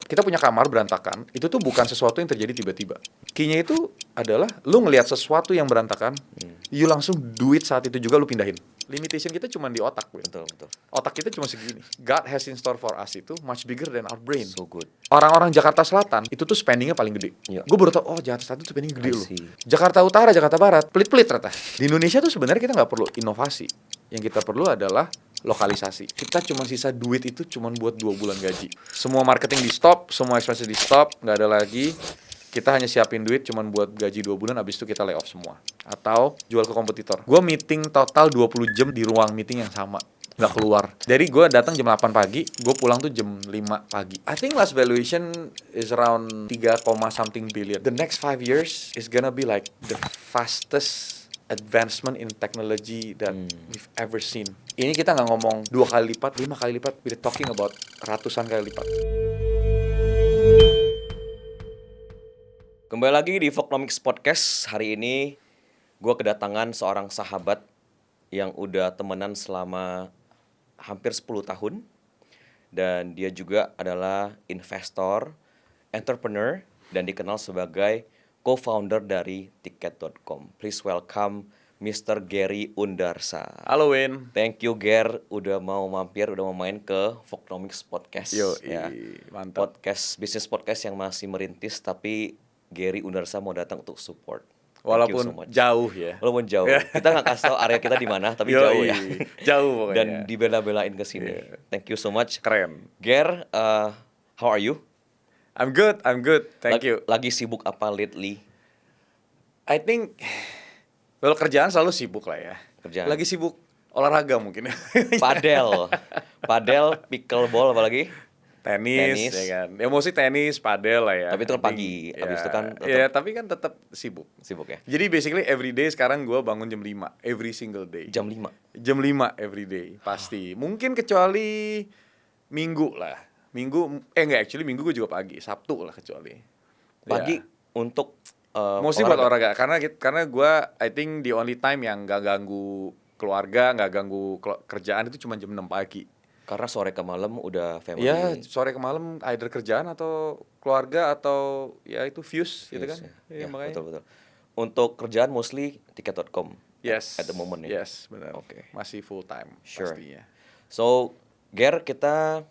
kita punya kamar berantakan, itu tuh bukan sesuatu yang terjadi tiba-tiba. Key-nya itu adalah lu ngelihat sesuatu yang berantakan, you langsung do it saat itu juga, lu pindahin. Limitation kita cuma di otak, Betul. otak kita cuma segini. God has in store for us itu much bigger than our brain. So good. Orang-orang Jakarta Selatan itu tuh spendingnya paling gede. Iya. Gue baru tau, oh Jakarta Selatan tuh spending gede I loh. see. Jakarta Utara, Jakarta Barat, pelit-pelit ternyata. Di Indonesia tuh sebenarnya kita nggak perlu inovasi. Yang kita perlu adalah lokalisasi. Kita cuma sisa duit itu cuma buat 2 bulan gaji. Semua marketing di stop, semua expenses di stop, nggak ada lagi. Kita hanya siapin duit cuma buat gaji 2 bulan, abis itu kita lay off semua. Atau jual ke kompetitor. Gue meeting total 20 jam di ruang meeting yang sama. Nggak keluar. Jadi gue datang jam 8 pagi, gue pulang tuh jam 5 pagi. I think last valuation is around 3, something billion. The next 5 years is gonna be like the fastest advancement in technology that we've ever seen. Ini kita nggak ngomong 2 kali lipat, 5 kali lipat, we're talking about ratusan kali lipat. Kembali lagi di Vlognomics Podcast. Hari ini gue kedatangan seorang sahabat yang udah temenan selama hampir 10 tahun. Dan dia juga adalah investor, entrepreneur, dan dikenal sebagai co-founder dari Tiket.com. Please welcome Mr. Gary Undarsa. Halo Win. Thank you Ger, udah mau mampir, udah mau main ke Vlognomics Podcast. Mantap. Bisnis podcast yang masih merintis, tapi Gary Undarsa mau datang untuk support. Walaupun jauh ya. Walaupun jauh. Kita nggak kasih tahu area kita di mana, tapi jauh ya. Jauh pokoknya. Dan dibela-belain ke sini. Thank you so much. Keren. Ger, how are you? I'm good. Thank you. Lagi sibuk apa lately? I think kalau kerjaan selalu sibuk lah ya. Kerjaan. Lagi sibuk olahraga mungkin. Padel, pickleball apalagi? Tenis, ya kan. Ya mostly tenis, padel lah ya. Tapi itu kan pagi, ya, habis itu kan tetap ya, tapi kan tetap sibuk. sibuk ya. Jadi basically every day sekarang gue bangun jam 5, every single day. Jam 5. Jam 5 every day, pasti. Mungkin kecuali Minggu lah. Actually Minggu gue juga pagi, Sabtu lah kecuali. Pagi Ya. untuk Mostly buat olahraga karena gue I think the only time yang gak ganggu keluarga, gak ganggu kerjaan itu cuma jam 6 pagi. Karena sore ke malam udah family. Ya, sore ke malam either kerjaan atau keluarga atau ya itu views gitu kan. Ya, Makanya. betul. Untuk kerjaan mostly Tiket.com. Yes. At the moment ya. Yes, benar. Oke. Masih full time Sure. pastinya. So, Ger, kita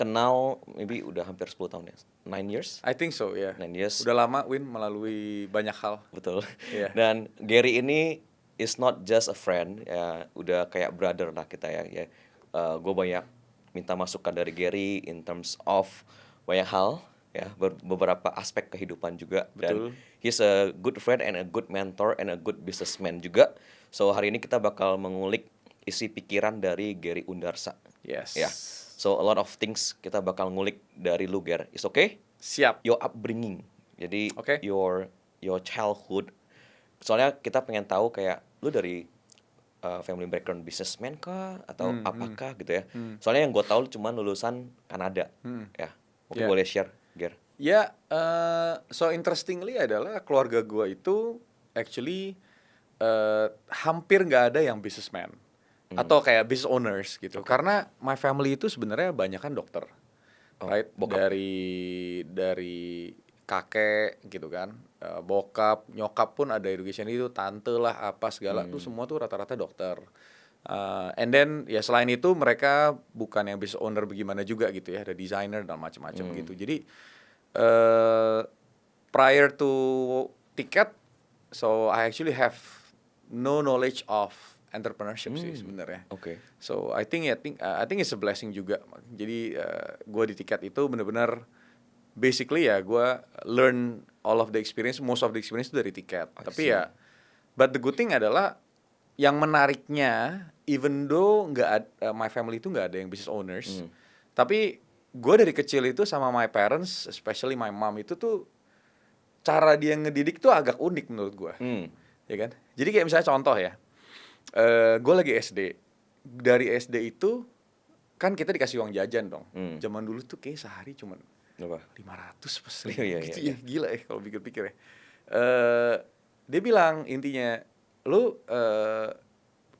kenal maybe udah hampir 10 tahun ya. 9 years? I think so, ya. 9 years. Udah lama Win melalui banyak hal. Betul. Iya. Dan Gary ini is not just a friend, ya udah kayak brother lah kita ya. Gue banyak minta masukan dari Gary in terms of banyak hal ya, beberapa aspek kehidupan juga. Betul. Dan he's a good friend and a good mentor and a good businessman juga. So hari ini kita bakal mengulik isi pikiran dari Gary Undarsa. Yes. Ya. So a lot of things kita bakal ngulik dari lu, Ger. Is okay? Siap. Your upbringing. Jadi Oke. your childhood. Soalnya kita pengen tahu kayak lu dari family background businessman kah atau apakah gitu ya. Soalnya yang gue tahu cuma lulusan Kanada. Ya. Mungkin Yeah. boleh share, Ger. Ya, so interestingly adalah keluarga gua itu actually hampir nggak ada yang businessman atau kayak business owners gitu. Karena my family itu sebenarnya banyak kan dokter, right? Bokap. Dari kakek gitu kan, bokap, nyokap pun ada education itu, tante lah apa segala tuh semua tuh rata-rata dokter. And then ya selain itu mereka bukan yang business owner bagaimana juga gitu ya, ada designer dan macam-macam gitu. Jadi prior to Tiket, so I actually have no knowledge of entrepreneurship sih sebenarnya. Oke. So I think it's a blessing juga. Jadi gue di Tiket itu benar-benar basically ya gue learn all of the experience, most of the experience itu dari Tiket. Tapi ya, but the good thing adalah yang menariknya, even though my family itu nggak ada yang business owners, tapi gue dari kecil itu sama my parents, especially my mom itu tuh cara dia ngedidik tuh agak unik menurut gue, ya kan? Jadi kayak misalnya contoh ya, gue lagi SD, dari SD itu kan kita dikasih uang jajan dong. Zaman dulu tuh kayak sehari cuman Apa? 500 pas Iya, gitu iya. ya, gila ya kalau pikir-pikir ya. Dia bilang intinya, lu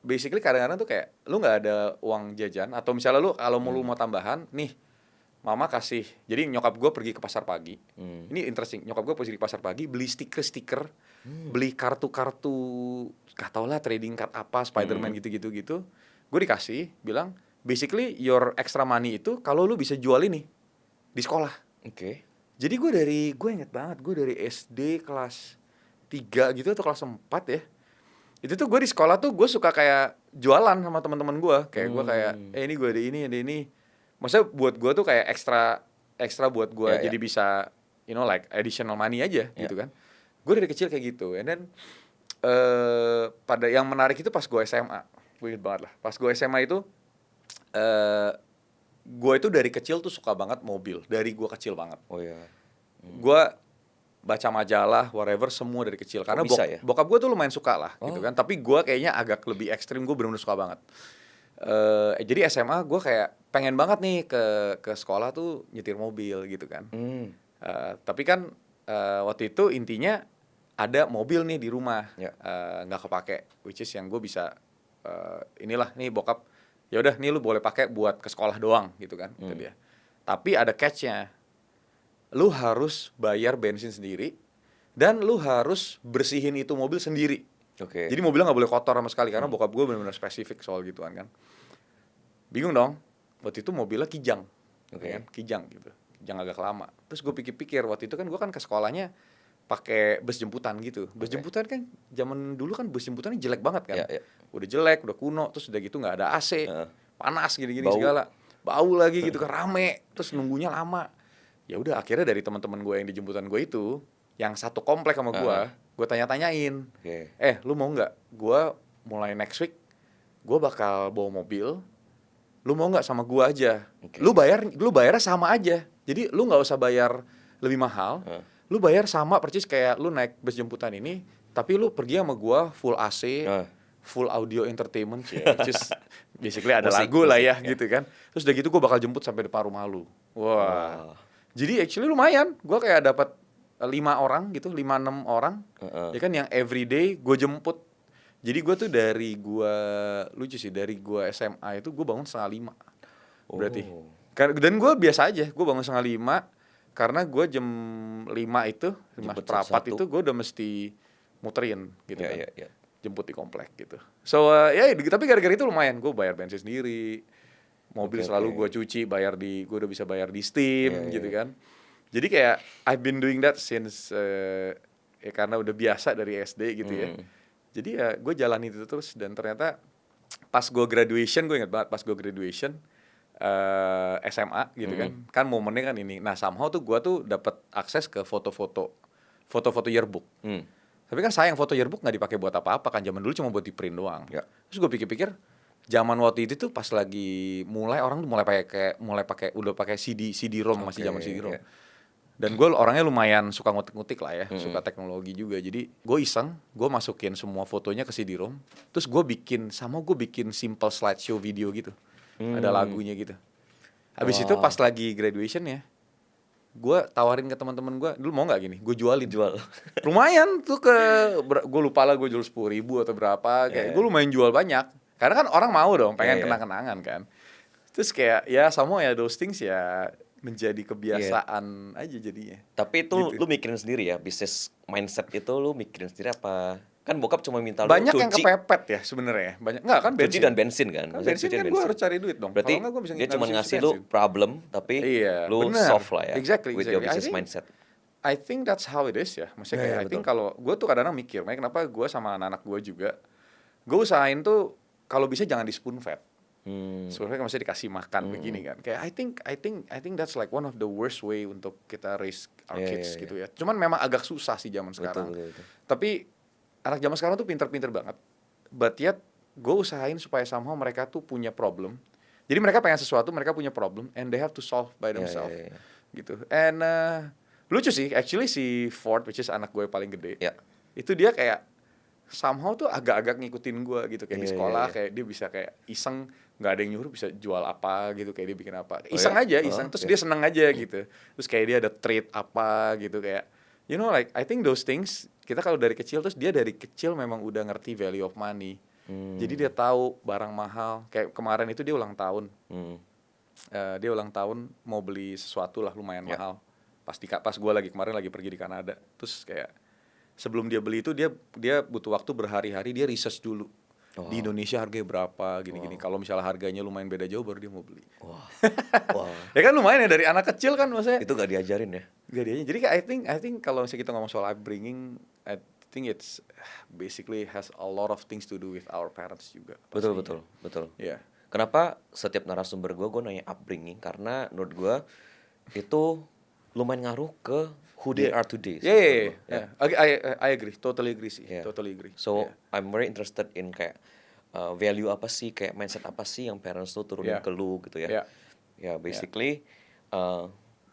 basically kadang-kadang tuh kayak lu nggak ada uang jajan atau misalnya lu kalau lu mau tambahan nih, mama kasih, jadi nyokap gue pergi ke pasar pagi. Ini interesting, nyokap gue pergi ke pasar pagi beli stiker, beli kartu-kartu, gak tau lah trading card apa, Spiderman gitu. Gue dikasih, bilang basically your extra money itu kalau lu bisa jual ini di sekolah. Oke. Jadi gue inget banget, gue dari SD kelas 3 gitu atau kelas 4 ya. Itu tuh gue di sekolah tuh gue suka kayak jualan sama teman-teman gue. Kayak gue kayak, ini gue ada ini. Maksudnya buat gue tuh kayak ekstra buat gue Ya, jadi bisa, like additional money aja gitu kan. Gue dari kecil kayak gitu. And then pada yang menarik itu pas gue SMA. Gue inget banget lah. Pas gue SMA itu, gue itu dari kecil tuh suka banget mobil. Dari gue kecil banget. Oh ya. Gue baca majalah, whatever, semua dari kecil. Karena bisa ya? bokap gue tuh lumayan suka lah gitu kan. Tapi gue kayaknya agak lebih ekstrim, gue bener-bener suka banget. Jadi SMA gue kayak pengen banget nih ke sekolah tuh nyetir mobil gitu kan. Tapi kan waktu itu intinya ada mobil nih di rumah, nggak kepake, which is yang gue bisa inilah nih bokap, ya udah nih lu boleh pakai buat ke sekolah doang gitu kan, kata dia. Tapi ada catch-nya, lu harus bayar bensin sendiri dan lu harus bersihin itu mobil sendiri. Oke. Jadi mobilnya nggak boleh kotor sama sekali karena bokap gue benar-benar spesifik soal gituan kan. Bingung dong. Waktu itu mobilnya Kijang. Oke. Kan? Kijang gitu. Kijang agak lama. Terus gue pikir-pikir waktu itu kan gue kan ke sekolahnya pakai bus jemputan gitu. Bus jemputan kan zaman dulu kan bus jemputannya jelek banget kan. Ya. Udah jelek, udah kuno, terus udah gitu nggak ada AC. Panas gini-gini Bau. segala. Bau lagi gitu kan, rame. Terus nunggunya lama. Ya udah akhirnya dari teman-teman gue yang di jemputan gue itu, yang satu komplek sama gue tanya-tanyain, lu mau nggak? Gue mulai next week, gue bakal bawa mobil, lu mau nggak sama gue aja? Lu bayarnya sama aja, jadi lu nggak usah bayar lebih mahal, lu bayar sama persis kayak lu naik bus jemputan ini, tapi lu pergi sama gue full AC, full audio entertainment, just basically ada lagu lah ya gitu kan. Terus udah gitu gue bakal jemput sampai depan rumah lu. Wah. Jadi actually lumayan, gue kayak dapat 5 orang gitu, 5-6 orang, ya kan, yang everyday gue jemput. Jadi gue tuh lucu sih, dari gue SMA itu gue bangun 4:30, berarti. Dan gue biasa aja, gue bangun 4:30, karena gue jam 5 itu, 5 perapat itu gue udah mesti muterin gitu kan, jemput di komplek gitu. So tapi gara-gara itu lumayan, gue bayar bensin sendiri, mobil selalu gue cuci, gue udah bisa bayar di Steam gitu kan. Jadi kayak I've been doing that since karena udah biasa dari SD gitu ya. Jadi ya gue jalanin itu terus, dan ternyata pas gue graduation, gue ingat banget pas gue graduation SMA gitu kan momennya kan ini. Nah somehow tuh gue tuh dapat akses ke foto-foto yearbook. Tapi kan sayang, foto yearbook nggak dipakai buat apa-apa kan, zaman dulu cuma buat di print doang. Terus gue pikir-pikir, zaman waktu itu tuh pas lagi orang tuh mulai pakai CD-ROM, masih zaman CD-ROM. Dan gue orangnya lumayan suka ngutik-ngutik lah ya, suka teknologi juga. Jadi gue iseng, gue masukin semua fotonya ke CD-ROM, terus gue bikin simple slideshow video gitu, ada lagunya gitu. Habis itu pas lagi graduation ya, gue tawarin ke teman-teman gue, dulu mau nggak gini, gue jual. Lumayan tuh gue lupa lah, gue jual 10.000 atau berapa, kayak gue lumayan jual banyak. Karena kan orang mau dong, pengen kenang-kenangan kan. Terus kayak ya sama ya those things ya menjadi kebiasaan aja jadinya. Tapi itu gitu. Lu mikirin sendiri ya, bisnis mindset itu lu mikirin sendiri apa? Kan bokap cuma minta lu banyak cuci. Yang kepepet ya sebenarnya. Banyak nggak kan bensin. Cuci dan bensin kan. Bensin kan gue harus cari duit dong. Berarti dia cuma ngasih lu problem, tapi lu solve lah ya. Exactly. With your business mindset. I think that's how it is ya. Maksudnya kayak I think kalau gue tuh kadang-kadang mikir, makanya kenapa gue sama anak-anak gue juga, gue usahain tuh kalau bisa jangan di spoon fed. Sebenarnya masih dikasih makan begini kan. Kayak I think that's like one of the worst way untuk kita raise our kids gitu ya. Cuman memang agak susah sih zaman sekarang. Betul. Tapi anak zaman sekarang tuh pinter-pinter banget. But yet gue usahain supaya somehow mereka tuh punya problem. Jadi mereka pengen sesuatu, mereka punya problem, and they have to solve by themselves. Gitu. And lucu sih, actually si Ford, which is anak gue paling gede, itu dia kayak somehow tuh agak-agak ngikutin gue gitu, kayak di sekolah kayak dia bisa kayak iseng, nggak ada yang nyuruh bisa jual apa gitu, kayak dia bikin apa iseng aja terus dia seneng aja gitu, terus kayak dia ada trade apa gitu, kayak you know like I think those things kita kalau dari kecil, terus dia dari kecil memang udah ngerti value of money. Jadi dia tahu barang mahal, kayak kemarin itu dia ulang tahun, dia ulang tahun mau beli sesuatu lah lumayan Ya. mahal. Pas gue kemarin lagi pergi di Kanada, terus kayak sebelum dia beli itu dia butuh waktu berhari-hari, dia research dulu di Wow. Indonesia harganya berapa gini-gini. Wow. Kalau misalnya harganya lumayan beda jauh baru dia mau beli. Wah. Wah. Ya kan lumayan ya dari anak kecil kan maksudnya. Itu gak diajarin ya? Gak dia. Jadi kayak I think kalau misalnya kita ngomong soal upbringing, I think it's basically has a lot of things to do with our parents juga. Betul, pastinya. betul. Iya. Kenapa setiap narasumber gue nanya upbringing? Karena menurut gue itu lumayan ngaruh ke who they are today. sih Yeah, menurut yeah, gua. yeah. I agree, totally agree sih, Yeah. totally agree. So Yeah. I'm very interested in kayak value apa sih, kayak mindset apa sih yang parents tuh turunin Yeah. ke lu gitu ya. Yeah. Ya basically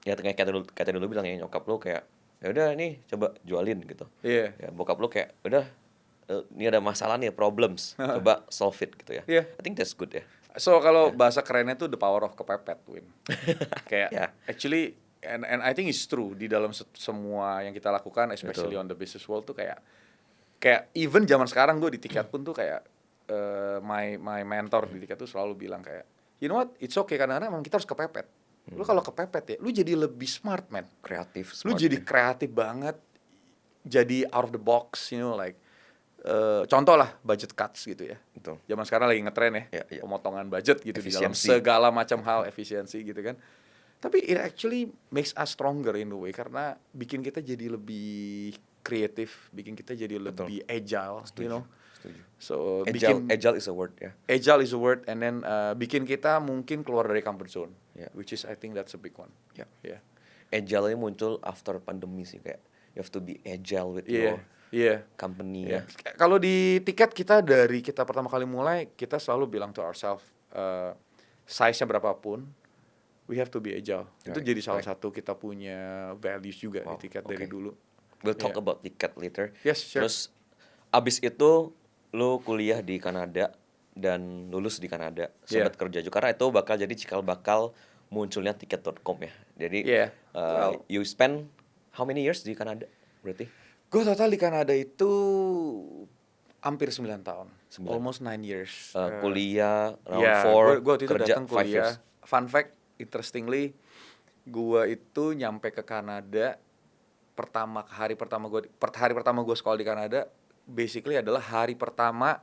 ya kayak dulu bilang ya, nyokap lu kayak ya udah nih coba jualin gitu. Iya. Ya bokap lu kayak udah ini ada masalah nih, problems, coba solve it gitu ya. Iya. I think that's good ya. So kalau bahasa kerennya tuh the power of kepepet, Win. Kayak Yeah. actually and I think it's true di dalam semua yang kita lakukan, especially Betul. on the business world tuh kayak even zaman sekarang gue di tiket pun tuh kayak my mentor di tiket tuh selalu bilang kayak, you know what, it's okay, kadang-kadang emang kita harus kepepet. Lu kalau kepepet ya, lu jadi lebih smart, man. Kreatif, Lu smart jadi ya. kreatif banget, jadi out of the box, you know, like contoh lah budget cuts gitu ya. Betul. Zaman sekarang lagi ngetren ya, Ya, ya. pemotongan budget gitu di dalam Efisiensi. segala macam hal, efisiensi gitu kan. Tapi it actually makes us stronger in a way karena bikin kita jadi lebih kreatif, bikin kita jadi Betul. lebih agile, you know. Setuju. So Agile is a word ya. agile is a word, and then bikin kita mungkin keluar dari comfort zone, Yeah. which is I think that's a big one. Ya. Yeah. Agile ini muncul after pandemi sih, kayak you have to be agile with Iya. your Iya. company Iya. ya. Kalau di tiket kita dari kita pertama kali mulai, kita selalu bilang to ourselves, size-nya berapapun, we have to be agile. Itu Right, jadi salah right. satu kita punya values juga Wow, di tiket dari okay. dulu. We'll talk Yeah. about ticket later. Yes, sure. Terus abis itu lu kuliah di Kanada dan lulus di Kanada, sempat kerja juga karena itu bakal jadi cikal bakal munculnya tiket.com ya. Jadi Yeah. Wow. you spend how many years di Kanada berarti? Gue total di Kanada itu hampir 9 tahun. 9. Almost 9 years. Kuliah round Ya, 4, gue waktu itu kerja datang 5 years. kuliah. Fun fact, interestingly, gue itu nyampe ke Kanada hari pertama gue sekolah di Kanada, basically adalah hari pertama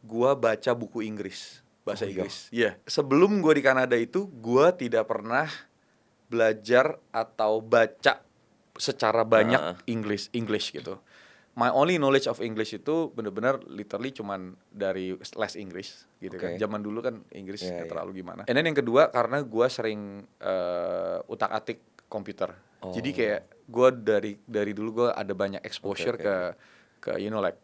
gue baca buku Inggris, bahasa Oh, iya? Inggris. Iya. Sebelum gue di Kanada itu, gue tidak pernah belajar atau baca secara banyak English gitu. My only knowledge of English itu benar-benar literally cuman dari les English gitu kan. Okay. Zaman dulu kan Inggris Yeah, nggak terlalu gimana. And then yang kedua karena gue sering utak-atik komputer. Oh. Jadi kayak gue dari dulu gue ada banyak exposure Okay. ke you know like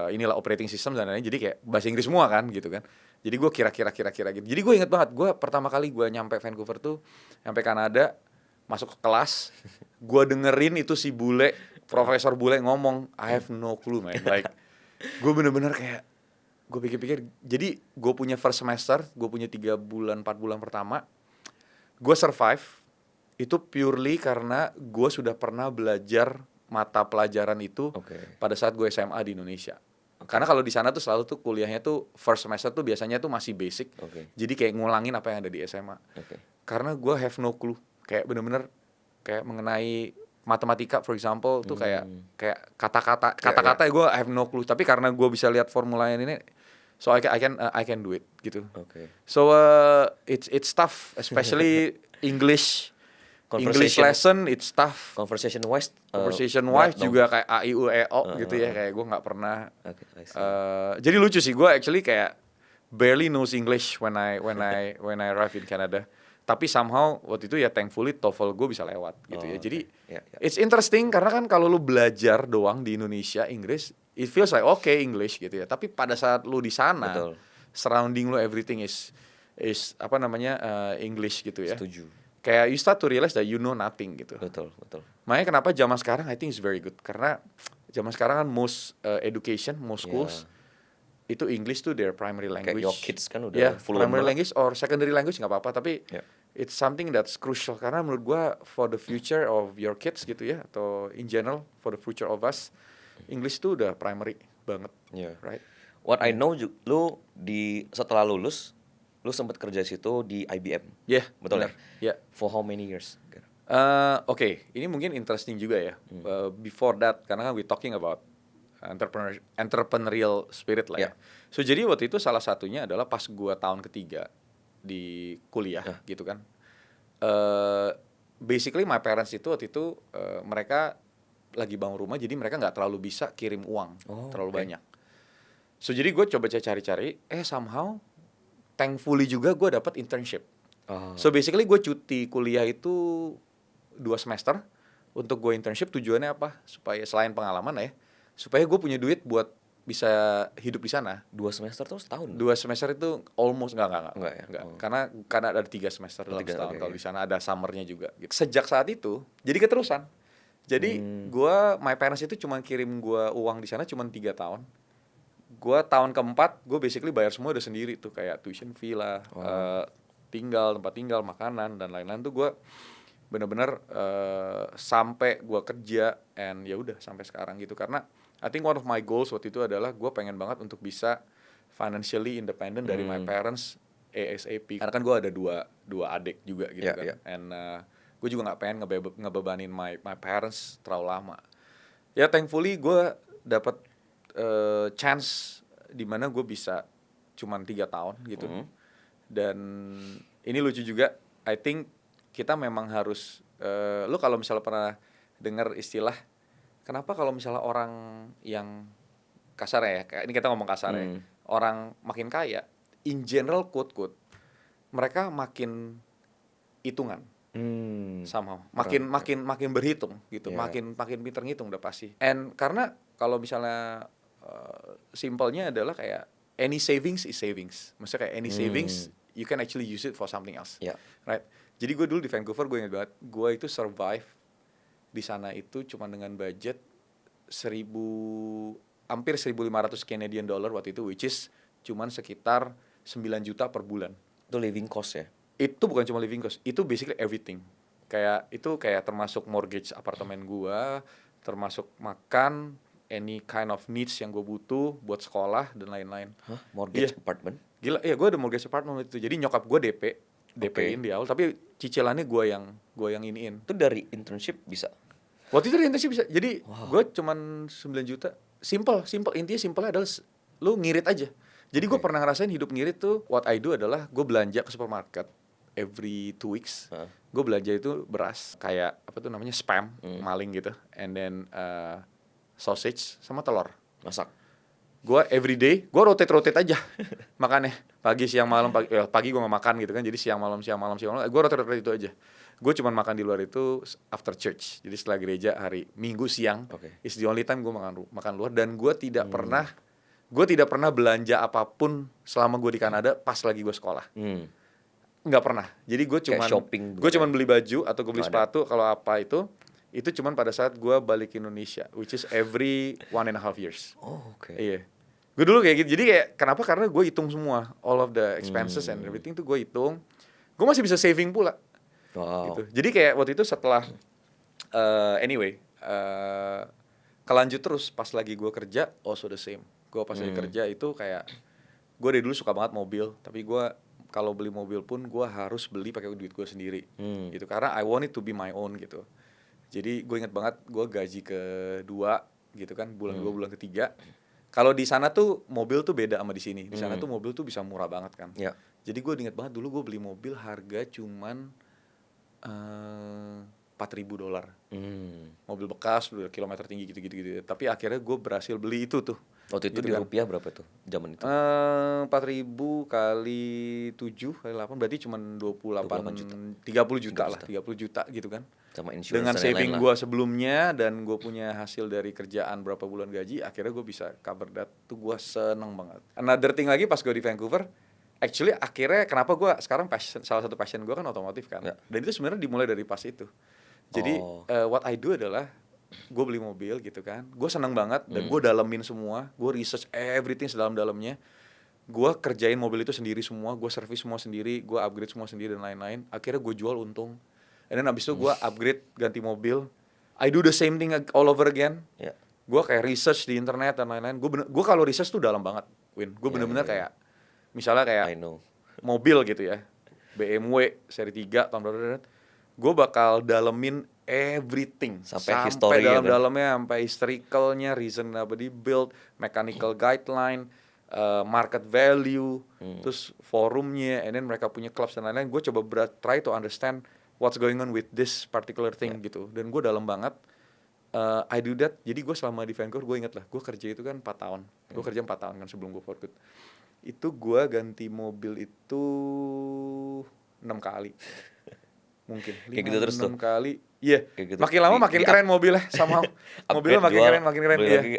inilah operating system dan lain-lain. Jadi kayak bahasa Inggris semua kan gitu kan. Jadi gue kira-kira gitu. Jadi gue inget banget, gue pertama kali gue nyampe Vancouver tuh, nyampe Kanada, masuk ke kelas, gue dengerin itu si bule, Profesor bule ngomong, I have no clue man. Like, gue bener-bener kayak, gue pikir-pikir, jadi gue punya first semester, gue punya 3 bulan, 4 bulan pertama, gue survive, itu purely karena gue sudah pernah belajar mata pelajaran itu Okay. pada saat gue SMA di Indonesia. Karena kalau di sana tuh selalu tuh kuliahnya tuh first semester tuh biasanya tuh masih basic. Okay. Jadi kayak ngulangin apa yang ada di SMA. Okay. Karena gue have no clue. Kayak bener-bener kayak mengenai matematika for example tuh kayak kata-kata gue have no clue. Tapi karena gue bisa lihat formulanya ini, so I can do it gitu. Okay. So it's tough, especially English lesson, it's tough. Conversation wise Conversation-wise juga kayak A, I, U, E, O gitu ya. Kayak gue gak pernah. Okay, I see. Jadi lucu sih, gue actually kayak barely knows English when I arrive in Canada. Tapi somehow waktu itu ya thankfully TOEFL gue bisa lewat gitu ya. Okay. Jadi Yeah. it's interesting karena kan kalau lu belajar doang di Indonesia Inggris, it feels like okay English gitu ya. Tapi pada saat lu di sana, Betul. surrounding lu everything is apa namanya English gitu ya. Setuju. Kayak you start to realize that you know nothing gitu. Betul. Makanya kenapa zaman sekarang I think is very good. Karena zaman sekarang kan most education, most schools itu English tuh their primary language. Kayak your kids kan udah fluent primary banget. language or secondary language nggak apa-apa. Tapi Yeah. it's something that's crucial. Karena menurut gua for the future of your kids gitu ya. Atau in general for the future of us. English tuh udah primary banget. Yeah. Right? What I know lu setelah lulus lu sempat kerja situ di IBM. Yeah, Betul benar. Ya. For how many years? Oke, ini mungkin interesting juga ya. Before that, karena kan we talking about entrepreneurial spirit lah ya. Yeah. So jadi waktu itu salah satunya adalah pas gua tahun ketiga di kuliah gitu kan. Basically my parents itu waktu itu mereka lagi bangun rumah, jadi mereka nggak terlalu bisa kirim uang terlalu banyak. So jadi gue coba cari-cari, somehow thankfully juga gue dapat internship. So basically gue cuti kuliah itu 2 semester untuk gue internship. Tujuannya apa? Supaya selain pengalaman ya, supaya gue punya duit buat bisa hidup di sana. 2 semester terus setahun? 2 semester itu almost enggak ya? Karena ada 3 semester dalam setahun. Kalau okay. di sana ada summernya juga gitu. Sejak saat itu jadi keterusan. Jadi my parents itu cuma kirim gue uang di sana cuma 3 tahun. Gue tahun keempat gue basically bayar semua udah sendiri tuh, kayak tuition fee lah, tinggal, tempat tinggal, makanan dan lain-lain tuh gue bener-bener sampai gue kerja and ya udah sampai sekarang gitu. Karena I think one of my goals waktu itu adalah gue pengen banget untuk bisa financially independent dari my parents ASAP. Karena kan gue ada dua adik juga gitu kan. And gue juga nggak pengen ngebebanin my parents terlalu lama. Ya thankfully gue dapat chance di mana gue bisa cuman 3 tahun gitu. Dan ini lucu juga. I think kita memang harus lu kalau misalnya pernah dengar istilah, kenapa kalau misalnya orang yang kasar ya, kayak ini kita ngomong kasar ya, orang makin kaya, in general quote mereka makin hitungan, somehow makin berhitung gitu, makin pinter ngitung udah pasti. And karena kalau misalnya simpelnya adalah kayak any savings is savings, maksudnya kayak any savings you can actually use it for something else, right? Jadi gue dulu di Vancouver, gue ingat banget, gue itu survive di sana itu cuma dengan budget hampir 1.500 Canadian dollar waktu itu, which is cuman sekitar 9 juta per bulan. Itu living cost ya? Itu bukan cuma living cost, itu basically everything. Kayak termasuk mortgage apartemen gua, termasuk makan, any kind of needs yang gue butuh buat sekolah dan lain-lain. Mortgage apartment? Gila, iya gue ada mortgage apartment itu. Jadi nyokap gue DP-in di awal, tapi cicilannya gue yang iniin. Itu dari internship bisa? Waktu itu dari internship bisa. Jadi gue cuman 9 juta. Simple. Intinya simpelnya adalah lu ngirit aja. Jadi gue pernah ngerasain hidup ngirit tuh. What I do adalah gue belanja ke supermarket every 2 weeks. Gue belanja itu beras, kayak apa tuh namanya, spam, maling gitu. And then sausage sama telur. Masak? Gue everyday, gue rotate aja makannya. Pagi, siang, malam. Pagi gue gak makan gitu kan. Jadi siang, malam. Gue rotate itu aja. Gue cuma makan di luar itu after church. Jadi setelah gereja hari Minggu siang. It's the only time gue makan luar. Dan gue tidak pernah belanja apapun selama gue di Kanada pas lagi gue sekolah. Nggak pernah. Jadi gue cuman beli baju atau gue beli sepatu kalau apa itu cuman pada saat gue balik ke Indonesia, which is every 1.5 years. Iya. Gue dulu kayak gitu. Jadi kayak kenapa? Karena gue hitung semua, all of the expenses and everything tuh gue hitung. Gue masih bisa saving pula. Gitu. Jadi kayak waktu itu setelah kelanjut terus pas lagi gue kerja, also the same. Gue pas lagi kerja itu kayak gue dari dulu suka banget mobil, tapi gue kalau beli mobil pun gue harus beli pakai duit gue sendiri, gitu. Karena I want it to be my own gitu. Jadi gue inget banget gue gaji kedua gitu kan, bulan 2 bulan ketiga. Kalau di sana tuh mobil tuh beda sama di sini. Di sana tuh mobil tuh bisa murah banget kan. Jadi gue inget banget dulu gue beli mobil harga cuman $4,000. Mobil bekas, kilometer tinggi gitu. Tapi akhirnya gue berhasil beli itu tuh. Waktu itu gitu di kan. rupiah berapa tuh zaman itu? 4.000 kali 7 kali 8 berarti cuma 28 juta. 30 juta lah, 30 juta gitu kan. Sama insurance dengan dan saving lain-lain gue sebelumnya dan gue punya hasil dari kerjaan berapa bulan gaji, akhirnya gue bisa cover that. Tuh gue seneng banget. Another thing lagi pas gue di Vancouver, actually akhirnya kenapa gue sekarang salah satu passion gue kan otomotif kan. Dan itu sebenarnya dimulai dari pas itu. Jadi what I do adalah gue beli mobil gitu kan, gue seneng banget dan gue dalemin semua, gue research everything sedalam-dalamnya, gue kerjain mobil itu sendiri semua, gue servis semua sendiri, gue upgrade semua sendiri dan lain-lain. Akhirnya gue jual untung, and then abis itu gue upgrade ganti mobil, I do the same thing all over again. Gue kayak research di internet dan lain-lain. Gue kalau research tuh dalam banget, Win. Gue bener-bener kayak misalnya kayak I know. mobil gitu ya, BMW seri 3 tahun berapa, gue bakal dalemin everything Sampai history ya kan? dalam-dalamnya, sampai historicalnya, reason kenapa di build, mechanical guideline, market value, terus forumnya, and then mereka punya clubs dan lain-lain. Gue coba try to understand what's going on with this particular thing gitu, dan gue dalam banget. I do that. Jadi gue selama di Vancouver, gue inget lah, gue kerja itu kan 4 tahun. Gue kerja 4 tahun kan sebelum gue for good. Itu gue ganti mobil itu 6 kali. Mungkin Kayak gitu terus 5-6 kali. Iya. Kayak gitu. Makin lama makin keren mobilnya sama mobilnya makin jual, keren beli iya. lagi,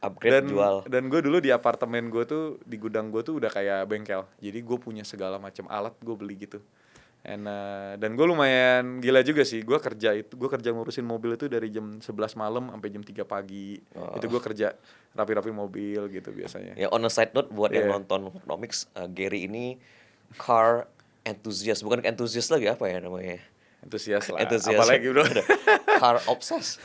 upgrade jual. Dan gue dulu di apartemen gue tuh, di gudang gue tuh udah kayak bengkel. Jadi gue punya segala macam alat, gue beli gitu. Dan gue lumayan gila juga sih. Gue kerja ngurusin mobil itu dari jam 11 malam sampai jam 3 pagi. Itu gue kerja rapi-rapi mobil gitu biasanya. Ya, on a side note buat yang Yeah. nonton Nomics, Gary ini car enthusiast, bukan enthusiast lagi, apa ya namanya? Antusias lah. Enthusiast. Apalagi bro. Car obsessed.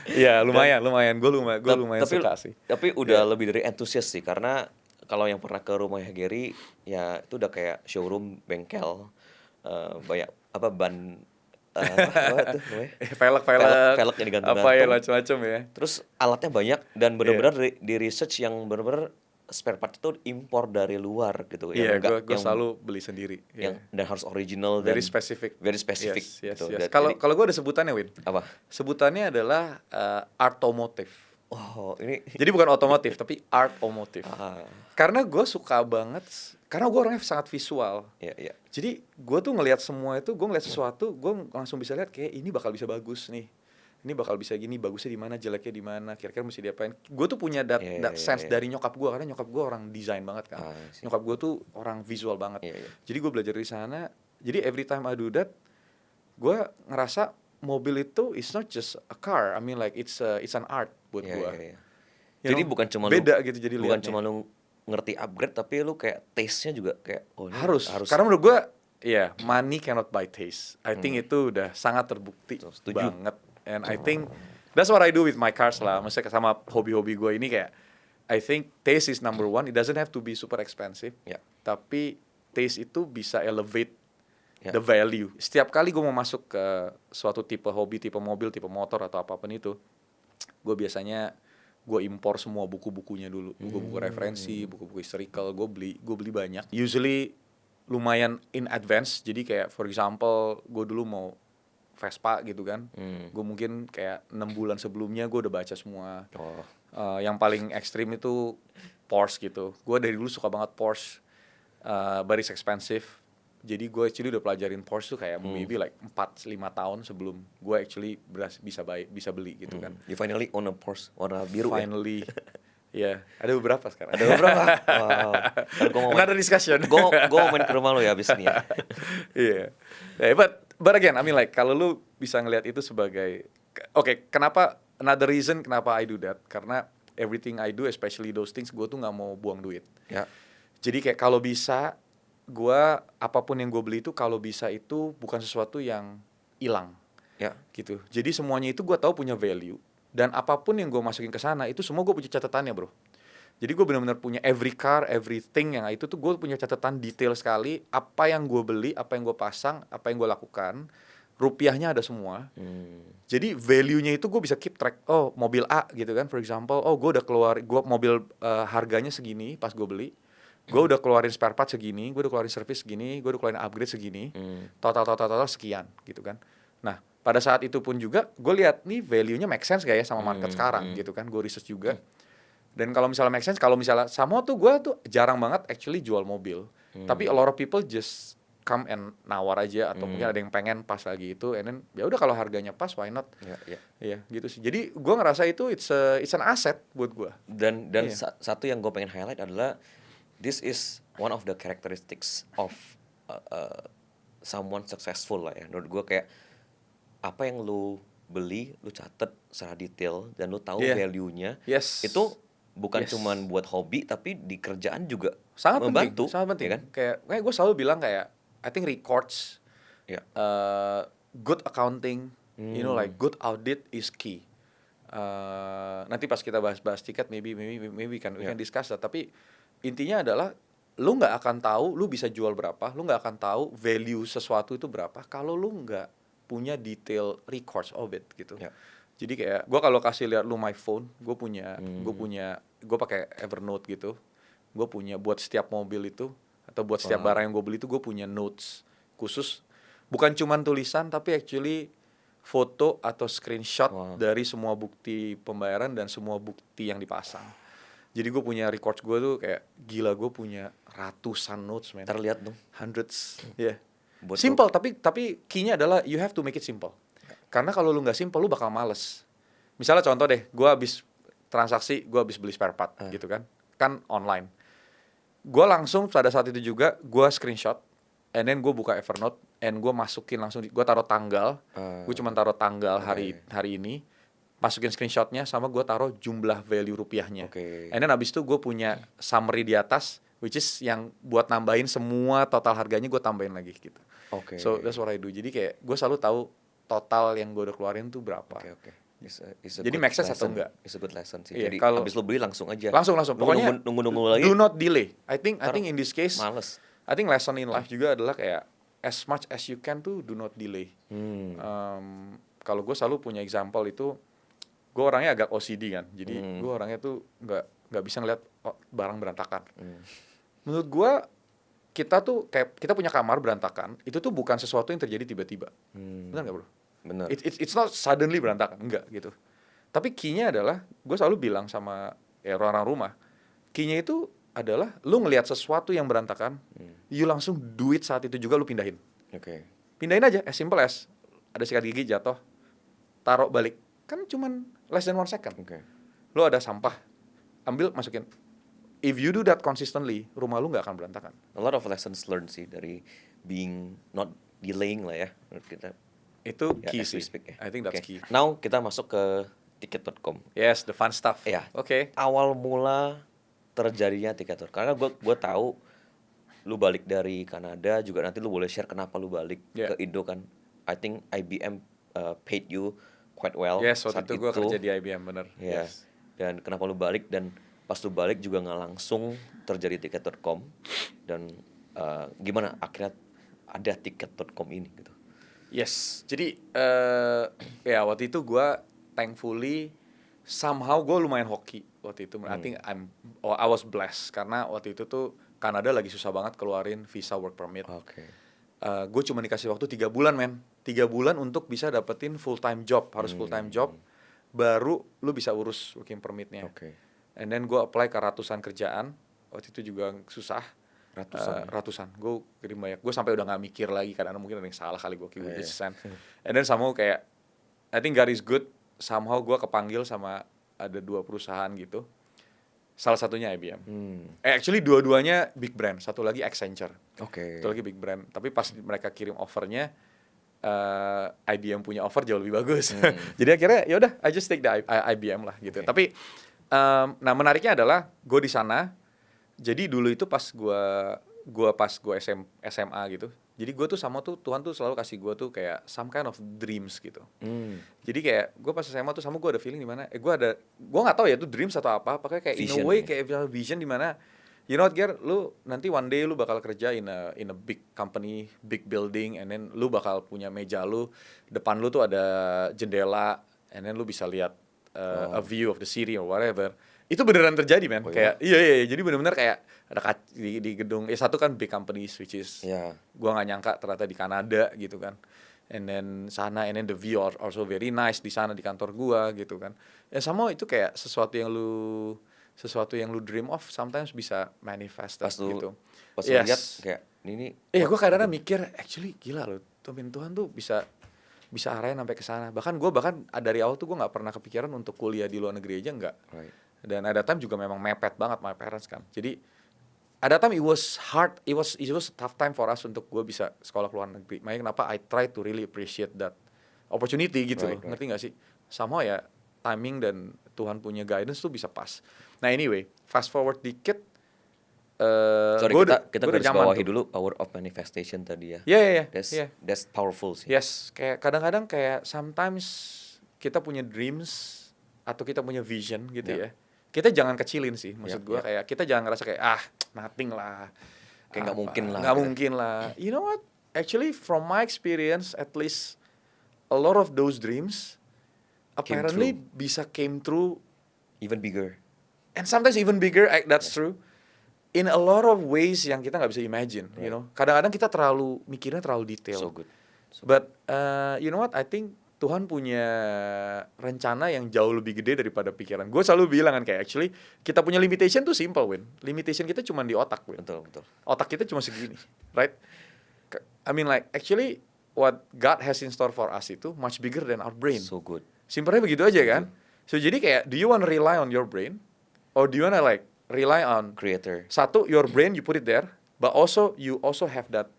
Iya, lumayan. Gue lumayan suka sih. Tapi udah lebih dari entusias sih, karena kalau yang pernah ke rumahnya Gary, ya itu udah kayak showroom bengkel, banyak ban, apa tuh namanya? Velg yang digantung-gantung. apa ya, macam-macam ya. Terus alatnya banyak dan benar-benar di research yang benar-benar spare part itu impor dari luar gitu. Iya, Yang gue selalu beli sendiri. yang dan harus original Very dan specific. very specific Yes. gitu. Kalau Jadi, gue ada sebutannya, Win. apa? Sebutannya adalah automotive. Oh, ini Jadi bukan otomotif tapi automotive. ah, Karena gue suka banget, karena gue orangnya sangat visual. ya. Jadi gue tuh ngelihat semua itu, gue ngelihat sesuatu, gue langsung bisa lihat kayak ini bakal bisa bagus nih. Ini bakal bisa gini, bagusnya di mana, jeleknya di mana, kira-kira mesti diapain. Gue tuh punya that sense dari nyokap gue, karena nyokap gue orang desain banget kan. Nyokap gue tuh orang visual banget. Iya. Jadi gue belajar di sana. Jadi every time I do that, gue ngerasa mobil itu is not just a car. I mean like it's an art buat Iya, gue. iya. Jadi bukan cuma beda gitu jadi bukan liatnya. cuma lu ngerti upgrade, tapi lu kayak taste-nya juga kayak ini harus. Karena menurut gue, ya money cannot buy taste. I think itu udah sangat terbukti Setuju. banget. And I think that's what I do with my cars lah. Maksudnya sama hobi-hobi gue ini kayak, I think taste is number one. It doesn't have to be super expensive. Ya. Tapi taste itu bisa elevate Ya. the value. Setiap kali gue mau masuk ke suatu tipe hobi, tipe mobil, tipe motor atau apapun itu, gue biasanya gue impor semua buku-bukunya dulu, buku-buku referensi, buku-buku historical, gue beli banyak. Usually lumayan in advance. Jadi kayak for example, gue dulu mau Vespa gitu kan, gue mungkin kayak 6 bulan sebelumnya gue udah baca semua. Yang paling ekstrim itu Porsche gitu. Gue dari dulu suka banget Porsche, but it's expensive. Jadi gue actually udah pelajarin Porsche tuh kayak maybe like 4-5 tahun sebelum gue actually bisa beli gitu kan. You finally own a Porsche warna biru Finally. Ya, ada beberapa sekarang. Ada beberapa. Wow. Kan gua mau Another discussion. Gua mau main ke rumah lo ya abis ini ya. Iya. Yeah, but again, I mean like kalau lu bisa ngelihat itu sebagai kenapa another reason kenapa I do that, karena everything I do, especially those things, gue tuh nggak mau buang duit. Ya. Jadi kayak kalau bisa, gue apapun yang gue beli itu kalau bisa itu bukan sesuatu yang hilang. Ya. Gitu. Jadi semuanya itu gue tahu punya value, dan apapun yang gue masukin ke sana itu semua gue punya catatannya, bro. Jadi gue benar-benar punya every car, everything yang itu tuh gue punya catatan detail sekali, apa yang gue beli, apa yang gue pasang, apa yang gue lakukan, rupiahnya ada semua. Jadi value-nya itu gue bisa keep track. Oh, mobil A gitu kan, for example, oh gue udah keluar, gue mobil harganya segini pas gue beli, gue udah keluarin spare part segini, gue udah keluarin service segini, gue udah keluarin upgrade segini, total sekian gitu kan. Nah, pada saat itu pun juga gue lihat nih value-nya make sense gak ya sama market sekarang gitu kan, gue research juga. Dan kalau misalnya make sense, kalau misalnya sama tuh gue tuh jarang banget actually jual mobil, tapi a lot of people just come and nawar aja, atau mungkin ada yang pengen pas lagi itu, and then ya udah kalau harganya pas, why not? Ya gitu sih. Jadi gue ngerasa itu it's an asset buat gue. Dan satu yang gue pengen highlight adalah this is one of the characteristics of someone successful lah ya. Menurut gue kayak apa yang lu beli, lu catet secara detail dan lu tahu value-nya. Yes. Itu bukan cuman buat hobi, tapi di kerjaan juga sangat membantu. Sangat penting. Ya kan? Kayak gue selalu bilang kayak I think records, good accounting, you know, like good audit is key. Nanti pas kita bahas tiket, maybe we can discuss that. Tapi intinya adalah lu nggak akan tahu lu bisa jual berapa, lu nggak akan tahu value sesuatu itu berapa kalau lu nggak punya detail records of it gitu. Ya. Jadi kayak gue kalau kasih lihat lu my phone, gue pakai Evernote gitu. Gue punya buat setiap mobil itu atau buat setiap barang yang gue beli itu gue punya notes khusus. Bukan cuman tulisan tapi actually foto atau screenshot dari semua bukti pembayaran dan semua bukti yang dipasang. Jadi gue punya records gue tuh kayak gila, gue punya ratusan notes, man. Terlihat dong. Hundreds, yeah. Buat Simple, tapi key-nya adalah you have to make it simple. Karena kalau lu nggak simple, lu bakal males. Misalnya contoh deh, gue habis transaksi, gue habis beli spare part gitu kan online. Gue langsung pada saat itu juga gue screenshot, and then gue buka Evernote, and gue masukin langsung, gue taruh tanggal, gue cuma taruh tanggal hari ini, masukin screenshotnya sama gue taruh jumlah value rupiahnya. And then abis itu gue punya summary di atas, which is yang buat nambahin semua total harganya gue tambahin lagi gitu. So that's what I do. Jadi kayak gue selalu tahu total yang gue udah keluarin tuh berapa. Jadi make sense atau enggak? It's a good lesson sih. Iya, Jadi kalau abis lo beli langsung aja. Langsung. Pokoknya nunggu lagi. do not delay. I think in this case, males. I think lesson in life juga adalah kayak as much as you can tuh do not delay. Kalau gue selalu punya example itu, gue orangnya agak OCD kan. Jadi gue orangnya tuh nggak bisa ngeliat barang berantakan. Menurut gue kita tuh kayak kita punya kamar berantakan, itu tuh bukan sesuatu yang terjadi tiba-tiba. Benar nggak bro? Benar. It's not suddenly berantakan, enggak gitu. Tapi key-nya adalah, gue selalu bilang sama orang-orang rumah, key-nya itu adalah lu ngelihat sesuatu yang berantakan, you langsung do it saat itu juga, lu pindahin. Pindahin aja, as simple as ada sikat gigi jatuh, taruh balik, kan cuman less than 1 second. Lu ada sampah, ambil masukin. If you do that consistently, rumah lu nggak akan berantakan. A lot of lessons learned sih dari being not delaying lah ya menurut kita. Itu Ya, key as we sih. speak, ya. I think that's key. Now kita masuk ke tiket.com. Yes, the fun stuff. Ya. Oke. Awal mula terjadinya Tiket.com. Karena gue tahu lu balik dari Kanada juga, nanti lu boleh share kenapa lu balik ke Indo kan. I think IBM paid you quite well. Yes, waktu saat itu gue kerja di IBM, bener. Ya. Yes. Dan kenapa lu balik, dan pas lu balik juga nggak langsung terjadi Tiket.com, dan gimana akhirnya ada Tiket.com ini gitu. Yes, jadi ya waktu itu gue thankfully somehow gue lumayan hoki waktu itu. I think I was blessed karena waktu itu tuh Kanada lagi susah banget keluarin visa work permit. Gue cuma dikasih waktu 3 bulan, men. 3 bulan untuk bisa dapetin full time job, harus full time job, baru lu bisa urus working permitnya. And then gue apply ke ratusan kerjaan, waktu itu juga susah. Ratusan, gue kirim banyak. Gue sampai udah nggak mikir lagi, kadang mungkin ada yang salah kali gue kirim and then somehow kayak I think God is good, somehow gue kepanggil sama ada 2 perusahaan gitu, salah satunya IBM. Actually dua-duanya big brand, satu lagi Accenture, satu lagi big brand. Tapi pas mereka kirim offernya, IBM punya offer jauh lebih bagus. Jadi akhirnya ya udah, I just take the IBM lah gitu. Tapi nah menariknya adalah gue di sana. Jadi dulu itu pas gue SMA gitu. Jadi gue tuh sama tuh Tuhan tuh selalu kasih gue tuh kayak some kind of dreams gitu. Jadi kayak gue pas SMA tuh sama gue ada feeling di mana gue nggak tahu ya itu dreams atau apa, pakai kayak vision, in a way kayak vision di mana you know what, Ger, lu nanti one day lu bakal kerja in a big company, big building, and then lu bakal punya meja lu, depan lu tuh ada jendela, and then lu bisa lihat a view of the city or whatever. Itu beneran terjadi, men. Kayak iya. Jadi bener-bener kayak ada di gedung. Satu kan big companies, which is gua nggak nyangka ternyata di Kanada gitu kan. And then sana, and then the view are also very nice di sana di kantor gua gitu kan. Ya sama itu kayak sesuatu yang lu dream of sometimes bisa manifest gitu. Pas lu lihat kayak ini. Gua kadang-kadang mikir actually gila loh. Tuhan tuh bisa arahin sampai ke sana. Bahkan dari awal tuh gua nggak pernah kepikiran untuk kuliah di luar negeri aja, nggak. Dan at that time juga memang mepet banget my parents kan. Jadi at that time it was hard, it was a tough time for us untuk gue bisa sekolah ke luar negeri. Makanya kenapa I try to really appreciate that opportunity gitu loh. Ngerti gak sih? Somehow ya timing dan Tuhan punya guidance tuh bisa pas. Nah anyway, fast forward dikit. Sorry, kita garis bawahi dulu power of manifestation tadi ya. That's powerful sih. Yes, kayak kadang-kadang kayak sometimes kita punya dreams atau kita punya vision gitu ya. kita jangan kecilin sih, maksud gue Yeah. kayak kita jangan ngerasa kayak nothing lah, Kayak nggak apa, mungkin lah nggak gitu. mungkin lah. You know what? Actually from my experience, at least a lot of those dreams Came apparently true. bisa came true, Even bigger. and sometimes even bigger. That's true. In a lot of ways yang kita nggak bisa imagine, you Right. know. Kadang-kadang kita terlalu mikirnya terlalu detail. So good. But you know what? I think Tuhan punya rencana yang jauh lebih gede daripada pikiran. Gue selalu bilang kan kayak actually kita punya limitation tuh simple, Win. Limitation kita cuma di otak, Win. Betul, betul. Otak kita cuma segini, right? I mean like actually what God has in store for us itu much bigger than our brain. So good. Simpelnya begitu aja kan. So jadi kayak do you want to rely on your brain or do you want to like rely on Creator. satu your brain, you put it there, but also you also have that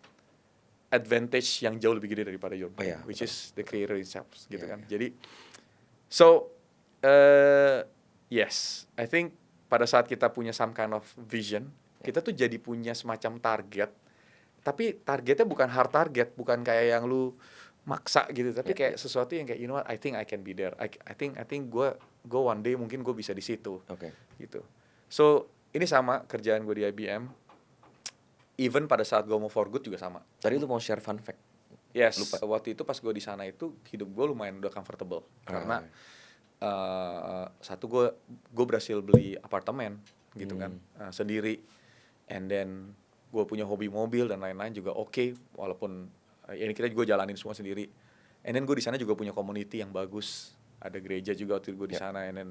advantage yang jauh lebih gede daripada your brain, Oh, iya, which betul. is the creator itself gitu Iya, kan. iya. Jadi so yes, I think pada saat kita punya some kind of vision, kita tuh jadi punya semacam target. Tapi targetnya bukan hard target, bukan kayak yang lu maksa gitu, tapi kayak sesuatu yang kayak you know what, I think I can be there. I think gue one day mungkin gue bisa di situ Oke. gitu. So ini sama kerjaan gue di IBM. Even pada saat gue mau for good juga sama. Tadi lu mau share fun fact. Yes, Lupa. waktu itu pas gue di sana itu hidup gue lumayan udah comfortable karena satu gue berhasil beli apartemen gitu kan sendiri, and then gue punya hobi mobil dan lain-lain juga oke, walaupun ini kita juga jalanin semua sendiri, and then gue di sana juga punya community yang bagus, ada gereja juga waktu gue di sana, and then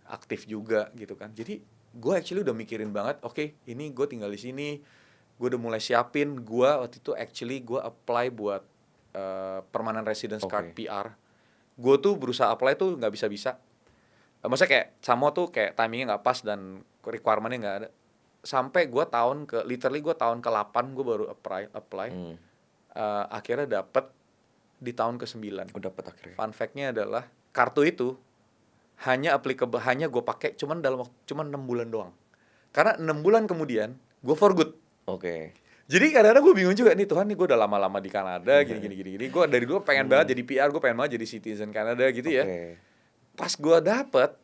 aktif juga gitu kan. Jadi gue actually udah mikirin banget, oke, ini gue tinggal di sini, gue udah mulai siapin. Gue waktu itu actually gue apply buat permanent residence card PR. Gue tuh berusaha apply tuh nggak bisa. Maksudnya kayak sama tuh kayak timingnya nggak pas dan requirementnya nggak ada. Sampai gue literally gue tahun ke-8 gue baru apply. Akhirnya dapet di tahun ke-9. Oh, dapet akhirnya. Fun fact-nya adalah kartu itu hanya applicable, hanya gue pakai cuman dalam waktu cuman 6 bulan doang. Karena 6 bulan kemudian gue for good. Oke. Jadi kadang-kadang gue bingung juga nih, Tuhan nih gue udah lama-lama di Kanada gini. Gue dari dulu pengen banget jadi PR, gue pengen banget jadi citizen Kanada gitu ya. Pas gue dapet,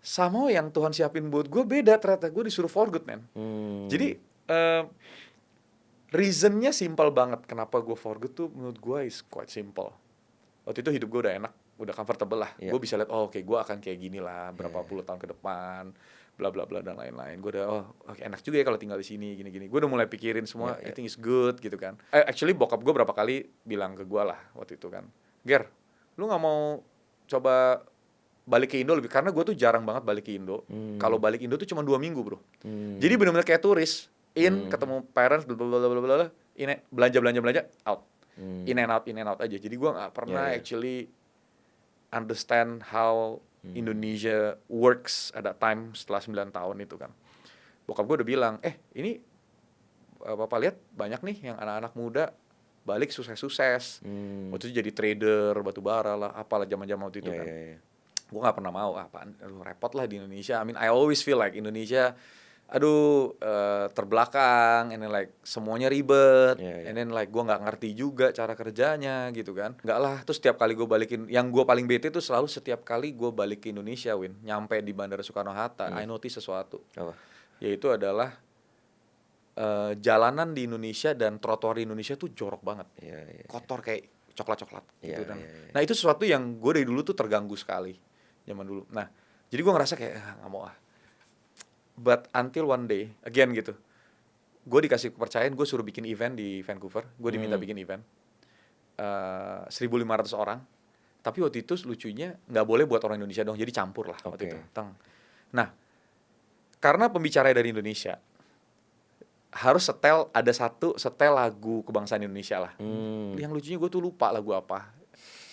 sama yang Tuhan siapin buat gue beda ternyata. Gue disuruh for good, man. Jadi reasonnya simple banget kenapa gue for good tuh menurut gue is quite simple. Waktu itu hidup gue udah enak, udah comfortable lah. Yeah. Gue bisa lihat, oke, gue akan kayak gini lah berapa puluh tahun ke depan, bla bla bla dan lain-lain. Gue udah enak juga ya kalau tinggal di sini gini. Gue udah mulai pikirin semua, everything is good gitu kan. Actually bokap gue berapa kali bilang ke gue lah waktu itu kan, Ger, lu nggak mau coba balik ke Indo lebih, karena gue tuh jarang banget balik ke Indo. Kalau balik Indo tuh cuma 2 minggu bro. Jadi benar-benar kayak turis, ketemu parents, bla bla bla bla, ini belanja out. In and out aja. Jadi gue nggak pernah actually understand how Indonesia works at that time setelah 9 tahun itu kan. Bokap gue udah bilang, ini Bapak lihat banyak nih yang anak-anak muda balik sukses-sukses. Waktu itu jadi trader batubara lah, apalah zaman-zaman waktu itu kan. Gue nggak pernah mau, apaan, repot lah di Indonesia. I mean, I always feel like Indonesia terbelakang, and then like semuanya ribet, and then like gue nggak ngerti juga cara kerjanya gitu kan. Nggak lah, terus setiap kali gue balikin, yang gue paling bete tuh selalu setiap kali gue balik ke Indonesia, Win, nyampe di Bandara Soekarno-Hatta, I notice sesuatu. Apa? Yaitu adalah jalanan di Indonesia dan trotoar di Indonesia tuh jorok banget, kotor kayak coklat-coklat gitu kan. Nah itu sesuatu yang gue dari dulu tuh terganggu sekali zaman dulu. Nah jadi gue ngerasa kayak nggak mau ah. But until one day, again gitu, gue dikasih kepercayaan, gue suruh bikin event di Vancouver. Gue diminta bikin event 1.500 orang. Tapi waktu itu lucunya nggak boleh buat orang Indonesia dong, jadi campur lah waktu itu. Nah, karena pembicara dari Indonesia, harus ada satu setel lagu kebangsaan Indonesia lah. Yang lucunya gue tuh lupa lagu apa.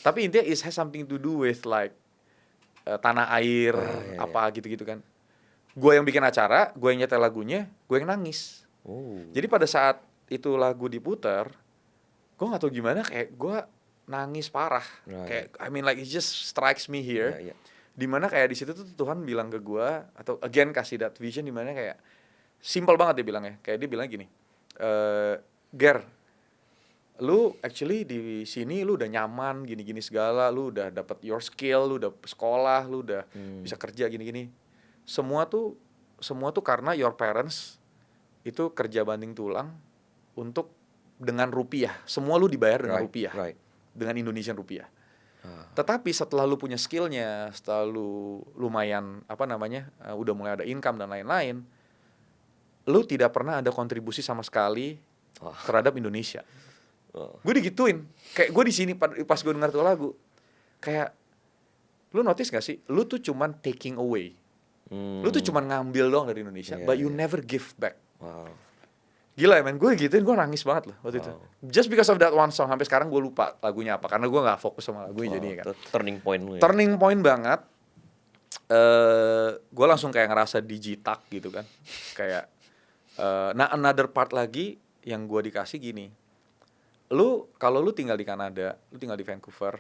Tapi intinya it has something to do with like tanah air, apa gitu-gitu kan. Gue yang bikin acara, gue yang nyetel lagunya, gue yang nangis. Jadi pada saat itu lagu diputer, gue nggak tahu gimana, kayak gue nangis parah. Kayak I mean like it just strikes me here. Dimana kayak di situ tuh Tuhan bilang ke gue, atau again kasih that vision, dimana kayak simple banget dia bilangnya. Kayak dia bilang gini, Ger, lu actually di sini lu udah nyaman gini-gini segala, lu udah dapet your skill, lu udah sekolah, lu udah bisa kerja gini-gini. semua tuh karena your parents itu kerja banting tulang untuk dengan rupiah. Semua lu dibayar dengan rupiah, Right. dengan Indonesian rupiah. Ah. Tetapi setelah lu punya skillnya, setelah lu lumayan udah mulai ada income dan lain-lain, lu tidak pernah ada kontribusi sama sekali Wah. terhadap Indonesia. Oh. Gue digituin, kayak gue di sini pas gue denger tuh lagu, kayak lu notice gak sih, lu tuh cuman taking away, lu tuh cuman ngambil doang dari Indonesia, Iya, but you iya. never give back. Wow. Gila ya men, gue gituin, gue nangis banget loh waktu itu. Wow. Just because of that one song, sampai sekarang gue lupa lagunya apa, karena gue nggak fokus sama lagunya jadinya kan. Itu turning point lu ya. Turning point banget. Gue langsung kayak ngerasa digitak gitu kan. Kayak nah another part lagi yang gue dikasih gini. Kalau lu tinggal di Kanada, lu tinggal di Vancouver,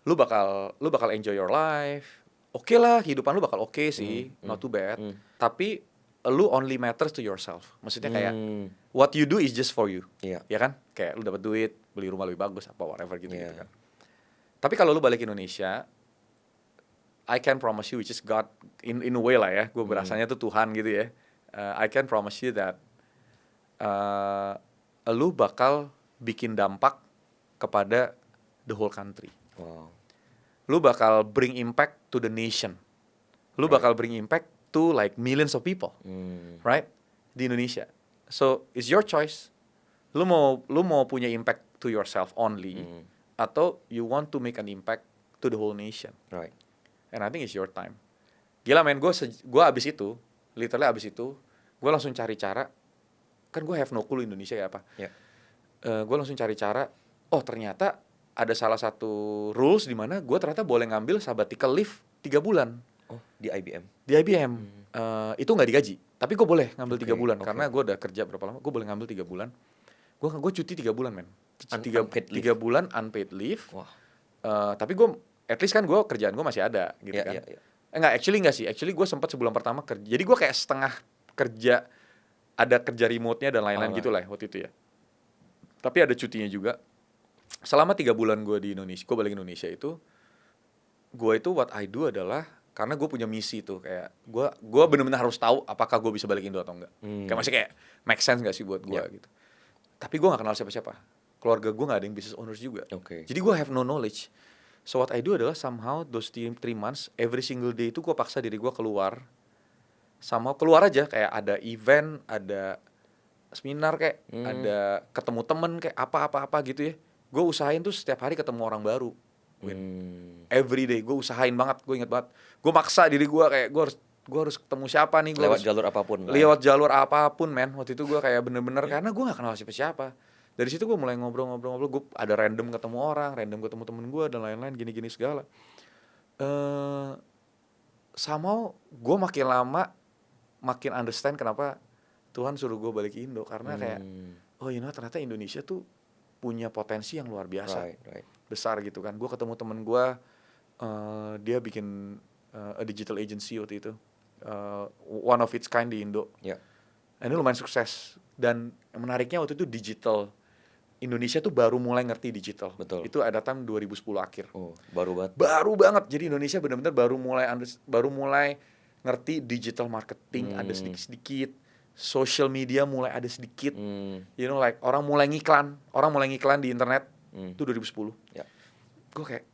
lu bakal enjoy your life. Oke lah, kehidupan lu bakal oke sih, not too bad. Tapi lu only matters to yourself. Maksudnya kayak what you do is just for you. Iya. Ya kan? Kayak lu dapat duit, beli rumah lebih bagus apa whatever gitu Iya. kan. Tapi kalau lu balik ke Indonesia, I can promise you, which is God in a way lah ya, gue berasanya tuh Tuhan gitu ya. I can promise you that lu bakal bikin dampak kepada the whole country. Wow. Lu bakal bring impact to the nation. Lu bakal bring impact to like millions of people, right? Di Indonesia. So it's your choice. Lu mau punya impact to yourself only, atau you want to make an impact to the whole nation. Right. And I think it's your time. Gila men, gue abis itu, literally abis itu, gue langsung cari cara. Kan gue have no clue Indonesia ya apa. Yeah. Gue langsung cari cara. Oh ternyata ada salah satu rules di mana gue ternyata boleh ngambil sabbatical leave 3 bulan. Oh, di IBM. Di IBM. Itu nggak digaji, tapi gue boleh ngambil 3 bulan okay. karena gue udah kerja berapa lama. Gue boleh ngambil 3 bulan. Gue cuti 3 bulan men. Unpaid leave. 3 bulan unpaid leave. Wah. Tapi gue at least kan gue kerjaan gue masih ada gitu kan. Iya. Enggak sih. Actually gue sempat sebulan pertama kerja. Jadi gue kayak setengah kerja, ada kerja remote-nya dan lain-lain gitu lah waktu itu ya. Tapi ada cutinya juga. Selama 3 bulan gue di Indonesia, gue balik Indonesia itu, gue itu what I do adalah, karena gue punya misi tuh, kayak gue benar-benar harus tahu apakah gue bisa balik Indo atau enggak. Kayak masih kayak make sense gak sih buat gue gitu. Tapi gue gak kenal siapa-siapa. Keluarga gue gak ada yang business owners juga. Jadi gue have no knowledge. So what I do adalah somehow those 3 months, every single day itu gue paksa diri gue keluar. Somehow keluar aja, kayak ada event, ada seminar kayak, ada ketemu temen kayak apa-apa gitu ya. Gue usahain tuh setiap hari ketemu orang baru. Every day gue usahain banget, gue inget banget. Gue maksa diri gue kayak gue harus ketemu siapa nih. Jalur apapun. Lewat jalur apapun men. Waktu itu gue kayak bener-bener karena gue gak kenal siapa-siapa. Dari situ gue mulai ngobrol-ngobrol. Gue ada random ketemu orang, random ketemu temen gue dan lain-lain gini-gini segala. Somehow gue makin lama makin understand kenapa Tuhan suruh gue balik ke Indo. Karena kayak ternyata Indonesia tuh punya potensi yang luar biasa. Right. Besar gitu kan. Gue ketemu temen gue, dia bikin a digital agency waktu itu, one of its kind di Indo. Ini lumayan sukses. Dan menariknya waktu itu digital Indonesia tuh baru mulai ngerti digital. Betul. Itu ada tahun 2010 akhir. Baru banget. Jadi Indonesia benar-benar baru mulai ngerti digital marketing, ada sedikit-sedikit. Social media mulai ada sedikit. You know, like orang mulai ngiklan di internet. Itu 2010. Gue kayak,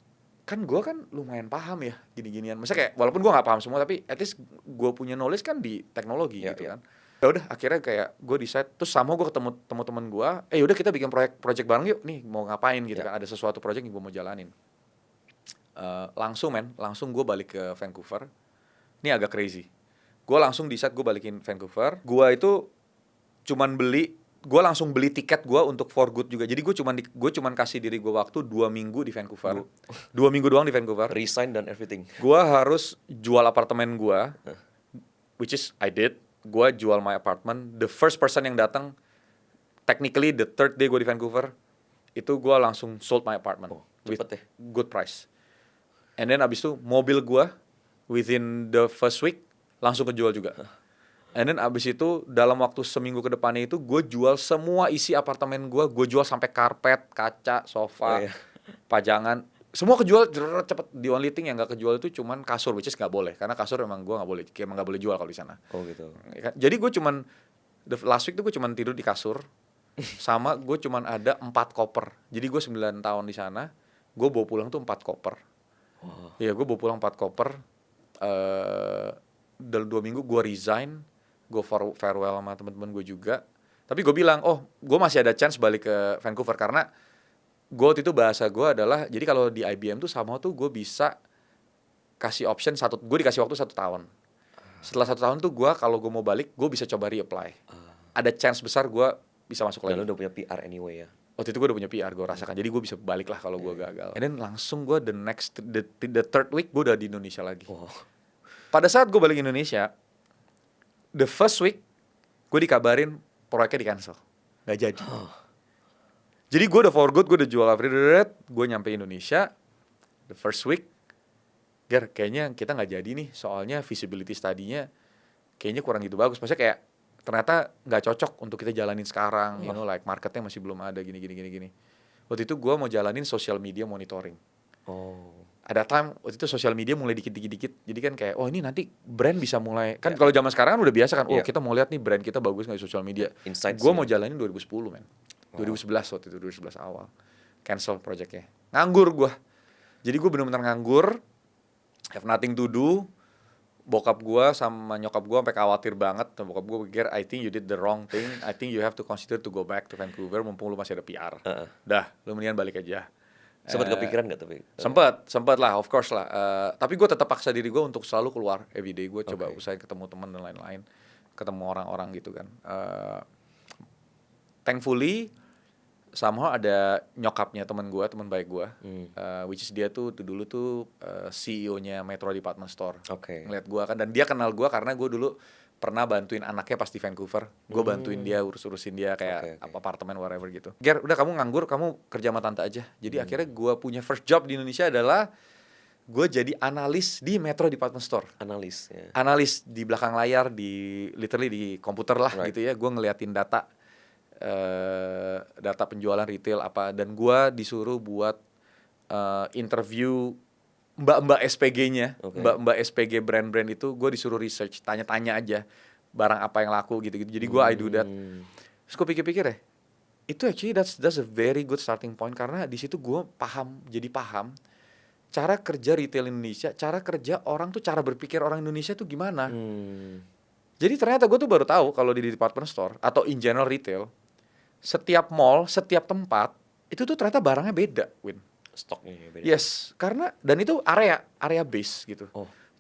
gue kan lumayan paham ya gini-ginian. Maksudnya kayak walaupun gue nggak paham semua, tapi at least gue punya knowledge kan di teknologi gitu kan. Ya udah akhirnya kayak gue decide, terus sama gue ketemu teman-teman gue, yaudah kita bikin project bareng yuk, nih mau ngapain gitu kan, ada sesuatu project yang gue mau jalanin. Langsung gue balik ke Vancouver. Ini agak crazy. Gue langsung decide gue balikin Vancouver. Gue itu gue langsung beli tiket gue untuk for good juga. Jadi gue cuman kasih diri gue waktu 2 minggu di Vancouver. 2 minggu doang di Vancouver. Resign dan everything. Gue harus jual apartemen gue, which is I did. Gue jual my apartment. The first person yang datang, technically the third day gue di Vancouver, itu gue langsung sold my apartment with good price. And then abis itu mobil gue within the first week langsung kejual juga. And then abis itu dalam waktu seminggu ke depannya itu gue jual semua isi apartemen gue jual sampai karpet, kaca, sofa, pajangan, semua kejual cepet. The only thing yang gak kejual itu cuman kasur, which is gak boleh karena kasur emang gue emang gak boleh jual kalau di sana. Oh gitu. Ya kan? Jadi gue cuman last week tuh gue cuman tidur di kasur sama gue cuman ada 4 koper. Jadi gue 9 tahun di sana, gue bawa pulang tuh 4 koper. Iya, gue bawa pulang 4 koper. Dalam 2 minggu gue resign, gue farewell sama teman-teman gue juga. Tapi gue bilang, oh gue masih ada chance balik ke Vancouver karena gue waktu itu bahasa gue adalah, jadi kalau di IBM tuh sama tuh gue bisa kasih option gue dikasih waktu 1 tahun. Setelah 1 tahun tuh gue kalau gue mau balik, gue bisa coba reapply. Ada chance besar gue bisa masuk Dan lagi. lu udah punya PR anyway ya. Waktu itu gue udah punya PR, gue rasakan. Jadi gue bisa balik lah kalau gue gagal. And then langsung gue the third week gue udah di Indonesia lagi. Wow. Pada saat gue balik Indonesia, the first week gue dikabarin proyeknya di cancel, nggak jadi. Jadi gue udah for good, gue udah jual gue nyampe Indonesia, the first week, kayaknya kita nggak jadi nih, soalnya feasibility study-nya kayaknya kurang gitu bagus. Maksudnya kayak ternyata nggak cocok untuk kita jalanin sekarang, you know, like marketnya masih belum ada gini. Waktu itu gue mau jalanin social media monitoring. Oh. Ada time waktu itu social media mulai dikit. Jadi kan kayak, oh ini nanti brand bisa mulai. Kan kalau zaman sekarang kan udah biasa kan, oh kita mau lihat nih brand kita bagus nggak di social media. Gue mau jalanin 2010 men. 2011 waktu itu, 2011 awal. Cancel projectnya. Nganggur gue. Jadi gue bener-bener nganggur. Have nothing to do. Bokap gue sama nyokap gue sampai khawatir banget. Bokap gue pikir, I think you did the wrong thing. I think you have to consider to go back to Vancouver. Mumpung lu masih ada PR. Dah, lu mendingan balik aja. Sempat kepikiran gak tapi? Sempet lah, of course lah. Tapi gue tetap paksa diri gue untuk selalu keluar everyday. Gue coba usahain ketemu teman dan lain-lain, ketemu orang-orang gitu kan. Thankfully, somehow ada nyokapnya teman baik gue, which is dia tuh dulu tuh CEO-nya Metro Department Store. Ngeliat gue kan, dan dia kenal gue karena gue dulu pernah bantuin anaknya pas di Vancouver. Gue bantuin dia, urusin dia kayak apartemen whatever gitu. Ger, udah kamu nganggur, kamu kerja sama tante aja. Jadi akhirnya gue punya first job di Indonesia adalah gue jadi analis di Metro Department Store. Analis di belakang layar, literally di komputer lah gitu ya. Gue ngeliatin data penjualan retail apa, dan gue disuruh buat interview mbak-mbak SPG-nya, mbak-mbak SPG brand-brand itu gue disuruh research, tanya-tanya aja barang apa yang laku gitu-gitu. Jadi gue I do that. Terus gue pikir-pikir ya, itu actually that's a very good starting point karena di situ gue paham cara kerja retail Indonesia, cara kerja orang tuh, cara berpikir orang Indonesia tuh gimana. Jadi ternyata gue tuh baru tahu kalau di department store atau in general retail, setiap mall, setiap tempat itu tuh ternyata barangnya beda, Win. Stoknya beda. Yes, karena dan itu area base gitu.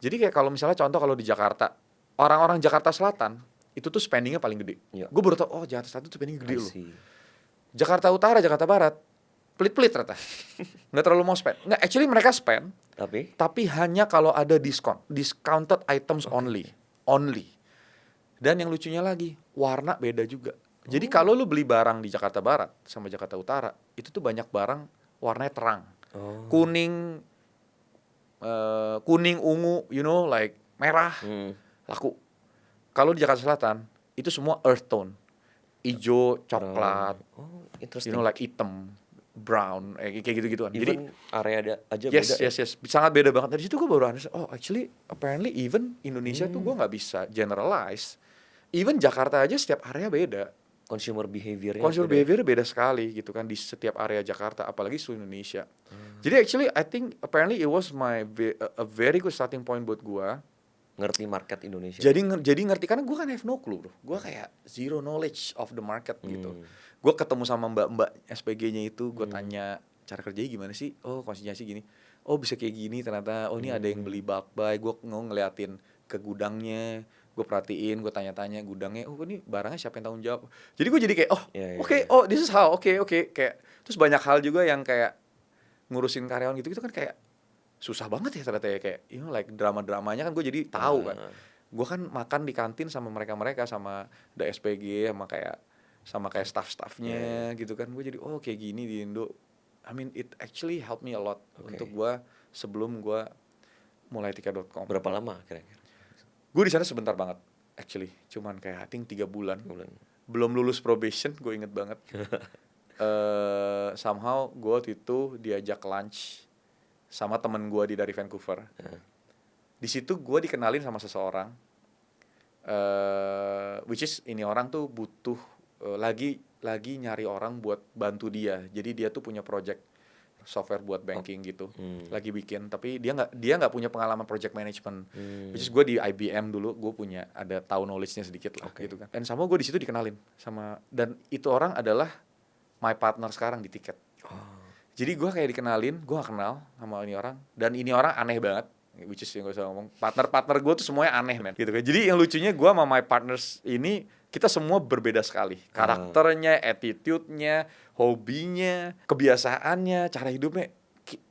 Jadi kayak kalau misalnya contoh kalau di Jakarta, orang-orang Jakarta Selatan itu tuh spendingnya paling gede. Gue baru tahu, oh Jakarta Selatan tuh spending gede loh. Jakarta Utara, Jakarta Barat, pelit-pelit ternyata. Nggak terlalu mau spend. Nggak, actually mereka spend. Tapi hanya kalau ada discounted items only. Dan yang lucunya lagi, warna beda juga. Jadi kalau lu beli barang di Jakarta Barat sama Jakarta Utara, itu tuh banyak barang warnanya terang, kuning, ungu, you know, like merah, laku. Kalau di Jakarta Selatan itu semua earth tone, hijau, coklat, you know, like hitam, brown, kayak gitu-gituan. Jadi area aja beda. Yes, sangat beda banget. Dari situ gue baru understand, actually apparently even Indonesia tuh gue nggak bisa generalize. Even Jakarta aja setiap area beda. Consumer behavior beda sekali gitu kan di setiap area Jakarta, apalagi seluruh Indonesia. Jadi actually I think apparently it was a very good starting point buat gua ngerti market Indonesia. Jadi ngerti, karena gua kan have no clue, bro. Gua kayak zero knowledge of the market gitu. Gua ketemu sama mbak-mbak SPG-nya itu, gua tanya cara kerjanya gimana sih? Oh, konsinyasi gini. Oh, bisa kayak gini ternyata. Oh, ini ada yang beli bulk buy. Gua ngeliatin ke gudangnya, gue perhatiin, gue tanya-tanya gudangnya, oh ini barangnya siapa yang tanggung jawab. Jadi gue jadi kayak, oh this is how, oke. Kayak, terus banyak hal juga yang kayak ngurusin karyawan gitu kan kayak susah banget ya ternyata ya, kayak, you know, like drama-dramanya kan gue jadi tahu kan. Gue kan makan di kantin sama mereka sama the SPG, sama kayak staff-staffnya gitu kan. Gue jadi, oh kayak gini di Indo. I mean it actually helped me a lot untuk gue sebelum gue mulai tiket.com. Berapa lama kira-kira? Gue di sana sebentar banget, actually, cuman kayak I think 3 bulan. Belum lulus probation, gue inget banget. Somehow gue waktu itu diajak lunch sama temen gue dari Vancouver. Di situ gue dikenalin sama seseorang, which is ini orang tuh butuh lagi nyari orang buat bantu dia. Jadi dia tuh punya project software buat banking gitu, lagi bikin. Tapi dia nggak punya pengalaman project management. Which is gue di IBM dulu, gue punya tahu knowledge-nya sedikit lah gitu kan. Dan sama gue di situ dikenalin sama, dan itu orang adalah my partner sekarang di Tiket. Jadi gue kayak dikenalin, gue gak kenal sama ini orang, dan ini orang aneh banget, which is yang gue selalu ngomong, partner gue tuh semuanya aneh men, gitu kan. Jadi yang lucunya gue sama my partners ini, kita semua berbeda sekali, karakternya, attitude-nya, hobinya, kebiasaannya, cara hidupnya,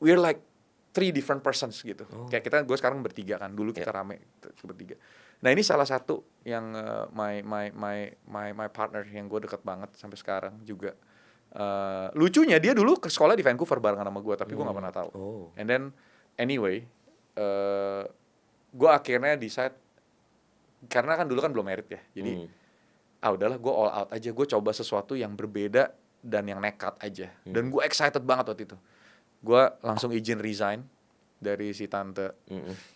we're like 3 different persons gitu. Kayak gue sekarang bertiga kan, dulu kita rame bertiga. Nah ini salah satu yang my partner yang gue deket banget sampai sekarang juga. Lucunya dia dulu ke sekolah di Vancouver barengan sama gue, tapi gue nggak pernah tahu. And then anyway, gue akhirnya decide, karena kan dulu kan belum married ya, jadi udahlah gue all out aja, gue coba sesuatu yang berbeda dan yang nekat aja. Dan gue excited banget waktu itu. Gue langsung izin resign dari si tante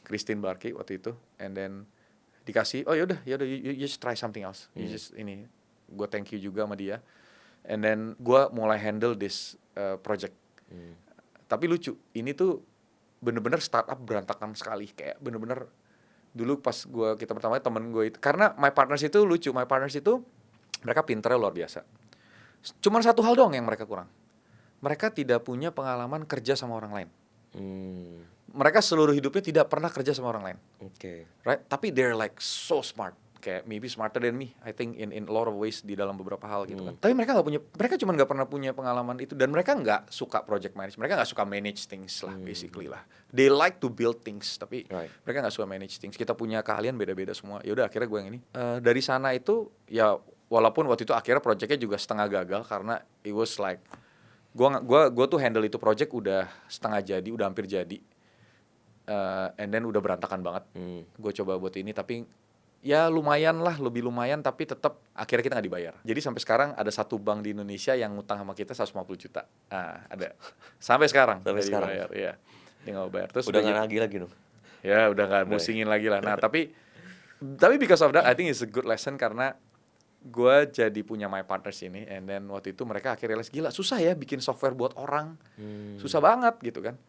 Christine Barkey waktu itu, and then dikasih, yaudah you just try something else. You just ini, gue thank you juga sama dia. And then gue mulai handle this project. Tapi lucu, ini tuh bener-bener startup berantakan sekali. Kayak bener-bener dulu pas kita pertama temen gue itu, karena my partners itu lucu. My partners itu mereka pinternya luar biasa. Cuman satu hal doang yang mereka kurang. Mereka tidak punya pengalaman kerja sama orang lain. Mereka seluruh hidupnya tidak pernah kerja sama orang lain. Right? Tapi they're like so smart. Kayak maybe smarter than me, I think in a lot of ways di dalam beberapa hal gitu kan. Tapi mereka cuma nggak pernah punya pengalaman itu, dan mereka nggak suka project manage, mereka nggak suka manage things lah basically lah. They like to build things, tapi mereka nggak suka manage things. Kita punya keahlian beda-beda semua. Yaudah akhirnya gue yang ini. Dari sana itu ya, walaupun waktu itu akhirnya projectnya juga setengah gagal karena it was like gue tuh handle itu project udah setengah jadi, udah hampir jadi, and then udah berantakan banget. Gue coba buat ini tapi ya lumayan lah, lebih lumayan, tapi tetap akhirnya kita nggak dibayar. Jadi sampai sekarang ada satu bank di Indonesia yang ngutang sama kita 150 juta. Ada. Sampai sekarang. Sampai sekarang. Dibayar, iya. Dia nggak bayar. Terus udah nggak nagih lagi dong. Ya udah nggak musingin lagi lah. Nah tapi because of that, I think it's a good lesson, karena gue jadi punya my partners ini, and then waktu itu mereka akhirnya realize, gila susah ya bikin software buat orang. Susah banget gitu kan.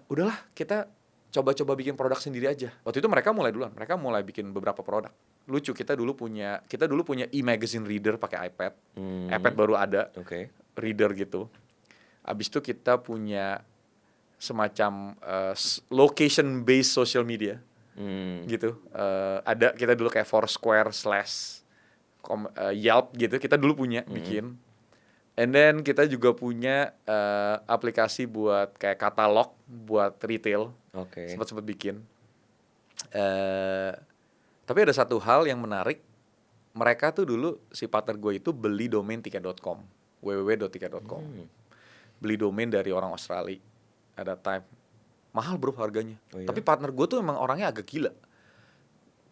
Udahlah kita coba-coba bikin produk sendiri aja. Waktu itu mereka mulai duluan, mereka mulai bikin beberapa produk. Lucu, kita dulu punya e-magazine reader pakai iPad. iPad baru ada, reader gitu. Abis itu kita punya semacam location based social media, gitu. Ada kita dulu kayak Foursquare / Yelp gitu. Kita dulu punya bikin. And then kita juga punya aplikasi buat kayak katalog buat retail. Sempat bikin. Tapi ada satu hal yang menarik. Mereka tuh dulu, si partner gue itu beli domain tiket.com, www.tiket.com. Beli domain dari orang Australia. Ada time. Mahal bro harganya. Tapi partner gue tuh emang orangnya agak gila.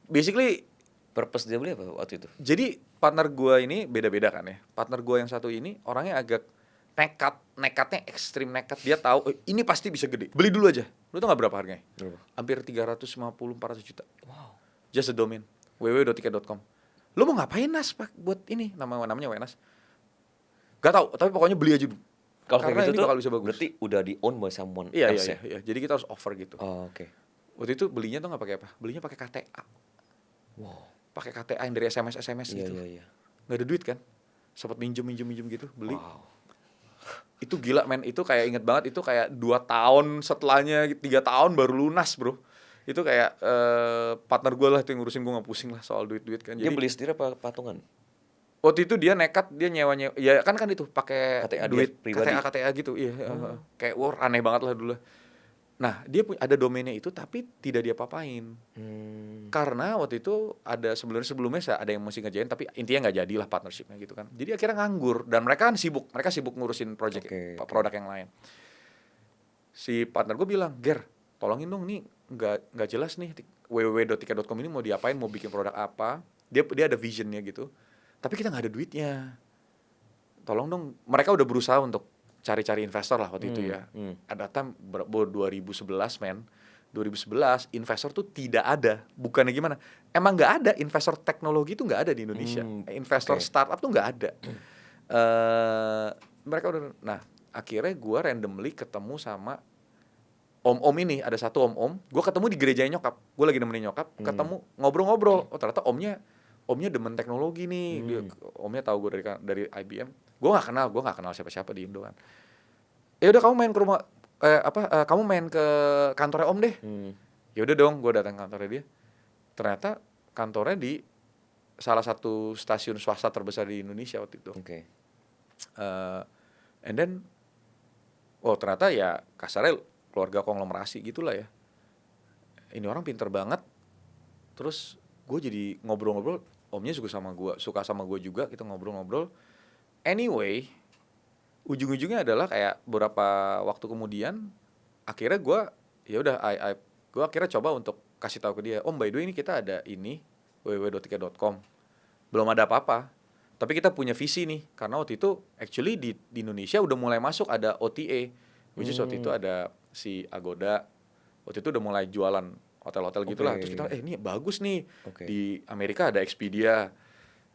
Basically, purpose dia beli apa waktu itu? jadi partner gue ini beda-beda kan ya. Partner gue yang satu ini orangnya agak nekatnya ekstrim nekat. Dia tahu ini pasti bisa gede. Beli dulu aja. Lu tau gak berapa harganya? Hampir 350-400 juta. Wow. Just a domain, www.tiket.com. Lu mau ngapain Nas buat ini? Namanya Wenas. Gak tahu, tapi pokoknya beli aja dulu. Kalau karena gitu ini tuh bakal bisa bagus. berarti udah di own by someone Iya. else ya? Jadi kita harus offer gitu. Waktu itu belinya tuh nggak pakai apa? Belinya pakai KTA. Wow. Pakai KTA yang dari SMS gitu. Iya. Nggak ada duit kan? Sempat minjem gitu, beli. Wow. Itu gila men, itu kayak inget banget, itu kayak 2 tahun setelahnya, 3 tahun baru lunas bro. Itu kayak partner gue lah itu yang ngurusin, gue gak pusing lah soal duit-duit kan. Dia beli sendiri apa patungan? Waktu itu dia nekat, dia nyewa ya kan itu pakai KTA duit pribadi. KTA gitu, iya. Kayak aneh banget lah dulu. Nah dia ada domainnya itu tapi tidak dia papain. Karena waktu itu ada sebelumnya ada yang mesti ngerjain, tapi intinya nggak jadilah partnershipnya gitu kan. Jadi akhirnya nganggur, dan mereka kan sibuk ngurusin produk yang lain. Si partner gue bilang, Ger, tolongin dong nih, nggak jelas nih www.tiket.com ini mau diapain, mau bikin produk apa. Dia ada visionnya gitu, tapi kita nggak ada duitnya. Tolong dong, mereka udah berusaha untuk cari-cari investor lah waktu itu ya. Ada time 2011 men. 2011 investor tuh tidak ada. Bukannya gimana? Emang nggak ada investor teknologi tuh nggak ada di Indonesia. Investor startup tuh nggak ada. Mereka udah. Nah, akhirnya gue randomly ketemu sama om-om ini. Ada satu om-om. Gue ketemu di gerejanya nyokap. Gue lagi nemenin nyokap. Ketemu ngobrol-ngobrol. Oh ternyata omnya demen teknologi nih. Omnya tahu gue dari IBM. Gue nggak kenal siapa-siapa di Indo kan. Ya udah kamu main ke rumah kamu main ke kantornya om deh. Ya udah dong, gue datang ke kantornya dia. Ternyata kantornya di salah satu stasiun swasta terbesar di Indonesia waktu itu. And then ternyata ya kasarnya keluarga konglomerasi gitulah ya. Ini orang pinter banget. Terus gue jadi ngobrol-ngobrol, omnya suka sama gue juga, kita ngobrol-ngobrol. Anyway, ujung-ujungnya adalah kayak beberapa waktu kemudian akhirnya gue akhirnya coba untuk kasih tahu ke dia, Om by the way ini kita ada ini www.tiket.com, belum ada apa-apa tapi kita punya visi nih, karena waktu itu actually di Indonesia udah mulai masuk ada OTA, which is waktu itu ada si Agoda, waktu itu udah mulai jualan hotel-hotel gitulah. Terus kita ini bagus nih. Di Amerika ada Expedia,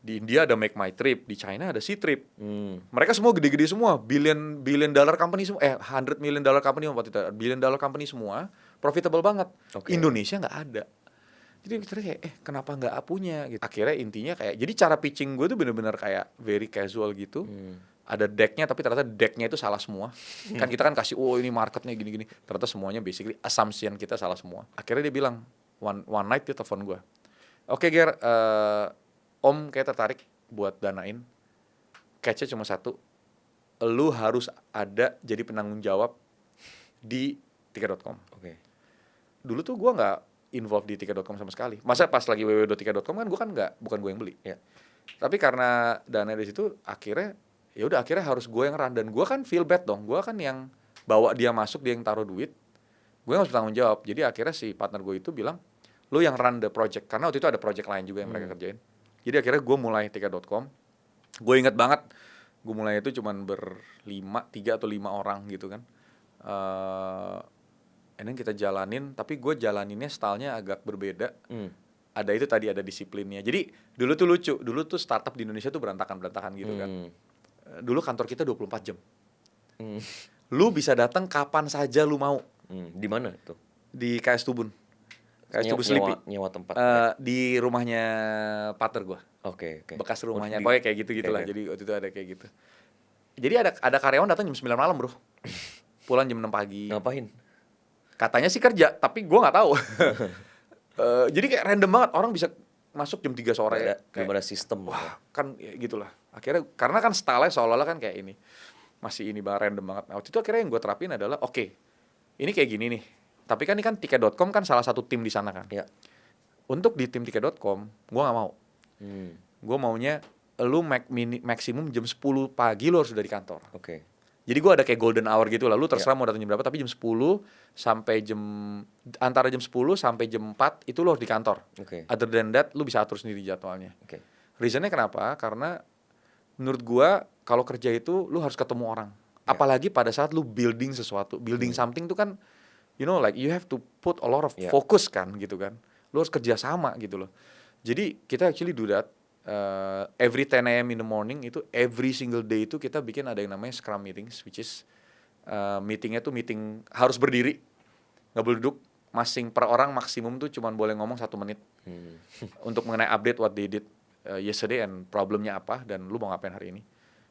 di India ada Make My Trip, di China ada Ctrip. Mereka semua gede-gede semua, billion dollar company semua, $100 million company waktu itu, billion dollar company semua, profitable banget. Indonesia nggak ada. Jadi kita kayak kenapa nggak punya gitu. Akhirnya intinya kayak, jadi cara pitching gue tuh bener-bener kayak very casual gitu. Ada decknya tapi ternyata decknya itu salah semua. Kan kita kan kasih ini marketnya gini-gini, ternyata semuanya basically assumption kita salah semua. Akhirnya dia bilang one night dia telepon gue, oke Ger, Om kayak tertarik buat danain, catch-nya cuma satu, lu harus ada jadi penanggung jawab di tiket.com. Dulu tuh gue nggak involved di tiket.com sama sekali. Masa pas lagi www.tiket.com kan gue kan bukan gue yang beli. Tapi karena dana di situ akhirnya harus gue yang run, dan gue kan feel bad dong. Gue kan yang bawa dia masuk, dia yang taruh duit, gue yang harus bertanggung jawab. Jadi akhirnya si partner gue itu bilang, lu yang run the project, karena waktu itu ada project lain juga yang mereka kerjain. Jadi akhirnya gue mulai tiket.com. Gue inget banget, gue mulai itu cuman 3 atau 5 orang gitu kan. And then kita jalanin, tapi gue jalaninnya stylenya agak berbeda. Ada itu tadi, ada disiplinnya. Jadi dulu tuh lucu, dulu tuh startup di Indonesia tuh berantakan gitu kan. Dulu kantor kita 24 jam. Lu bisa datang kapan saja lu mau. Di mana tuh? Di KS Tubun. KS Tubun Sleepy. Nyewa tempat. Di rumahnya partner gue. Bekas rumahnya, pokoknya kayak gitu-gitulah. Jadi waktu itu ada kayak gitu. Jadi ada karyawan datang jam 9 malam bro. Pulang jam 6 pagi. Ngapain? Katanya sih kerja, tapi gue nggak tahu. Jadi kayak random banget, orang bisa masuk jam 3 sore. Belum ada sistem. Wah, kan ya gitulah. Akhirnya karena kan style-nya seolah-olah kan kayak ini. Masih ini random banget. Nah, waktu itu akhirnya yang gue terapin adalah ini kayak gini nih. Tapi kan ini kan tiket.com kan salah satu tim di sana kan. Untuk di tim tiket.com, gue nggak mau. Gue maunya lu maksimum jam 10 pagi lu harus udah di kantor. Jadi gue ada kayak golden hour gitu lah. Lu terserah mau datang jam berapa, tapi jam 10 sampai antara jam 10 sampai jam 4 itu lu harus di kantor. Other than that, lu bisa atur sendiri jadwalnya. Reasonnya kenapa? Karena menurut gue kalau kerja itu lu harus ketemu orang. Apalagi pada saat lu building sesuatu, building something tuh kan, you know, like you have to put a lot of focus kan gitu kan. Lu harus kerja sama gitu loh. Jadi kita actually do that. Every 10 AM in the morning itu every single day itu kita bikin ada yang namanya scrum meetings, which is meetingnya tuh meeting harus berdiri, nggak boleh duduk, per orang maksimum tuh cuman boleh ngomong 1 menit untuk mengenai update what they did yesterday and problemnya apa dan lu mau ngapain hari ini.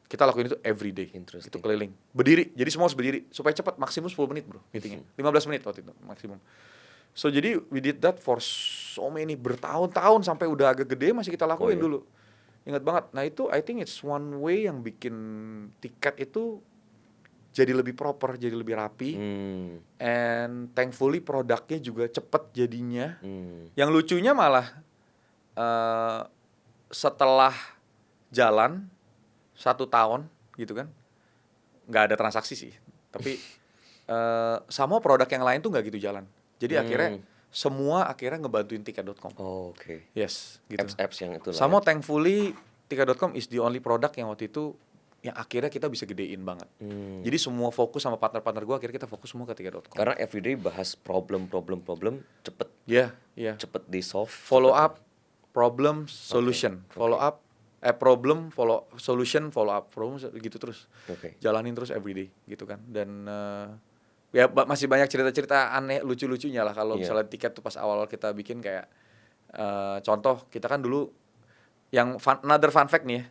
Kita lakuin itu every day, itu keliling, berdiri, jadi semua harus berdiri supaya cepat, maksimum 10 menit bro meetingnya, 15 menit waktu itu maksimum. So jadi we did that for so many, bertahun-tahun sampai udah agak gede masih kita lakuin dulu. Ingat banget. Nah itu I think it's one way yang bikin tiket itu jadi lebih proper, jadi lebih rapi. And thankfully produknya juga cepet jadinya. Yang lucunya malah setelah jalan 1 tahun gitu kan, nggak ada transaksi sih. Tapi sama produk yang lain tuh nggak gitu jalan. Jadi akhirnya semua ngebantuin tiket.com. Yes, gitu. Apps yang itu lah. Sama thankfully tiket.com is the only product yang waktu itu yang akhirnya kita bisa gedein banget. Jadi semua fokus sama partner-partner gue, akhirnya kita fokus semua ke tiket.com. Karena everyday bahas problem cepet Iya. cepet di solve. Follow up, problem, solution. Follow up, problem, follow solution, follow up, problem gitu terus. Jalanin terus everyday gitu kan. Dan ya masih banyak cerita-cerita aneh, lucu-lucunya lah kalau misalnya tiket tuh pas awal kita bikin kayak contoh kita kan dulu yang another fun fact nih ya.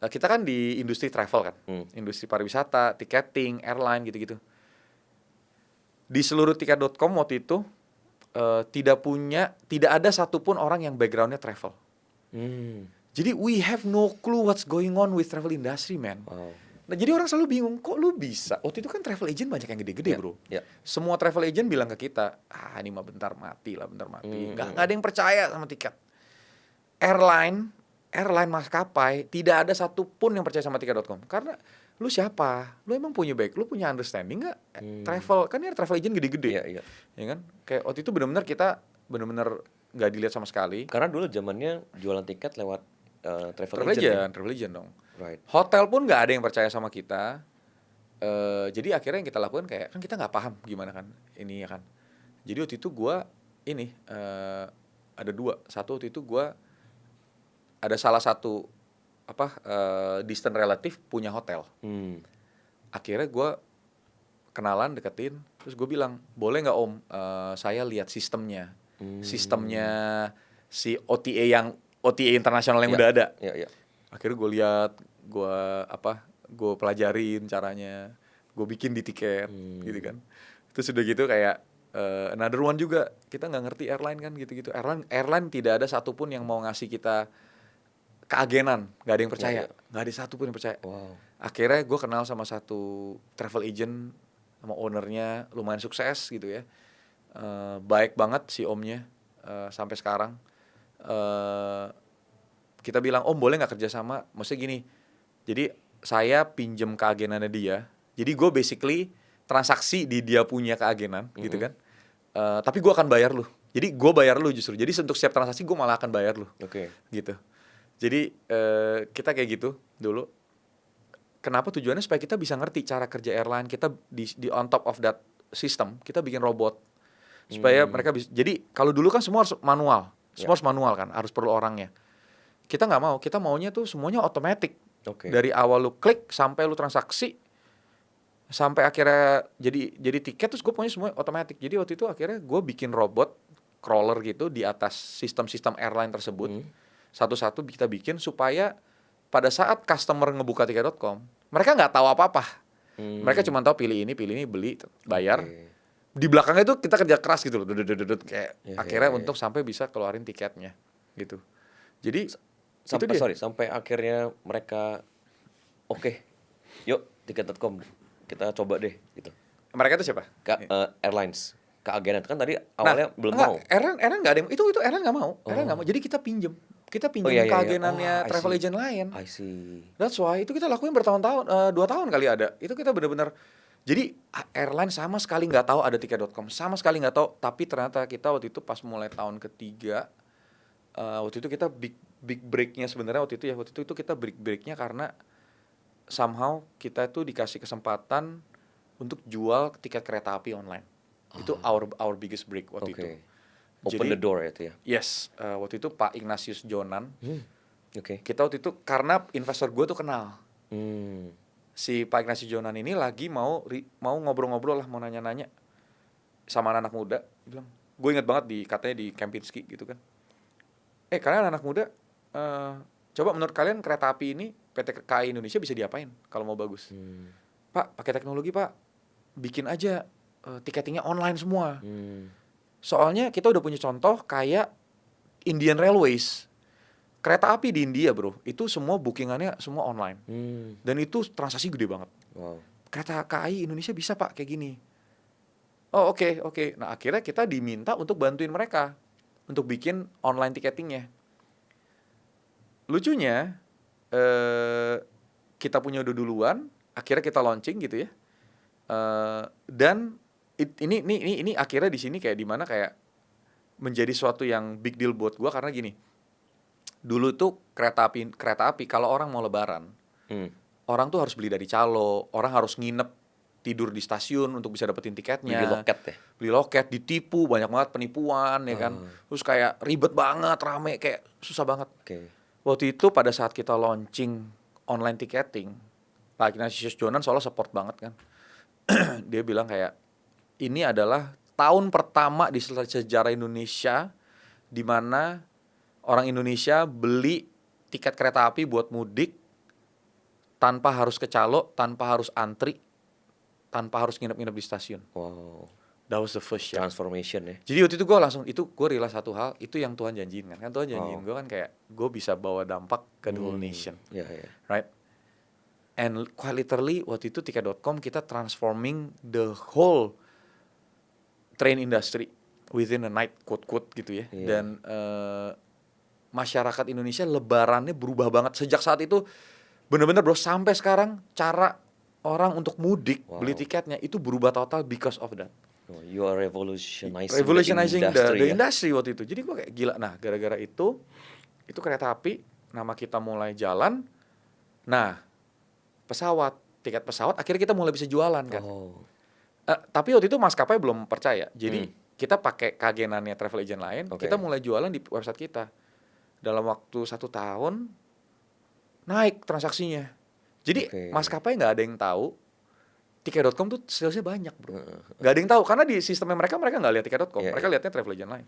Kita kan di industri travel kan, industri pariwisata, tiketing, airline gitu-gitu. Di seluruh tiket.com waktu itu tidak ada satupun orang yang backgroundnya travel. Jadi we have no clue what's going on with travel industry, man. Wow. Nah jadi orang selalu bingung, kok lu bisa? Waktu itu kan travel agent banyak yang gede-gede, bro. Semua travel agent bilang ke kita, ini mah bentar mati. Nggak ada yang percaya sama tiket. Airline maskapai tidak ada satupun yang percaya sama tiket.com. Karena lu siapa? Lu emang punya lu punya understanding nggak? Travel kan ya, travel agent gede-gede. Iya. Ya kan? Kayak waktu itu benar-benar kita nggak dilihat sama sekali. Karena dulu zamannya jualan tiket lewat travel agent dong. Right. Hotel pun nggak ada yang percaya sama kita. Jadi akhirnya yang kita lakukan kayak kan kita nggak paham gimana kan ini ya kan. Jadi waktu itu gue ada dua. Satu waktu itu gue ada salah satu distant relative punya hotel. Akhirnya gue kenalan, deketin, terus gue bilang, boleh nggak om, saya lihat sistemnya si OTA internasional yang udah ada. Akhirnya gue lihat, gue pelajarin caranya, gue bikin di tiket, gitu kan. Terus udah gitu kayak another one juga, kita nggak ngerti airline kan, gitu-gitu. Airline tidak ada satupun yang mau ngasih kita keagenan, nggak ada yang percaya, nggak ada satupun yang percaya. Wow. Akhirnya gue kenal sama satu travel agent, sama ownernya lumayan sukses gitu ya, baik banget si omnya, sampai sekarang. Kita bilang, om boleh nggak kerjasama? Maksudnya gini, jadi saya pinjem keagenannya dia, jadi gue basically transaksi di dia punya keagenan, gitu kan. Tapi gue akan bayar lu. Jadi gue bayar lu justru. Jadi untuk setiap transaksi gue malah akan bayar lu. Gitu. Jadi kita kayak gitu dulu. Kenapa tujuannya? Supaya kita bisa ngerti cara kerja airline. Kita di on top of that system, kita bikin robot. Supaya mereka bisa. Jadi kalau dulu kan semua harus manual. Semua harus manual kan, harus perlu orangnya. Kita nggak mau, kita maunya tuh semuanya otomatis. Dari awal lu klik sampai lu transaksi, sampai akhirnya jadi tiket, terus gue punya semua otomatis. Jadi waktu itu akhirnya gue bikin robot crawler gitu di atas sistem-sistem airline tersebut. Satu-satu kita bikin supaya pada saat customer ngebuka tiket.com, mereka nggak tahu apa-apa. Mereka cuma tahu pilih ini, beli, bayar. Di belakangnya itu kita kerja keras gitu loh, kayak akhirnya untuk sampai bisa keluarin tiketnya gitu. Jadi sampai akhirnya mereka yuk tiket.com kita coba deh gitu. Mereka itu siapa? Airlines, keagenan kan tadi awalnya belum mau. Airline nggak ada yang, itu airline nggak mau. Airline nggak mau. Jadi kita pinjem keagenannya travel agent lain. I see. That's why itu kita lakuin bertahun-tahun, 2 tahun kali ada. Itu kita benar-benar. Jadi airline sama sekali nggak tahu ada tiket.com, sama sekali nggak tahu. Tapi ternyata kita waktu itu pas mulai tahun ketiga, waktu itu kita big breaknya sebenarnya waktu itu kita breaknya karena somehow kita tuh dikasih kesempatan untuk jual tiket kereta api online. Itu our biggest break waktu itu. Open the door itu ya. Yes, waktu itu Pak Ignatius Jonan. Kita waktu itu karena investor gue tuh kenal. Si Pak Ignatius Jonan ini lagi mau ngobrol-ngobrol lah, mau nanya-nanya sama anak muda. Dia bilang, gue inget banget katanya di Kempinski gitu kan. Kalian anak muda, coba menurut kalian kereta api ini PT KAI Indonesia bisa diapain kalau mau bagus? Pak, pakai teknologi Pak, bikin aja tiketingnya online semua. Soalnya kita udah punya contoh kayak Indian Railways. Kereta api di India bro, itu semua bookingannya semua online. Dan itu transaksi gede banget. Kereta KAI Indonesia bisa Pak kayak gini. Oh oke. Nah akhirnya kita diminta untuk bantuin mereka untuk bikin online tiketingnya. Lucunya kita punya udah duluan, akhirnya kita launching gitu ya. Dan ini akhirnya di sini kayak dimana kayak menjadi suatu yang big deal buat gue karena gini, dulu tuh kereta api kalau orang mau lebaran, orang tuh harus beli dari calo, orang harus nginep tidur di stasiun untuk bisa dapetin tiketnya. Beli loket ya. Beli loket, ditipu, banyak banget penipuan ya kan. Terus kayak ribet banget, rame, kayak susah banget. Oke. Waktu itu pada saat kita launching online ticketing, Pak Ignatius Jonan soalnya support banget kan. Dia bilang kayak ini adalah tahun pertama di sejarah Indonesia di mana orang Indonesia beli tiket kereta api buat mudik tanpa harus ke calo, tanpa harus antri, tanpa harus nginep-nginep di stasiun. Wow. That was the first year. Transformation ya. Jadi waktu itu gue realize satu hal, itu yang Tuhan janjiin kan. Kan Tuhan janjiin gue kan kayak gue bisa bawa dampak ke the whole nation. Iya, iya. Right? And quite literally waktu itu tiket.com kita transforming the whole train industry within a night, quote-quote gitu ya. Iya. Dan masyarakat Indonesia lebarannya berubah banget. Sejak saat itu bener-bener bro, sampai sekarang cara orang untuk mudik beli tiketnya itu berubah total because of that. Oh, you are revolutionizing the industry waktu itu. Jadi gue kayak gila. Nah gara-gara itu kereta api, nama kita mulai jalan. Nah tiket pesawat akhirnya kita mulai bisa jualan kan. Tapi waktu itu maskapai belum percaya. Jadi kita pakai kagenannya travel agent lain. Kita mulai jualan di website kita. Dalam waktu 1 tahun naik transaksinya. Jadi maskapai nggak ada yang tahu tiket.com tuh salesnya banyak bro. Nggak ada yang tahu karena di sistemnya mereka nggak lihat tiket.com. Mereka lihatnya travel agent lain.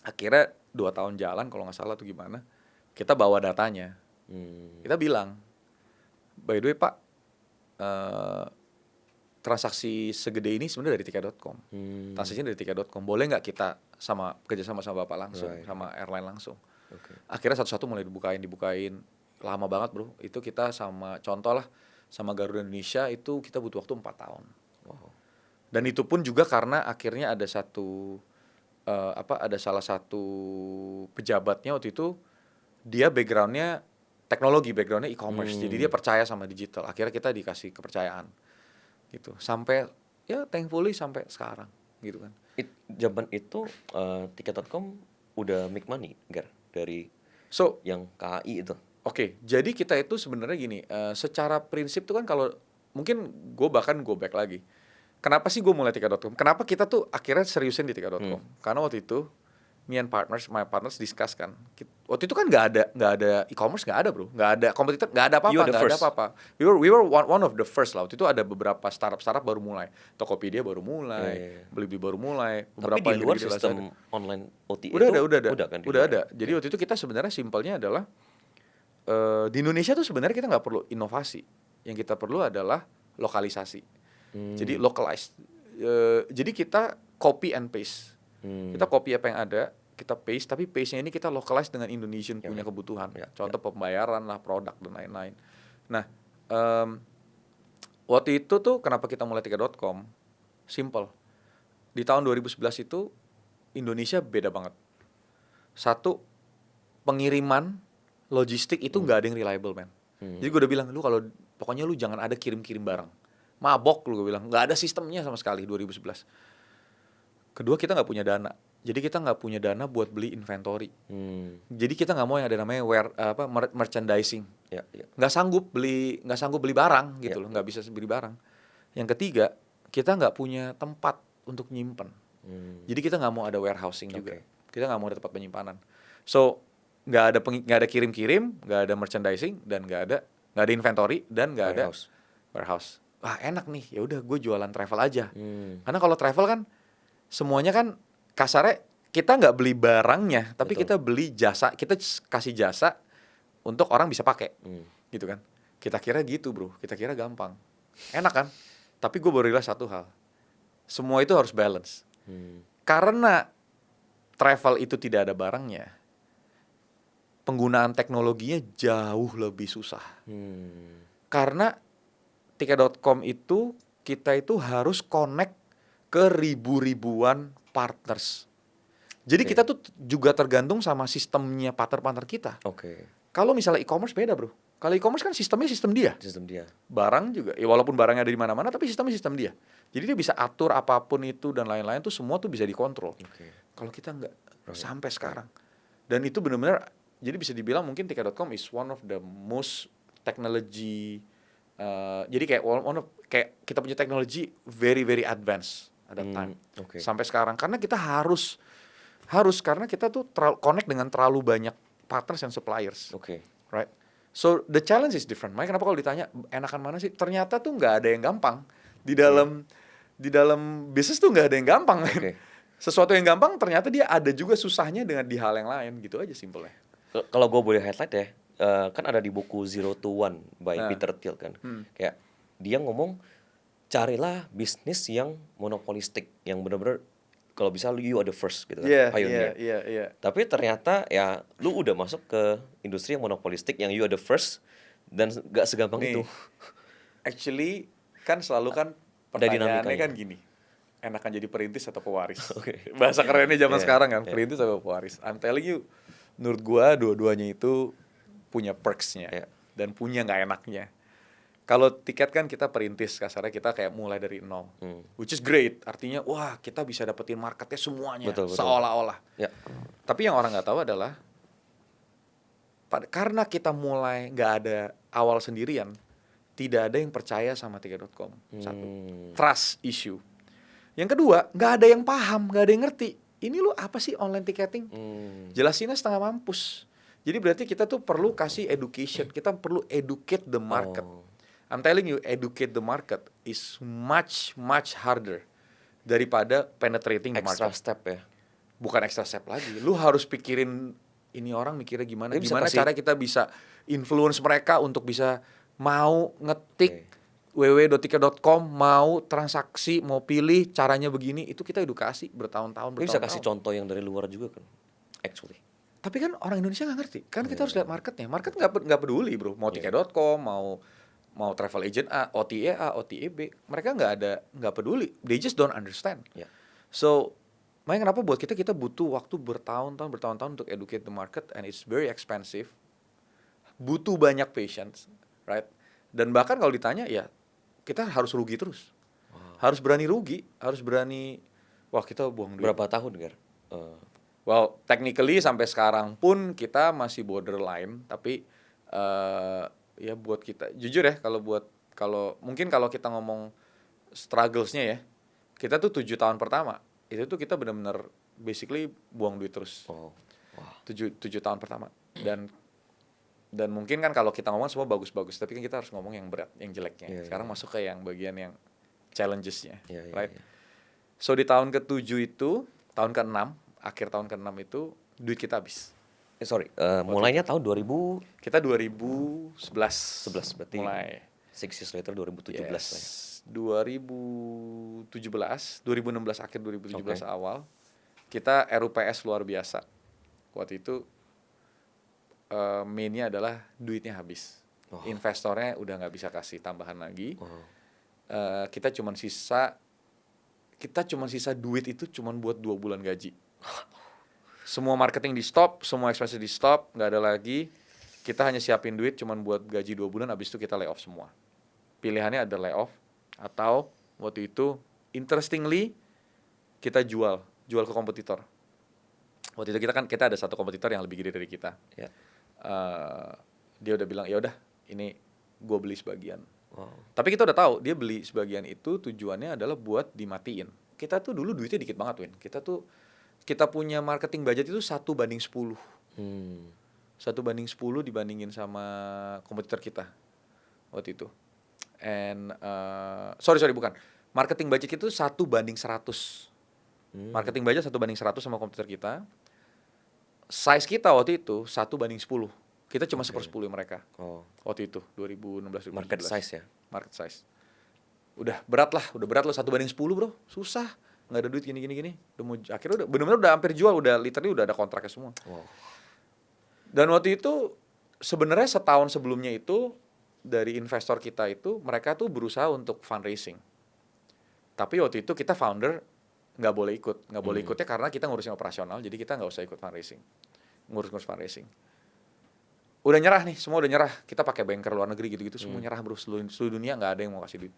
Akhirnya 2 tahun jalan kalau nggak salah tuh gimana, kita bawa datanya. Kita bilang, by the way Pak, transaksi segede ini sebenarnya dari tiket.com. Transaksinya dari tiket.com. Boleh nggak kita kerjasama sama Bapak langsung, sama airline langsung. Akhirnya satu-satu mulai dibukain. Lama banget bro. Itu kita contoh lah, sama Garuda Indonesia itu kita butuh waktu 4 tahun. Dan itu pun juga karena akhirnya ada salah satu pejabatnya waktu itu, dia backgroundnya teknologi, backgroundnya e-commerce. Jadi dia percaya sama digital. Akhirnya kita dikasih kepercayaan gitu. Sampai ya thankfully sampai sekarang gitu kan. Zaman itu tiket.com udah make money Gar, dari yang KAI itu. Oke, jadi kita itu sebenarnya gini, secara prinsip tuh kan kalau mungkin go back lagi. Kenapa sih gue mulai tiket.com? Kenapa kita tuh akhirnya seriusin di tiket.com? Karena waktu itu my partners discuss kan. Waktu itu kan nggak ada e-commerce, nggak ada bro, nggak ada kompetitor, nggak ada apa-apa. We were one of the first lah. Waktu itu ada beberapa startup baru mulai, Tokopedia baru mulai, Blibli baru mulai. Tapi di luar sistem online OTA udah ada. Jadi waktu itu kita sebenarnya simpelnya adalah di Indonesia tuh sebenarnya kita nggak perlu inovasi, yang kita perlu adalah lokalisasi. Jadi localized. Jadi kita copy and paste. Kita copy apa yang ada, kita paste, tapi paste-nya ini kita localize dengan Indonesian punya kebutuhan. Contoh pembayaran lah, produk dan lain-lain. Nah, waktu itu tuh kenapa kita mulai tiket.com? Simple. Di tahun 2011 itu Indonesia beda banget. Satu, pengiriman logistik itu nggak ada yang reliable man. Jadi gue udah bilang, pokoknya lu jangan ada kirim-kirim barang. Mabok lu, gue bilang, nggak ada sistemnya sama sekali 2011. Kedua, kita nggak punya dana. Jadi kita nggak punya dana buat beli inventory. Jadi kita nggak mau yang ada namanya merchandising. Nggak sanggup beli barang gitu loh, nggak bisa beli barang. Yang ketiga, kita nggak punya tempat untuk nyimpen. Jadi kita nggak mau ada warehousing juga. Kita nggak mau ada tempat penyimpanan. So nggak ada kirim-kirim, nggak ada merchandising, dan nggak ada inventory, dan nggak ada warehouse. Wah enak nih, ya udah gue jualan travel aja. Karena kalau travel kan semuanya kan kasarnya kita nggak beli barangnya, tapi kita beli jasa, kita kasih jasa untuk orang bisa pakai, gitu kan. Kita kira gitu bro, kita kira gampang, enak kan. Tapi gue baru realize satu hal, semua itu harus balance. Karena travel itu tidak ada barangnya, penggunaan teknologinya jauh lebih susah. Karena tiket.com itu kita itu harus connect ke ribuan partners. Jadi kita tuh juga tergantung sama sistemnya partner kita. Kalau misalnya e-commerce beda bro. Kalau e-commerce kan sistemnya sistem dia. Barang juga, ya walaupun barangnya ada di mana-mana, tapi sistemnya sistem dia. Jadi dia bisa atur apapun itu dan lain-lain tuh semua tuh bisa dikontrol. Kalau kita nggak, sampai sekarang. Dan itu benar-benar, jadi bisa dibilang mungkin tiket.com is one of the most teknologi. Jadi kayak kayak kita punya teknologi very very advance at that time. Oke. Sampai sekarang karena kita harus karena kita tuh connect dengan terlalu banyak partners and suppliers, Oke. right? So the challenge is different. Makanya kenapa kalau ditanya enakan mana sih? Ternyata tuh nggak ada yang gampang di dalam bisnis tuh nggak ada yang gampang. Oke. Sesuatu yang gampang ternyata dia ada juga susahnya dengan di hal yang lain gitu aja simpelnya. Kalau gue boleh highlight ya, kan ada di buku Zero to One by Nah. Peter Thiel kan. Kayak dia ngomong carilah bisnis yang monopolistik, yang benar-benar kalau bisa you are the first gitu kan, pioneer. Iya. Tapi ternyata ya lu udah masuk ke industri yang monopolistik yang you are the first dan gak segampang Nih, itu. Actually kan selalu kan Ada pertanyaannya dinamikanya. kan gini. Enakan jadi perintis atau pewaris? Oke. Bahasa kerennya zaman Iya, sekarang kan, iya. perintis atau pewaris. I'm telling you, menurut gua dua-duanya itu punya perks-nya Iya. dan punya nggak enaknya. Kalau tiket kan kita perintis, kasarnya kita kayak mulai dari nol. Which is great, artinya wah kita bisa dapetin marketnya semuanya, Betul. seolah-olah. Ya. Tapi yang orang nggak tahu adalah karena kita mulai nggak ada awal sendirian, tidak ada yang percaya sama tiket.com. Satu, trust issue. Yang kedua, nggak ada yang paham, nggak ada yang ngerti. Ini lu apa sih online ticketing? Jelasinnya setengah mampus. Jadi berarti kita tuh perlu kasih education, kita perlu educate the market. I'm telling you, educate the market is much harder daripada penetrating the Extra market. step ya. Bukan extra step lagi. Lu harus pikirin ini orang mikirnya gimana, Dia bisa gimana kasih- cara kita bisa influence mereka untuk bisa mau ngetik www.tiket.com, mau transaksi, mau pilih caranya begini, itu kita edukasi bertahun-tahun. Dia bisa kasih contoh yang dari luar juga kan, actually. Tapi kan orang Indonesia nggak ngerti. Kan kita harus lihat marketnya. Market nggak peduli bro. Mau tiket.com, mau travel agent A, OTA A, OTA B, mereka nggak peduli. They just don't understand. Yeah. So, makanya kenapa buat kita butuh waktu bertahun-tahun untuk educate the market, and it's very expensive. Butuh banyak patience, right? Dan bahkan kalau ditanya ya, kita harus rugi terus. Harus berani rugi, harus berani. Wah kita buang duit. Berapa tahun Gar? Well, technically sampai sekarang pun kita masih borderline, tapi ya buat kita, jujur ya, mungkin kalau kita ngomong strugglesnya ya, kita tuh 7 tahun pertama itu tuh kita benar-benar basically buang duit terus. 7 tahun pertama. Dan mungkin kan kalau kita ngomong semua bagus-bagus, tapi kan kita harus ngomong yang berat, yang jeleknya. Sekarang masuk ke yang bagian yang challenges-nya, right? So di tahun ke-7 itu, tahun ke-6, akhir tahun ke-6 itu duit kita habis. Mulainya tahun 2000 Kita 2011 berarti mulai. 6 years later 2017 lah ya. 2016 akhir 2017 awal kita RUPS luar biasa. Waktu itu mainnya adalah duitnya habis. Investornya udah nggak bisa kasih tambahan lagi. Kita cuman sisa duit itu cuman buat 2 bulan gaji. Semua marketing di stop, semua expenses di stop, nggak ada lagi. Kita hanya siapin duit cuman buat gaji 2 bulan, habis itu kita lay off semua. Pilihannya ada lay off atau waktu itu interestingly kita jual ke kompetitor. Waktu itu kita ada satu kompetitor yang lebih gede dari kita. Dia udah bilang ya udah ini gue beli sebagian. Tapi kita udah tahu dia beli sebagian itu tujuannya adalah buat dimatiin. Kita tuh dulu duitnya dikit banget Win. Kita punya marketing budget itu 1:10. 1:10 dibandingin sama kompetitor kita waktu itu. And sorry bukan. Marketing budget itu 1:100. Marketing budget 1:100 sama kompetitor kita. Size kita waktu itu 1:10. Kita cuma 1/10 mereka. Waktu itu 2016 2017. Market size ya. Market size. Udah berat loh 1:10 bro. Susah. Nggak ada duit gini. Akhirnya udah benar-benar udah hampir jual, literally udah ada kontraknya semua. Dan waktu itu sebenarnya setahun sebelumnya itu dari investor kita itu mereka tuh berusaha untuk fundraising. Tapi waktu itu kita founder nggak boleh ikutnya karena kita ngurusin operasional, jadi kita nggak usah ikut fundraising, ngurus fundraising. Udah nyerah nih, semua udah nyerah. Kita pakai banker luar negeri gitu-gitu, semua nyerah bro. Seluruh dunia nggak ada yang mau kasih duit.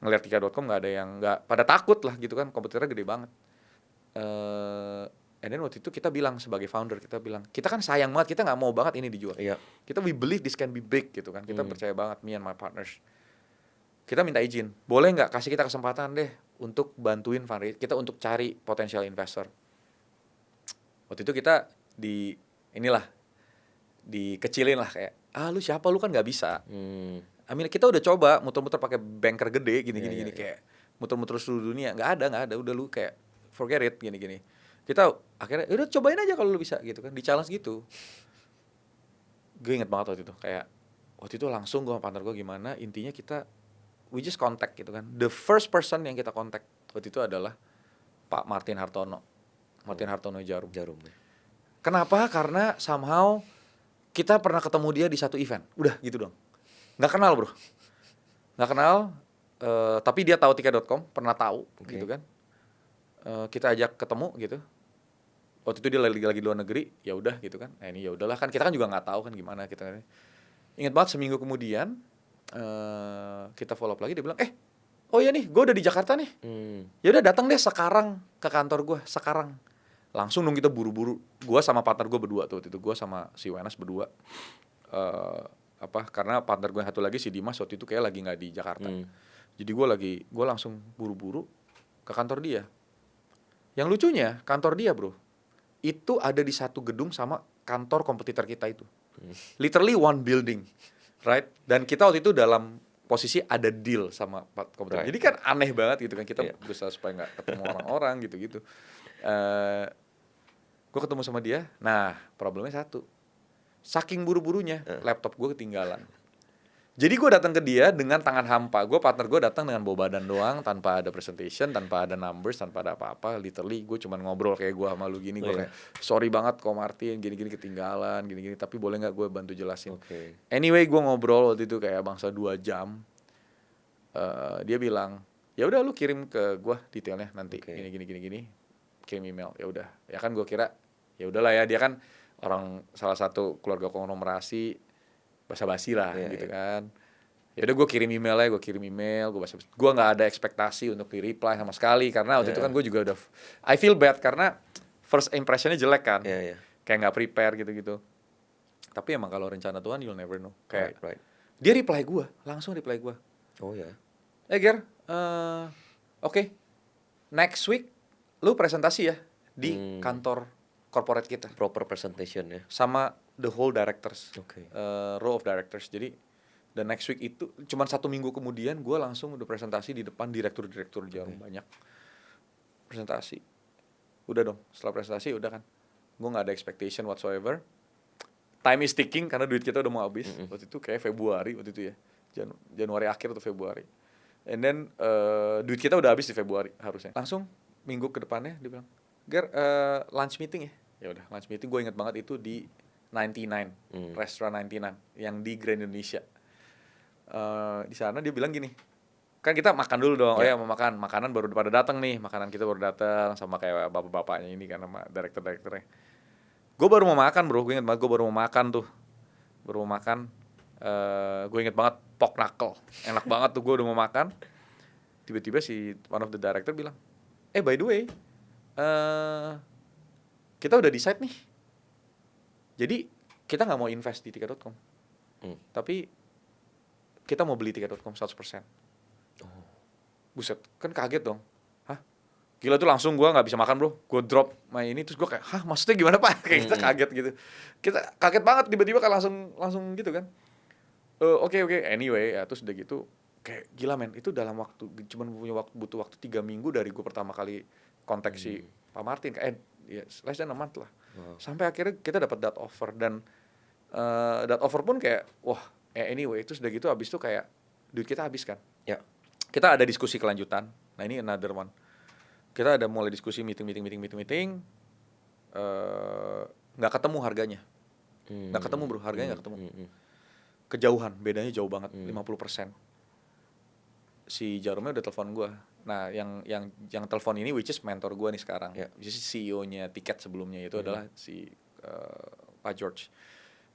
Ngeliat tiket.com nggak ada yang pada takut lah gitu kan, kompetitornya gede banget. And then waktu itu kita bilang sebagai founder, kita bilang, kita kan sayang banget, kita nggak mau banget ini dijual. Iya. Kita we believe this can be big gitu kan. Kita percaya banget, me and my partners. Kita minta izin, boleh nggak kasih kita kesempatan deh untuk bantuin fundraising, kita untuk cari potential investor. Waktu itu kita dikecilin lah kayak, lu siapa, lu kan nggak bisa. I mean, kita udah coba muter-muter pakai banker gede gini kayak muter-muter seluruh dunia, nggak ada, udah lu kayak forget it gini. Kita akhirnya udah cobain aja kalau lu bisa gitu kan, di challenge gitu. Gue inget banget waktu itu langsung gue sama partner gue gimana, intinya kita we just contact gitu kan. The first person yang kita contact waktu itu adalah Pak Martin Hartono Jarum. Kenapa? Karena somehow kita pernah ketemu dia di satu event, udah gitu dong. Nggak kenal bro, tapi dia tahu tiket.com, pernah tahu gitu kan. Kita ajak ketemu gitu. Waktu itu dia lagi luar negeri, ya udah gitu kan. Nah ini ya udahlah kan, kita kan juga nggak tahu kan gimana kita. Ingat banget seminggu kemudian kita follow up lagi, dia bilang, oh ya nih, gue udah di Jakarta nih. Ya udah datang deh sekarang ke kantor gue sekarang. Langsung dong kita buru-buru. Gue sama partner gue berdua tuh waktu itu, gue sama si Wenas berdua. Karena partner gue yang satu lagi si Dimas waktu itu kayak lagi nggak di Jakarta. Jadi gue langsung buru-buru ke kantor dia. Yang lucunya kantor dia bro, itu ada di satu gedung sama kantor kompetitor kita itu. Literally one building, right? Dan kita waktu itu dalam posisi ada deal sama kompetitor. Jadi kan aneh banget gitu kan, kita berusaha supaya nggak ketemu orang-orang gitu-gitu. Gue ketemu sama dia, nah problemnya satu, saking buru-burunya laptop gue ketinggalan. Jadi gue datang ke dia dengan tangan hampa. Partner gue datang dengan bawa badan doang, tanpa ada presentation, tanpa ada numbers, tanpa ada apa-apa. Literally gue cuma ngobrol kayak gue sama lu gini. Gue kayak, sorry banget kok Martin, gini-gini ketinggalan, gini-gini. Tapi boleh nggak gue bantu jelasin? Anyway, gue ngobrol waktu itu kayak bangsa 2 jam. Dia bilang, ya udah lu kirim ke gue detailnya nanti. Gini. Kirim email. Ya udah. Ya kan gue kira, ya udahlah ya, dia kan salah satu keluarga konglomerasi, basa-basi lah gitu kan. Ya udah gue kirim email, gue basa-basi. Gue nggak ada ekspektasi untuk di reply sama sekali karena waktu itu kan gue juga udah I feel bad karena first impressionnya jelek kan. Kayak nggak prepare gitu. Tapi emang kalau rencana Tuhan you'll never know. Kayak dia langsung reply gue. Oh ya. Ger, oke. Next week lu presentasi ya di kantor corporate kita. Proper presentation ya. Sama the whole directors, row of directors. Jadi the next week itu cuma 1 minggu kemudian gue langsung udah presentasi di depan direktur Jarum banyak. Presentasi, udah dong. Setelah presentasi udah kan, gue nggak ada expectation whatsoever. Time is ticking karena duit kita udah mau habis. Waktu itu kayak Februari waktu itu ya, Januari akhir atau Februari. And then duit kita udah habis di Februari harusnya. Langsung minggu ke depannya dia bilang, Ger, lunch meeting ya. Ya udah lunch meeting. Gue inget banget itu di 99, restoran 99 yang di Grand Indonesia. Di sana dia bilang gini, kan kita makan dulu dong. Oh ya mau makan, makanan baru pada datang nih, makanan kita baru datang sama kayak bapak-bapaknya ini kan sama direkturnya. Gue baru mau makan bro, gue inget banget gue baru mau makan. Gue inget banget pork knuckle, enak banget tuh, gue udah mau makan. Tiba-tiba si one of the director bilang, by the way, kita udah decide nih. Jadi kita nggak mau invest di tiket.com, tapi kita mau beli tiket.com 100%. Buset, kan kaget dong. Hah? Gila tuh langsung gue nggak bisa makan bro. Gue drop main ini terus gue kayak, hah maksudnya gimana pak? Kayak kita kaget gitu. Kita kaget banget tiba-tiba kan langsung gitu kan. Oke. Anyway, ya terus udah gitu kayak gila men. Itu dalam waktu cuman butuh waktu 3 minggu dari gue pertama kali kontak si Pak Martin. Less than a month lah. Sampai akhirnya kita dapat that offer dan that offer pun kayak wah anyway itu sudah gitu habis itu kayak duit kita habis kan. Kita ada diskusi kelanjutan. Nah ini another one. Kita ada mulai diskusi meeting. Nggak ketemu harganya. Nggak ketemu bro, harganya nggak ketemu. Kejauhan, bedanya jauh banget, 50%. Si Jarumnya udah telepon gue. Nah yang telepon ini which is mentor gue nih sekarang. Which is CEO-nya tiket sebelumnya itu adalah si Pak George.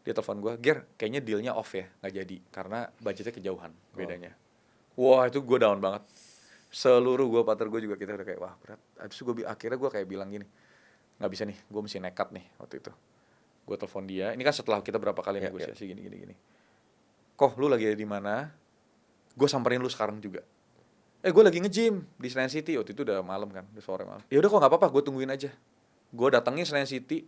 Dia telepon gue, Ger, kayaknya dealnya off ya, nggak jadi karena budgetnya kejauhan bedanya. Wah itu gue down banget. Seluruh gue partner gue juga kita udah kayak wah berat. Habis itu akhirnya gue kayak bilang gini, nggak bisa nih, gue mesti nekat nih waktu itu. Gue telepon dia, ini kan setelah kita berapa kali Ya, negosiasi gini. Koh, lu lagi ada di mana? Gue samperin lu sekarang juga. Gue lagi nge-gym di Senayan City. Waktu itu udah malam kan, udah sore malam. Ya udah kok nggak apa-apa, gue tungguin aja. Gue datengin Senayan City,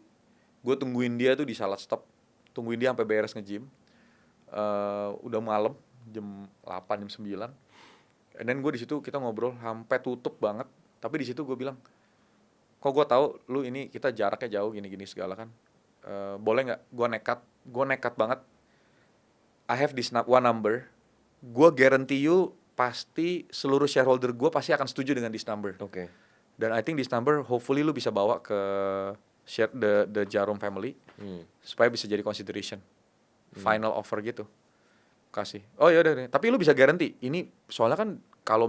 gue tungguin dia tuh di Salad Stop, tungguin dia sampai beres nge-gym. Udah malam, jam 8, jam 9. And then gue di situ kita ngobrol sampai tutup banget. Tapi di situ gue bilang, kok gue tahu lu ini kita jaraknya jauh gini-gini segala kan. Boleh nggak? Gue nekat banget. I have this one number. Gue guarantee you pasti seluruh shareholder gue pasti akan setuju dengan this number. Oke. Dan I think this number hopefully lu bisa bawa ke share the Jarum family supaya bisa jadi consideration. Final offer gitu. Kasih. Oh ya udah, tapi lu bisa garanti. Ini soalnya kan kalau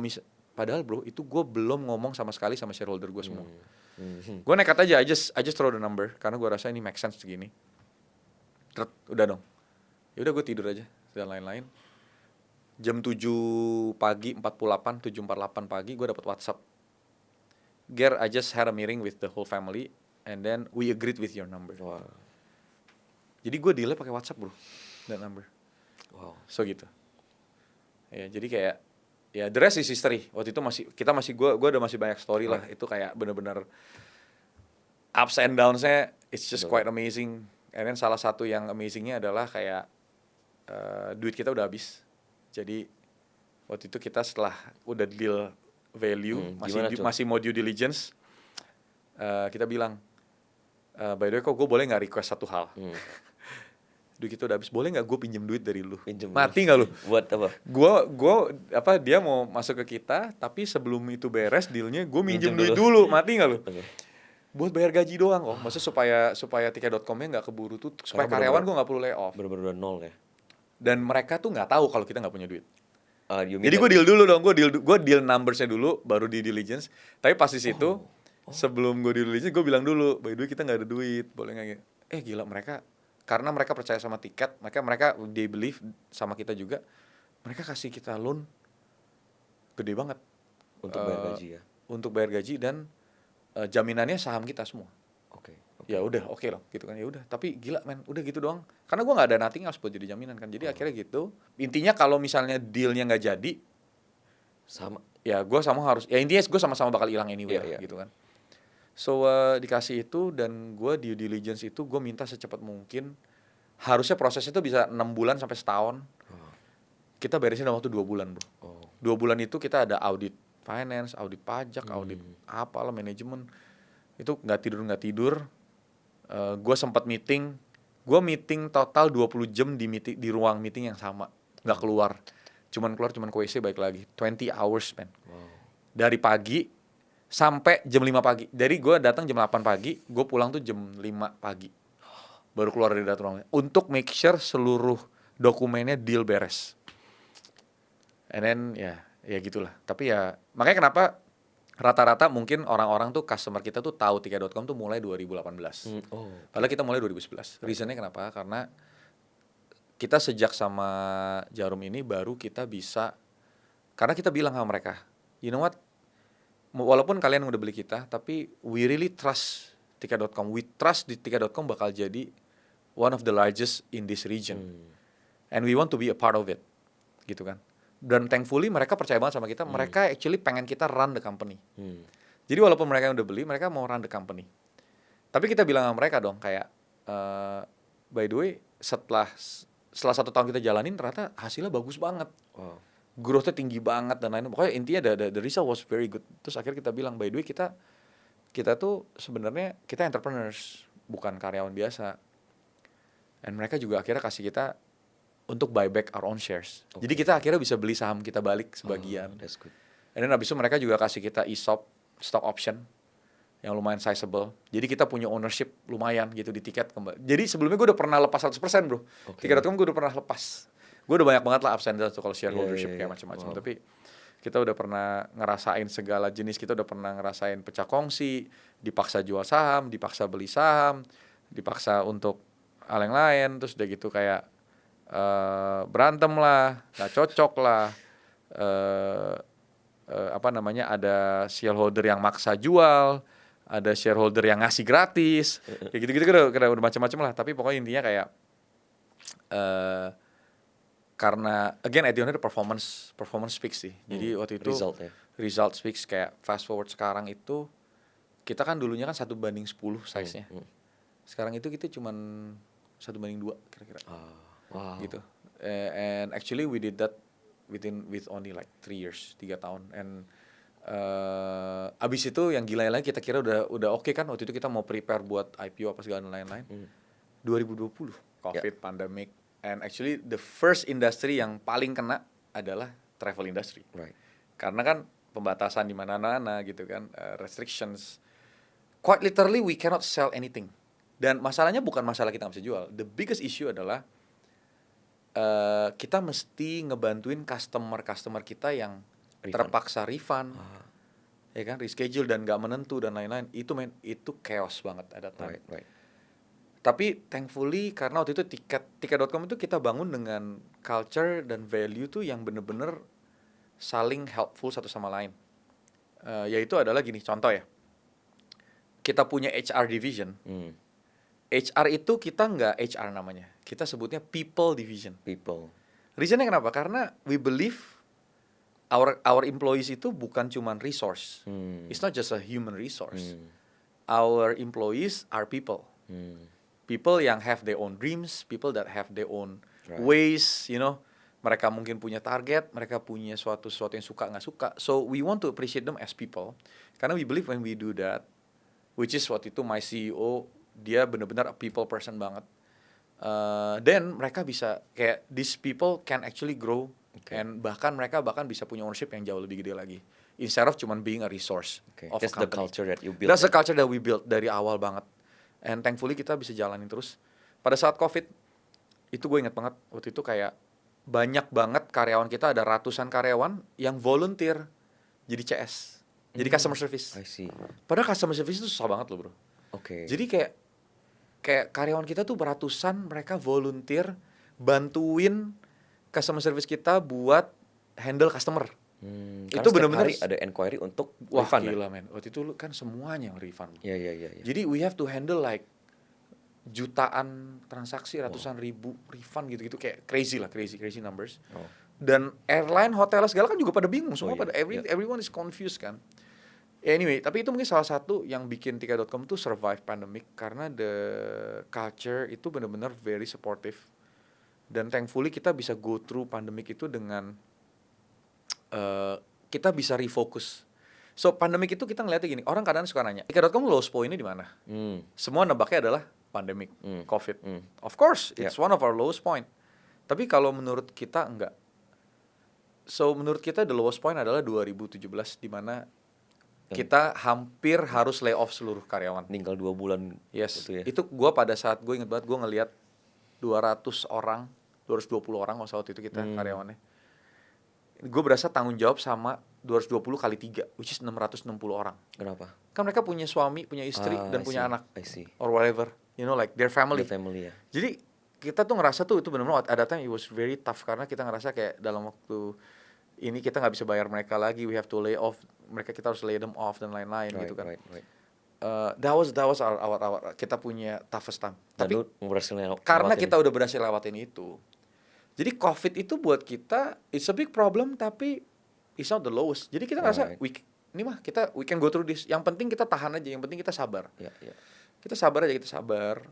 padahal bro itu gue belum ngomong sama sekali sama shareholder gue semua. Gue nekat aja, I just throw the number karena gue rasa ini make sense segini. Udah dong. Ya udah gue tidur aja dan lain-lain. Jam 7 pagi 7:48 pagi gue dapat WhatsApp. Ger, I just had a meeting with the whole family and then we agreed with your number. Wow. Jadi gue deal pakai WhatsApp bro, that number. Wow. So gitu. Ya jadi kayak ya the rest is history. Waktu itu gue udah masih banyak story lah. Itu kayak bener-bener ups and downs-nya it's just quite amazing. And then salah satu yang amazingnya adalah kayak duit kita udah habis. Jadi waktu itu kita setelah udah deal value masih mau due diligence, kita bilang by the way kok gue boleh nggak request satu hal. Duit kita udah habis, boleh nggak gue pinjem duit dari lu? Mati nggak lu? Buat apa? Dia mau masuk ke kita, tapi sebelum itu beres dealnya gue minjem duit dulu. Mati nggak lu? Okay. Buat bayar gaji doang kok. Maksudnya supaya tiket.com-nya nggak keburu tutup, supaya karyawan gue nggak perlu lay off. Bener-bener nol ya. Dan mereka tuh nggak tahu kalau kita nggak punya duit. Jadi gue deal dulu dong, gue deal numbersnya dulu, baru di diligence. Tapi pas di situ, sebelum gue di diligence, gue bilang dulu, by the way kita nggak ada duit, boleh nggak? Gila mereka, karena mereka percaya sama tiket, mereka they believe sama kita juga, mereka kasih kita loan gede banget untuk bayar gaji ya. Untuk bayar gaji dan jaminannya saham kita semua. Oke. Ya udah oke loh gitu kan, ya udah. Tapi gila men, udah gitu doang. Karena gue nggak ada nothing else buat jadi jaminan kan. Jadi akhirnya gitu. Intinya kalau misalnya dealnya nggak jadi, sama. Ya gue harus. Ya intinya gue sama-sama bakal hilang anyway gitu kan. So dikasih itu dan gue due diligence itu gue minta secepat mungkin. Harusnya prosesnya itu bisa 6 bulan sampai setahun. Kita beresin dalam waktu 2 bulan bro. 2 bulan itu kita ada audit finance, audit pajak, audit apalah manajemen. Itu nggak tidur. Gue sempat meeting total 20 jam di ruang meeting yang sama, nggak keluar, cuman ke WC balik lagi, 20 hours man. Dari pagi sampai jam 5 pagi. Dari gue datang jam 8 pagi, gue pulang tuh jam 5 pagi, baru keluar dari ruangnya untuk make sure seluruh dokumennya deal beres. And then ya gitulah. Tapi ya makanya kenapa rata-rata mungkin orang-orang tuh customer kita tuh tahu tiket.com tuh mulai 2018. Padahal kita mulai 2011. Reasonnya kenapa? Karena kita sejak sama Jarum ini baru kita bisa, karena kita bilang sama mereka, you know what, walaupun kalian udah beli kita, tapi we really trust tiket.com. We trust di tiket.com bakal jadi one of the largest in this region. And we want to be a part of it. Gitu kan. Dan thankfully mereka percaya banget sama kita. Mereka actually pengen kita run the company. Jadi walaupun mereka yang udah beli, mereka mau run the company. Tapi kita bilang sama mereka dong kayak, by the way, setelah 1 tahun kita jalanin, ternyata hasilnya bagus banget. Growth-nya tinggi banget dan lain-lain. Pokoknya intinya the result was very good. Terus akhirnya kita bilang, by the way kita tuh sebenarnya kita entrepreneurs, bukan karyawan biasa. Dan mereka juga akhirnya kasih kita untuk buy back our own shares. Jadi kita akhirnya bisa beli saham kita balik sebagian. That's good. And then abis itu mereka juga kasih kita ESOP, stock option, yang lumayan sizable. Jadi kita punya ownership lumayan gitu di tiket kembali. Jadi sebelumnya gue udah pernah lepas 100% bro. Tiket.com gue udah pernah lepas. Gue udah banyak banget lah ups and downs tuh kalau shareholdership kayak macam-macam. Tapi kita udah pernah ngerasain segala jenis. Kita udah pernah ngerasain pecah kongsi, dipaksa jual saham, dipaksa beli saham, dipaksa untuk hal yang lain. Terus udah gitu kayak berantem lah, nggak cocok lah, ada shareholder yang maksa jual, ada shareholder yang ngasih gratis, ya gitu-gitu udah macam-macam lah. Tapi pokoknya intinya kayak karena again at the end of the performance speaks sih. Jadi waktu itu result speaks. Kayak fast forward sekarang itu kita kan dulunya kan 1:10 size-nya. Sekarang itu kita cuman 1:2 kira-kira. Wow. Gitu. And actually we did that with only like 3 years, 3 tahun. And abis itu yang gila lagi kita kira udah oke kan, waktu itu kita mau prepare buat IPO apa segala lain-lain. 2020 COVID pandemic, and actually the first industry yang paling kena adalah travel industry. Right. Karena kan pembatasan di mana-mana gitu kan, restrictions. Quite literally we cannot sell anything. Dan masalahnya bukan masalah kita nggak bisa jual. The biggest issue adalah kita mesti ngebantuin customer kita yang terpaksa refund, ya kan, reschedule dan nggak menentu dan lain-lain. Itu chaos banget ada time. Right. Tapi thankfully karena waktu itu tiket.com itu kita bangun dengan culture dan value tuh yang bener-bener saling helpful satu sama lain. Yaitu adalah gini, contoh ya, kita punya HR division. HR itu kita nggak HR namanya, kita sebutnya people division. Reasonnya kenapa? Karena we believe our employees itu bukan cuman resource. It's not just a human resource. Our employees are people. People yang have their own dreams, people that have their own ways, you know. Mereka mungkin punya target, mereka punya sesuatu yang suka nggak suka. So we want to appreciate them as people. Karena we believe when we do that, which is waktu itu my CEO, dia benar-benar a people person banget. Then mereka bisa kayak these people can actually grow, and mereka bisa punya ownership yang jauh lebih gede lagi. Instead of cuman being a resource of That's a company. the culture that you built. That's the culture that we built dari awal banget. And thankfully kita bisa jalanin terus. Pada saat COVID, itu gue inget banget, waktu itu kayak banyak banget karyawan kita, ada ratusan karyawan yang volunteer jadi CS, jadi customer service. I see. Padahal customer service itu susah banget loh bro. Jadi kayak karyawan kita tuh beratusan, mereka volunteer bantuin customer service kita buat handle customer. Itu benar-benar ada inquiry untuk refund. Gila men, waktu itu kan semuanya refund. Iya. Jadi we have to handle like jutaan transaksi, ratusan ribu refund gitu-gitu, kayak crazy numbers. Dan airline, hotel segala kan juga pada bingung, semua everyone is confused kan. Anyway, tapi itu mungkin salah satu yang bikin tiket.com tuh survive pandemic, karena the culture itu benar-benar very supportive. Dan thankfully kita bisa go through pandemic itu dengan kita bisa refocus. So pandemic itu kita ngeliatnya gini, orang kadang suka nanya, tiket.com lowest point-nya di mana? Semua nebaknya adalah pandemic, COVID. Of course, it's one of our lowest point. Tapi kalau menurut kita enggak. So menurut kita the lowest point adalah 2017, di mana kita hampir harus lay off seluruh karyawan. Tinggal 2 bulan. Yes. Gitu ya. Itu gue pada saat gue inget banget, gue ngeliat 220 orang waktu itu kita karyawannya. Gue berasa tanggung jawab sama 220 kali 3, which is 660 orang. Kenapa? Kan mereka punya suami, punya istri, dan punya anak. I see. Or whatever. You know, like their family. The family ya. Jadi kita tuh ngerasa tuh itu benar-benar ada time it was very tough, karena kita ngerasa kayak dalam waktu ini kita nggak bisa bayar mereka lagi, we have to lay off mereka, kita harus lay them off dan lain-lain gitu kan. Right. That was our kita punya toughest time. Dan Tapi berhasil karena kita udah berhasil lewatin itu, jadi COVID itu buat kita it's a big problem, tapi it's not the lowest. Jadi kita ngerasa we can go through this. Yang penting kita tahan aja, yang penting kita sabar. Kita sabar aja, kita sabar.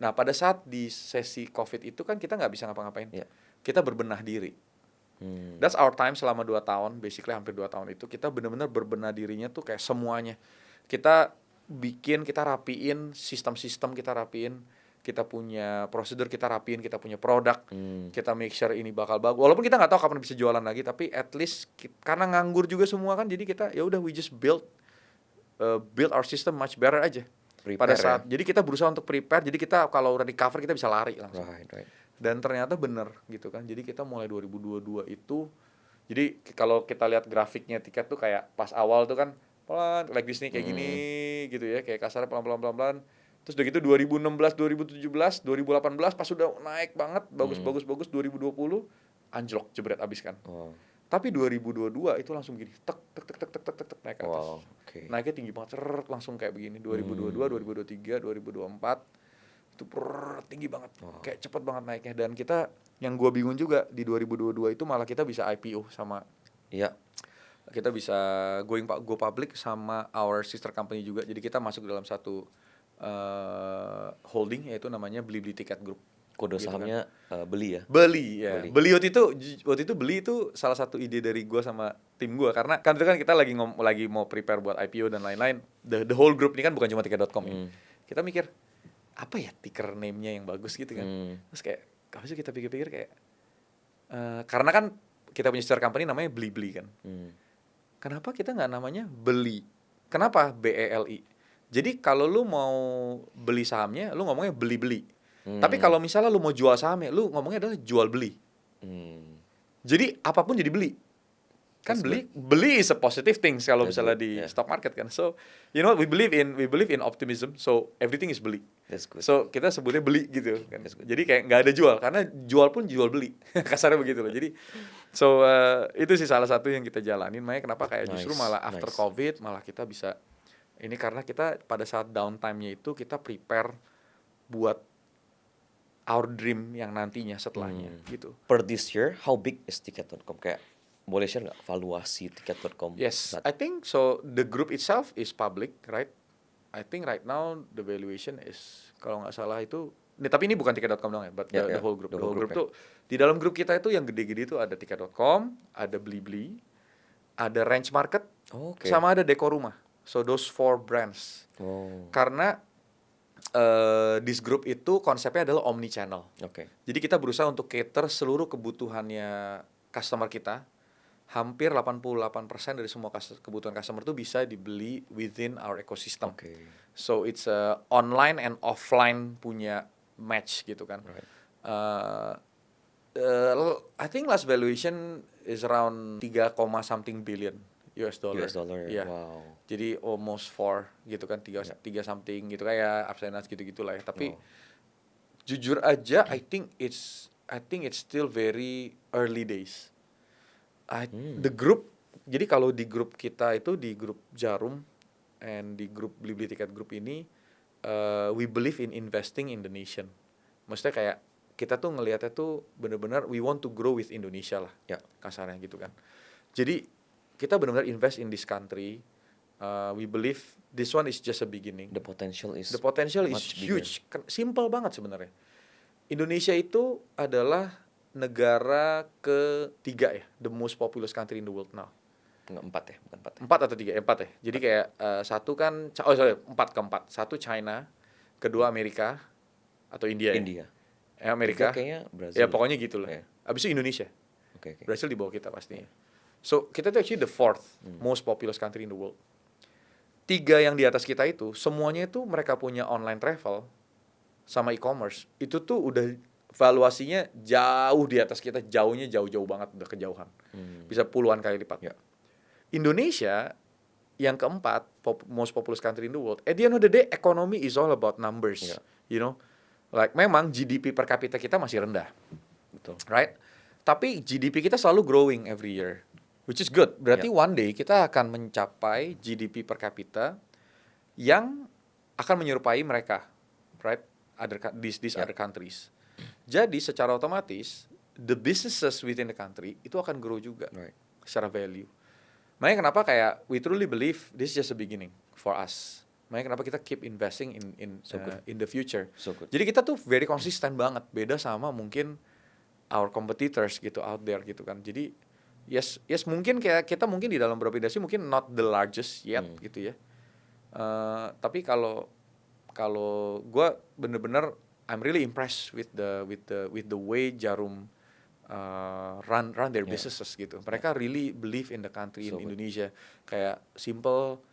Nah pada saat di sesi COVID itu kan kita nggak bisa ngapa-ngapain. Kita berbenah diri. That's our time selama 2 tahun, basically hampir 2 tahun itu kita benar-benar berbenah dirinya tuh kayak semuanya. Kita rapiin sistem-sistem, kita rapiin, kita punya prosedur, kita rapiin, kita punya produk, kita make sure ini bakal bagus. Walaupun kita nggak tahu kapan bisa jualan lagi, tapi at least karena nganggur juga semua kan, jadi kita ya udah we just build our system much better aja. Pada saat jadi kita berusaha untuk prepare, jadi kita kalau udah recover kita bisa lari langsung. Right. Dan ternyata bener gitu kan. Jadi kita mulai 2022 itu, jadi kalau kita lihat grafiknya tiket tuh kayak pas awal tuh kan pelan, like Disney kayak gini gitu ya, kayak kasarnya pelan-pelan. Terus udah gitu 2016, 2017, 2018 pas udah naik banget, bagus 2020 anjlok jebret abis kan. Tapi 2022 itu langsung gini, tek tek tek tek tek tek tek, tek naik ke atas. Wow, oke. Naiknya tinggi banget, langsung kayak begini. 2022, 2023, 2024 itu tinggi banget. Kayak cepet banget naiknya. Dan kita, yang gua bingung juga di 2022 itu malah kita bisa IPO sama, Iya. kita bisa go public sama our sister company juga. Jadi kita masuk dalam satu holding, yaitu namanya Blibli Ticket Group. Kode Gitu kan. sahamnya beli ya. Beli ya. Beli. Beli waktu itu beli itu salah satu ide dari gua sama tim gua, karena kan itu kan kita lagi mau prepare buat IPO dan lain-lain. The whole group ini kan bukan cuma tiket.com ya. Kita mikir apa ya ticker name-nya yang bagus gitu kan. Terus kayak habis itu kita pikir-pikir kayak karena kan kita punya sister company namanya Blibli kan. Kenapa kita nggak namanya Beli? Kenapa BELI? Jadi kalau lu mau beli sahamnya, lu ngomongnya beli-beli. Tapi kalau misalnya lu mau jual sahamnya, lu ngomongnya adalah jual beli. Jadi apapun jadi beli. Kan beli is a positive things kalau That's misalnya good, di yeah. stock market kan. So, you know what, we believe in optimism. So, everything is beli. That's good. So, kita sebutnya beli gitu kan. Jadi kayak nggak ada jual, karena jual pun jual beli. Kasarnya begitu loh. Jadi so itu sih salah satu yang kita jalanin. Makanya kenapa kayak justru malah after COVID malah kita bisa ini, karena kita pada saat downtime-nya itu kita prepare buat our dream yang nantinya setelahnya gitu. Per this year, how big is tiket.com? Kayak boleh share nggak valuasi tiket.com? Yes, I think so. The group itself is public, right? I think right now the valuation is, kalau nggak salah itu, tapi ini bukan tiket.com doang ya, but the whole group. The whole group tuh di dalam grup kita itu yang gede-gede itu ada tiket.com, ada Blibli, ada Range Market, sama ada Deko Rumah. So those 4 brands. Karena this group itu konsepnya adalah omni channel. Jadi kita berusaha untuk cater seluruh kebutuhannya customer kita. Hampir 88% dari semua kebutuhan customer itu bisa dibeli within our ecosystem. So it's online and offline punya match gitu kan. I think last valuation is around 3, something billion US dollar. Yeah. Wow. Jadi almost 4 gitu kan, 3 something gitu, kayak ups and downs gitu-gitu lah ya. Tapi jujur aja I think it's still very early days. The group, jadi kalau di grup kita itu, di grup Jarum and di grup Blibli Ticket Group ini, we believe in investing in the nation. Maksudnya kayak kita tuh ngelihatnya tuh benar-benar we want to grow with Indonesia lah, kasarnya gitu kan. Jadi kita benar-benar invest in this country. We believe this one is just a beginning. The potential is huge. Simple banget sebenarnya. Indonesia itu adalah negara ketiga ya, the most populous country in the world now. Enggak, 4 ya, bukan 4 ya. 4 atau 3? 4 ya. Jadi kayak satu kan, 4 Satu China, kedua Amerika atau India. Amerika. Kayaknya Brazil. Ya pokoknya gitu lah. Abis itu Indonesia. Brazil di bawah kita pastinya. So kita tuh actually the 4th most populous country in the world. 3 yang di atas kita itu semuanya itu mereka punya online travel sama e-commerce. Itu tuh udah valuasinya jauh di atas kita, jauh banget, udah kejauhan. Bisa puluhan kali lipat. Indonesia yang keempat, most populous country in the world. At the end of the day, economy is all about numbers. You know, like memang GDP per kapita kita masih rendah. Betul. Right? Tapi GDP kita selalu growing every year, which is good. Berarti one day kita akan mencapai GDP per kapita yang akan menyerupai mereka, right? These other countries. Jadi secara otomatis the businesses within the country itu akan grow juga secara value. Makanya kenapa kayak we truly believe this is just a beginning for us. Makanya kenapa kita keep investing in the future. Jadi kita tuh very konsisten banget, beda sama mungkin our competitors gitu out there gitu kan. Jadi yes mungkin kayak kita mungkin di dalam beberapa industri mungkin not the largest yet gitu ya. Tapi kalau gue bener-bener I'm really impressed with the way Jarum run their businesses gitu. Mereka really believe in the country, in Indonesia. Kayak simple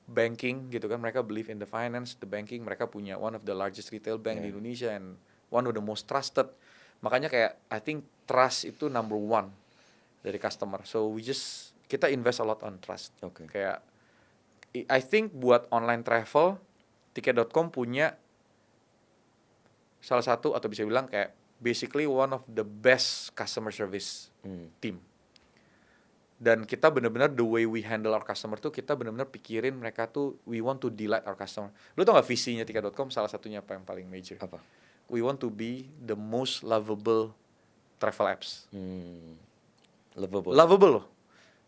banking gitu kan. Mereka believe in the finance, the banking. Mereka punya one of the largest retail bank di Indonesia and one of the most trusted. Makanya kayak I think trust itu number 1 dari customer. So kita invest a lot on trust. Kayak I think buat online travel, tiket.com punya salah satu atau bisa bilang kayak basically one of the best customer service team. Dan kita benar-benar the way we handle our customer tuh kita benar-benar pikirin mereka tuh we want to delight our customer. Lu tau gak visinya Tiket.com salah satunya apa yang paling major? Apa? We want to be the most lovable travel apps. Lovable. Lovable loh.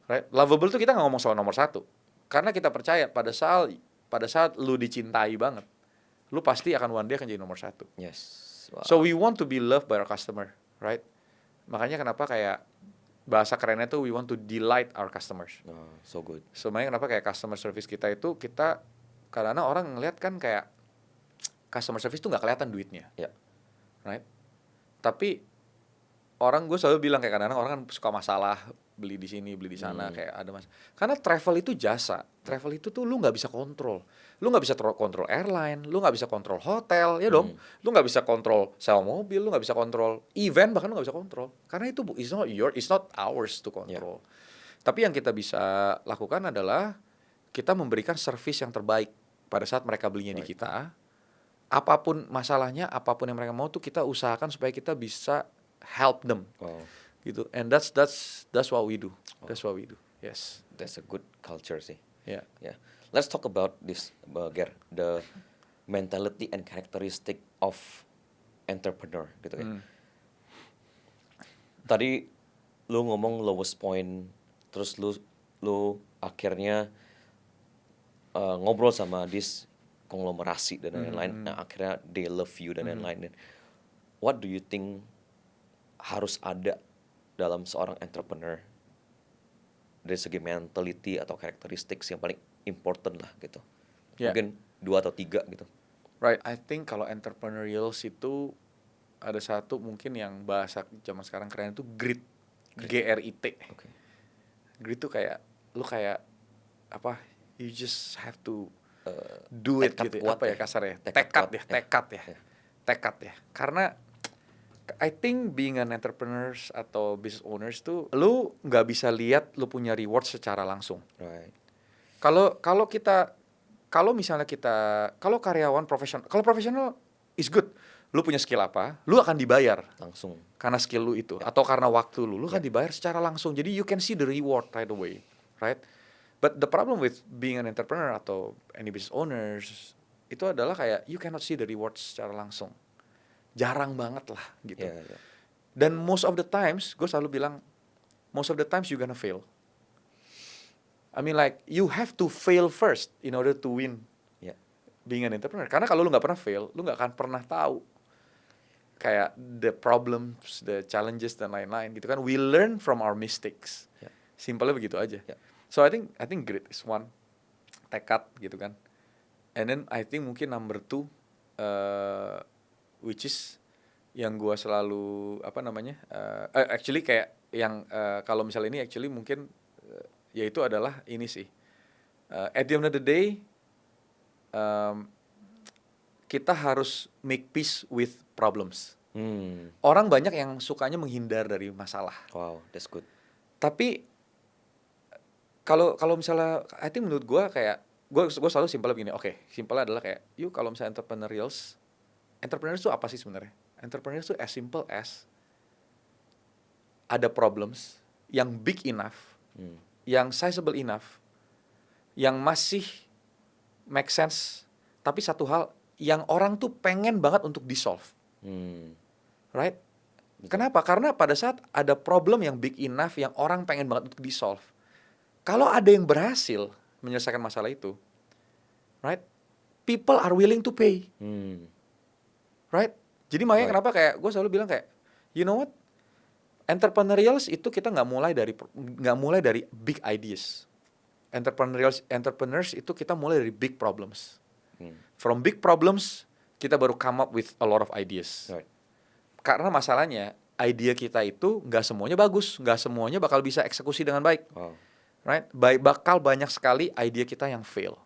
Right? Lovable tuh kita gak ngomong soal nomor satu. Karena kita percaya pada saat lu dicintai banget, lu pasti akan one day akan jadi nomor satu. Yes. Wow. So we want to be loved by our customer, right? Makanya kenapa kayak bahasa kerennya tuh we want to delight our customers. Oh, so good. So makanya kenapa kayak customer service kita itu kita karena orang ngeliat kan kayak customer service tuh nggak kelihatan duitnya, Ya. right? Tapi gue selalu bilang kayak kadang-kadang orang kan suka masalah beli di sini beli di sana kayak ada karena travel itu jasa, travel itu tuh lu nggak bisa kontrol, lu nggak bisa kontrol airline, lu nggak bisa kontrol hotel ya dong, lu nggak bisa kontrol sewa mobil, lu nggak bisa kontrol event, bahkan lu nggak bisa kontrol karena itu it's not ours to control. Tapi yang kita bisa lakukan adalah kita memberikan service yang terbaik pada saat mereka belinya di kita. Apapun masalahnya, apapun yang mereka mau tuh kita usahakan supaya kita bisa help them. Wow. Gitu. And that's what we do. That's what we do. Yes. That's a good culture sih. Yeah. Yeah. Let's talk about this, Ger. The mentality and characteristic of entrepreneur gitu kan. Tadi lu ngomong lowest point, terus lu akhirnya ngobrol sama this konglomerasi dan lain-lain, nah, akhirnya they love you dan lain-lain. What do you think harus ada dalam seorang entrepreneur dari segi mentality atau karakteristik yang paling important lah gitu? Yeah. Mungkin 2 atau 3 gitu. Right. I think kalau entrepreneurials itu ada satu mungkin yang bahasa zaman sekarang keren itu grit. G-R-I-T. Okay. Grit tuh kayak lu kayak apa? You just have to do it gitu. Apa ya kasarnya? Tekad ya. Tekad ya. Karena I think being an entrepreneurs atau business owners tuh lu nggak bisa lihat lu punya reward secara langsung. Right. Kalau karyawan profesional, kalau profesional is good. Lu punya skill apa, lu akan dibayar Langsung. karena skill lu itu atau karena waktu lu akan dibayar secara langsung. Jadi you can see the reward right away, right? But the problem with being an entrepreneur atau any business owners itu adalah kayak you cannot see the reward secara langsung. Jarang banget lah gitu. Yeah. Dan most of the times, gue selalu bilang, most of the times you gonna fail. I mean like, you have to fail first in order to win being an entrepreneur. Karena kalau lu gak pernah fail, lu gak akan pernah tahu kayak the problems, the challenges, dan lain-lain gitu kan. We learn from our mistakes. Simpelnya begitu aja. So I think grit is one. Tekad gitu kan. And then I think mungkin number 2, which is yang gue selalu actually kayak yang kalau misalnya ini actually mungkin yaitu adalah ini sih at the end of the day kita harus make peace with problems. Orang banyak yang sukanya menghindar dari masalah. Wow, that's good. Tapi kalau misalnya I think menurut gue kayak gue selalu simpel begini. Oke, simpelnya adalah kayak kalau misalnya entrepreneurs itu apa sih sebenarnya? Entrepreneurs itu as simple as ada problems yang big enough, yang sizable enough, yang masih make sense, tapi satu hal yang orang tuh pengen banget untuk di-solve. Right? Betul. Kenapa? Karena pada saat ada problem yang big enough, yang orang pengen banget untuk di-solve, kalau ada yang berhasil menyelesaikan masalah itu, right? People are willing to pay. Right? Jadi makanya kenapa kayak gue selalu bilang kayak, you know what? Entrepreneurials itu kita nggak mulai dari big ideas. Entrepreneurs itu kita mulai dari big problems. From big problems kita baru come up with a lot of ideas. Right. Karena masalahnya idea kita itu nggak semuanya bagus, nggak semuanya bakal bisa eksekusi dengan baik. Wow. Right? Bakal banyak sekali idea kita yang fail.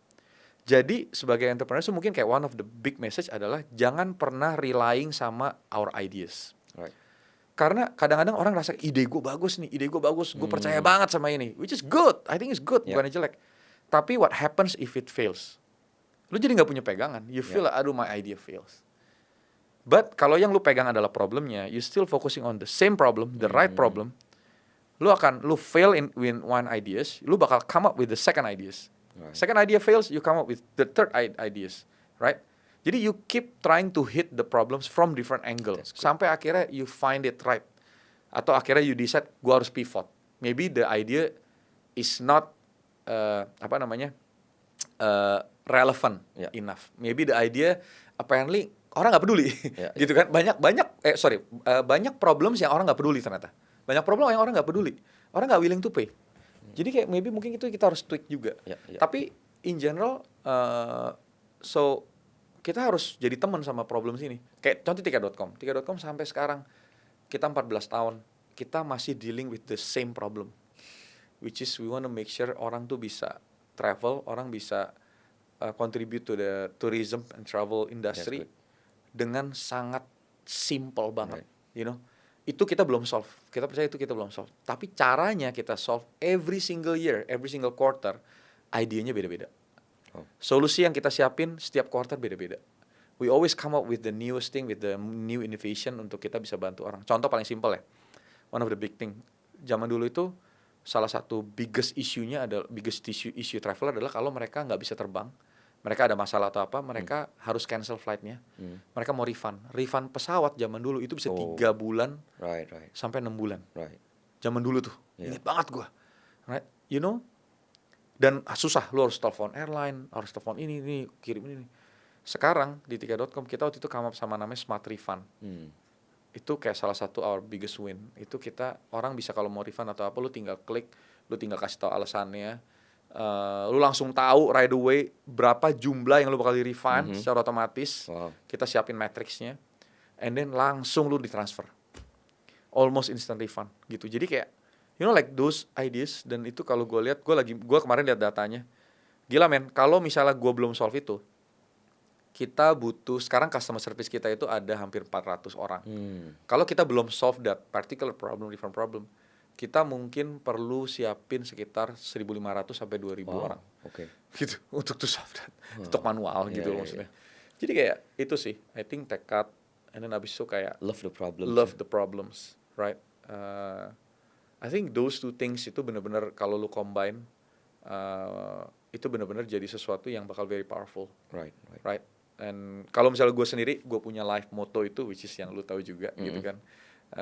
Jadi sebagai entrepreneur mungkin kayak one of the big message adalah jangan pernah relying sama our ideas. Right. Karena kadang-kadang orang rasa ide gue bagus, gue percaya banget sama ini, which is good, I think it's good, bukannya jelek. Tapi what happens if it fails? Lu jadi nggak punya pegangan, you feel like, aduh my idea fails. But kalau yang lu pegang adalah problemnya, you still focusing on the same problem, the right problem, lu fail in one ideas, lu bakal come up with the second ideas. Right. Second idea fails, you come up with the third ideas, right? Jadi you keep trying to hit the problems from different angle That's good. sampai akhirnya you find it right. Atau akhirnya you decide gua harus pivot. Maybe the idea is not relevant Yeah. enough. Maybe the idea apparently orang nggak peduli, Yeah, gitu kan? Banyak problems yang orang nggak peduli ternyata. Banyak problem yang orang nggak peduli, orang nggak willing to pay. Jadi kayak maybe mungkin itu kita harus tweak juga. Yeah, yeah. Tapi in general, so kita harus jadi teman sama problem sini. Kayak contoh Tiket.com. Tiket.com sampai sekarang kita 14 tahun kita masih dealing with the same problem, which is we want to make sure orang tuh bisa travel, orang bisa contribute to the tourism and travel industry dengan sangat simple banget, you know. Itu kita belum solve. Kita percaya itu kita belum solve. Tapi caranya kita solve every single year, every single quarter, idenya beda-beda. Solusi yang kita siapin setiap quarter beda-beda. We always come up with the newest thing, with the new innovation untuk kita bisa bantu orang. Contoh paling simple ya, one of the big thing. Zaman dulu itu salah satu biggest issue-nya adalah issue traveler adalah kalau mereka nggak bisa terbang, mereka ada masalah atau apa, mereka harus cancel flight-nya. Mereka mau refund pesawat zaman dulu itu bisa 3 bulan sampai 6 bulan. Zaman dulu tuh, ingat banget gua, right? You know, dan susah, lu harus telepon airline, harus telepon ini kirim ini. Sekarang di Tiket.com kita waktu itu come up sama namanya Smart Refund. Itu kayak salah satu our biggest win. Itu kita orang bisa kalau mau refund atau apa, lu tinggal klik, lu tinggal kasih tahu alasannya. Lu langsung tahu right away berapa jumlah yang lu bakal di refund secara otomatis. Kita siapin matriksnya, and then langsung lu ditransfer, almost instant refund gitu. Jadi kayak you know like those ideas. Dan itu kalau gue lihat, gue kemarin lihat datanya, gila men. Kalau misalnya gue belum solve itu, kita butuh sekarang customer service kita itu ada hampir 400 orang. Kalau kita belum solve that particular problem, different problem, kita mungkin perlu siapin sekitar 1.500 sampai 2.000 orang. Gitu untuk to solve that. Untuk manual gitu maksudnya. Jadi kayak itu sih, I think tekad, and then abis itu kayak love the problems, right? I think those two things itu benar-benar kalau lu combine, itu benar-benar jadi sesuatu yang bakal very powerful. Right? And kalau misalnya gue sendiri, gue punya life motto itu, which is yang lu tahu juga gitu kan.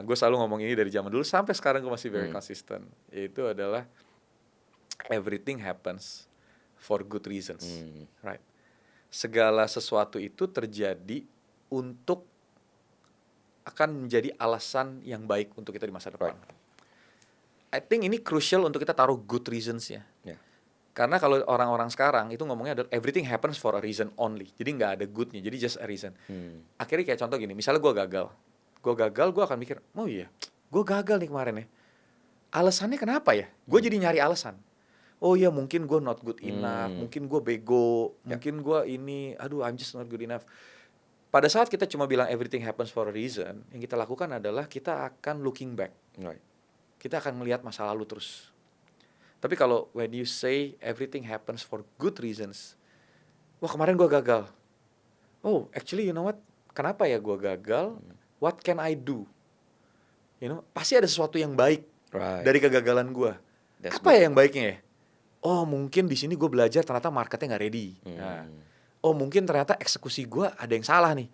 Gue selalu ngomong ini dari zaman dulu sampai sekarang gue masih very consistent. Yaitu adalah everything happens for good reasons, right? Segala sesuatu itu terjadi untuk akan menjadi alasan yang baik untuk kita di masa depan. I think ini crucial untuk kita taruh good reasons ya. Karena kalau orang-orang sekarang itu ngomongnya adalah everything happens for a reason only. Jadi nggak ada goodnya, jadi just a reason. Akhirnya kayak contoh gini, misalnya gue gagal, gue akan mikir, oh iya, gue gagal nih kemarin ya. Alasannya kenapa ya? Gue jadi nyari alasan. Oh iya, mungkin gue not good enough, mungkin gue bego, mungkin gue ini, I'm just not good enough. Pada saat kita cuma bilang everything happens for a reason, yang kita lakukan adalah kita akan looking back. Kita akan melihat masa lalu terus. Tapi kalau when you say everything happens for good reasons, wah kemarin gue gagal. Oh, actually you know what? Kenapa ya gue gagal? What can I do? You know, pasti ada sesuatu yang baik dari kegagalan gue. Apa ya yang baiknya ya? Oh, mungkin di sini gue belajar ternyata marketnya nggak ready. Oh, mungkin ternyata eksekusi gue ada yang salah nih.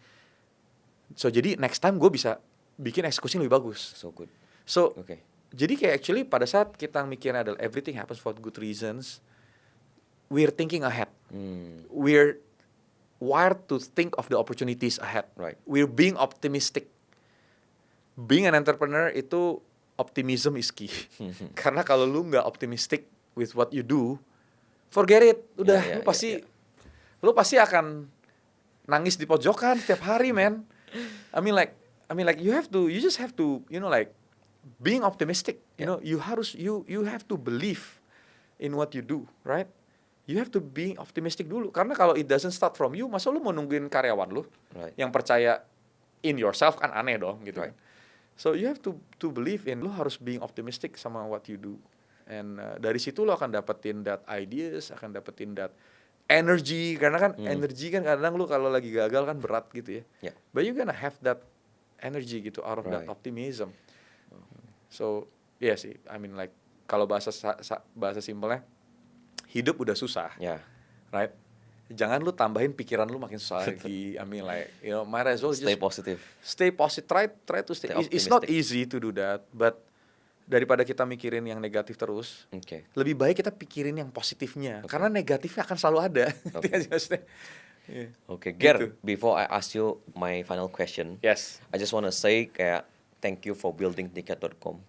So jadi next time gue bisa bikin eksekusi yang lebih bagus. So jadi kayak actually pada saat kita mikirnya adalah everything happens for good reasons, we're thinking ahead. We're wired to think of the opportunities ahead. We're being optimistic. Being an entrepreneur itu optimism is key. Karena kalau lu nggak optimistic with what you do, forget it. Udah, lu pasti akan nangis di pojokan setiap hari, man. I mean like you just have to, you know, like being optimistic. You know, you have to believe in what you do, right? You have to be optimistic dulu. Karena kalau it doesn't start from you, masa lu mau nungguin karyawan lu yang percaya in yourself, kan aneh dong gitu. So you have to believe in, lu harus being optimistic sama what you do. And dari situ lu akan dapetin that ideas, akan dapetin that energy. Karena kan energy kan kadang lu kalau lagi gagal kan berat gitu ya. But you gonna have that energy gitu out of that optimism. So Iya sih, I mean like kalau bahasa simpelnya, hidup udah susah, Ya, right? Jangan lu tambahin pikiran lu makin susah lagi. I mean like, might as well stay just positive, stay positive. Try to stay. stay It's not optimistic. easy to do that, but daripada kita mikirin yang negatif terus, Oke. lebih baik kita pikirin yang positifnya. Oke. Karena negatifnya akan selalu ada. Oke. Maksudnya, iya. Oke, Gitu. Ger, before I ask you my final question, Yes. I just wanna say kayak thank you for building tiket.com.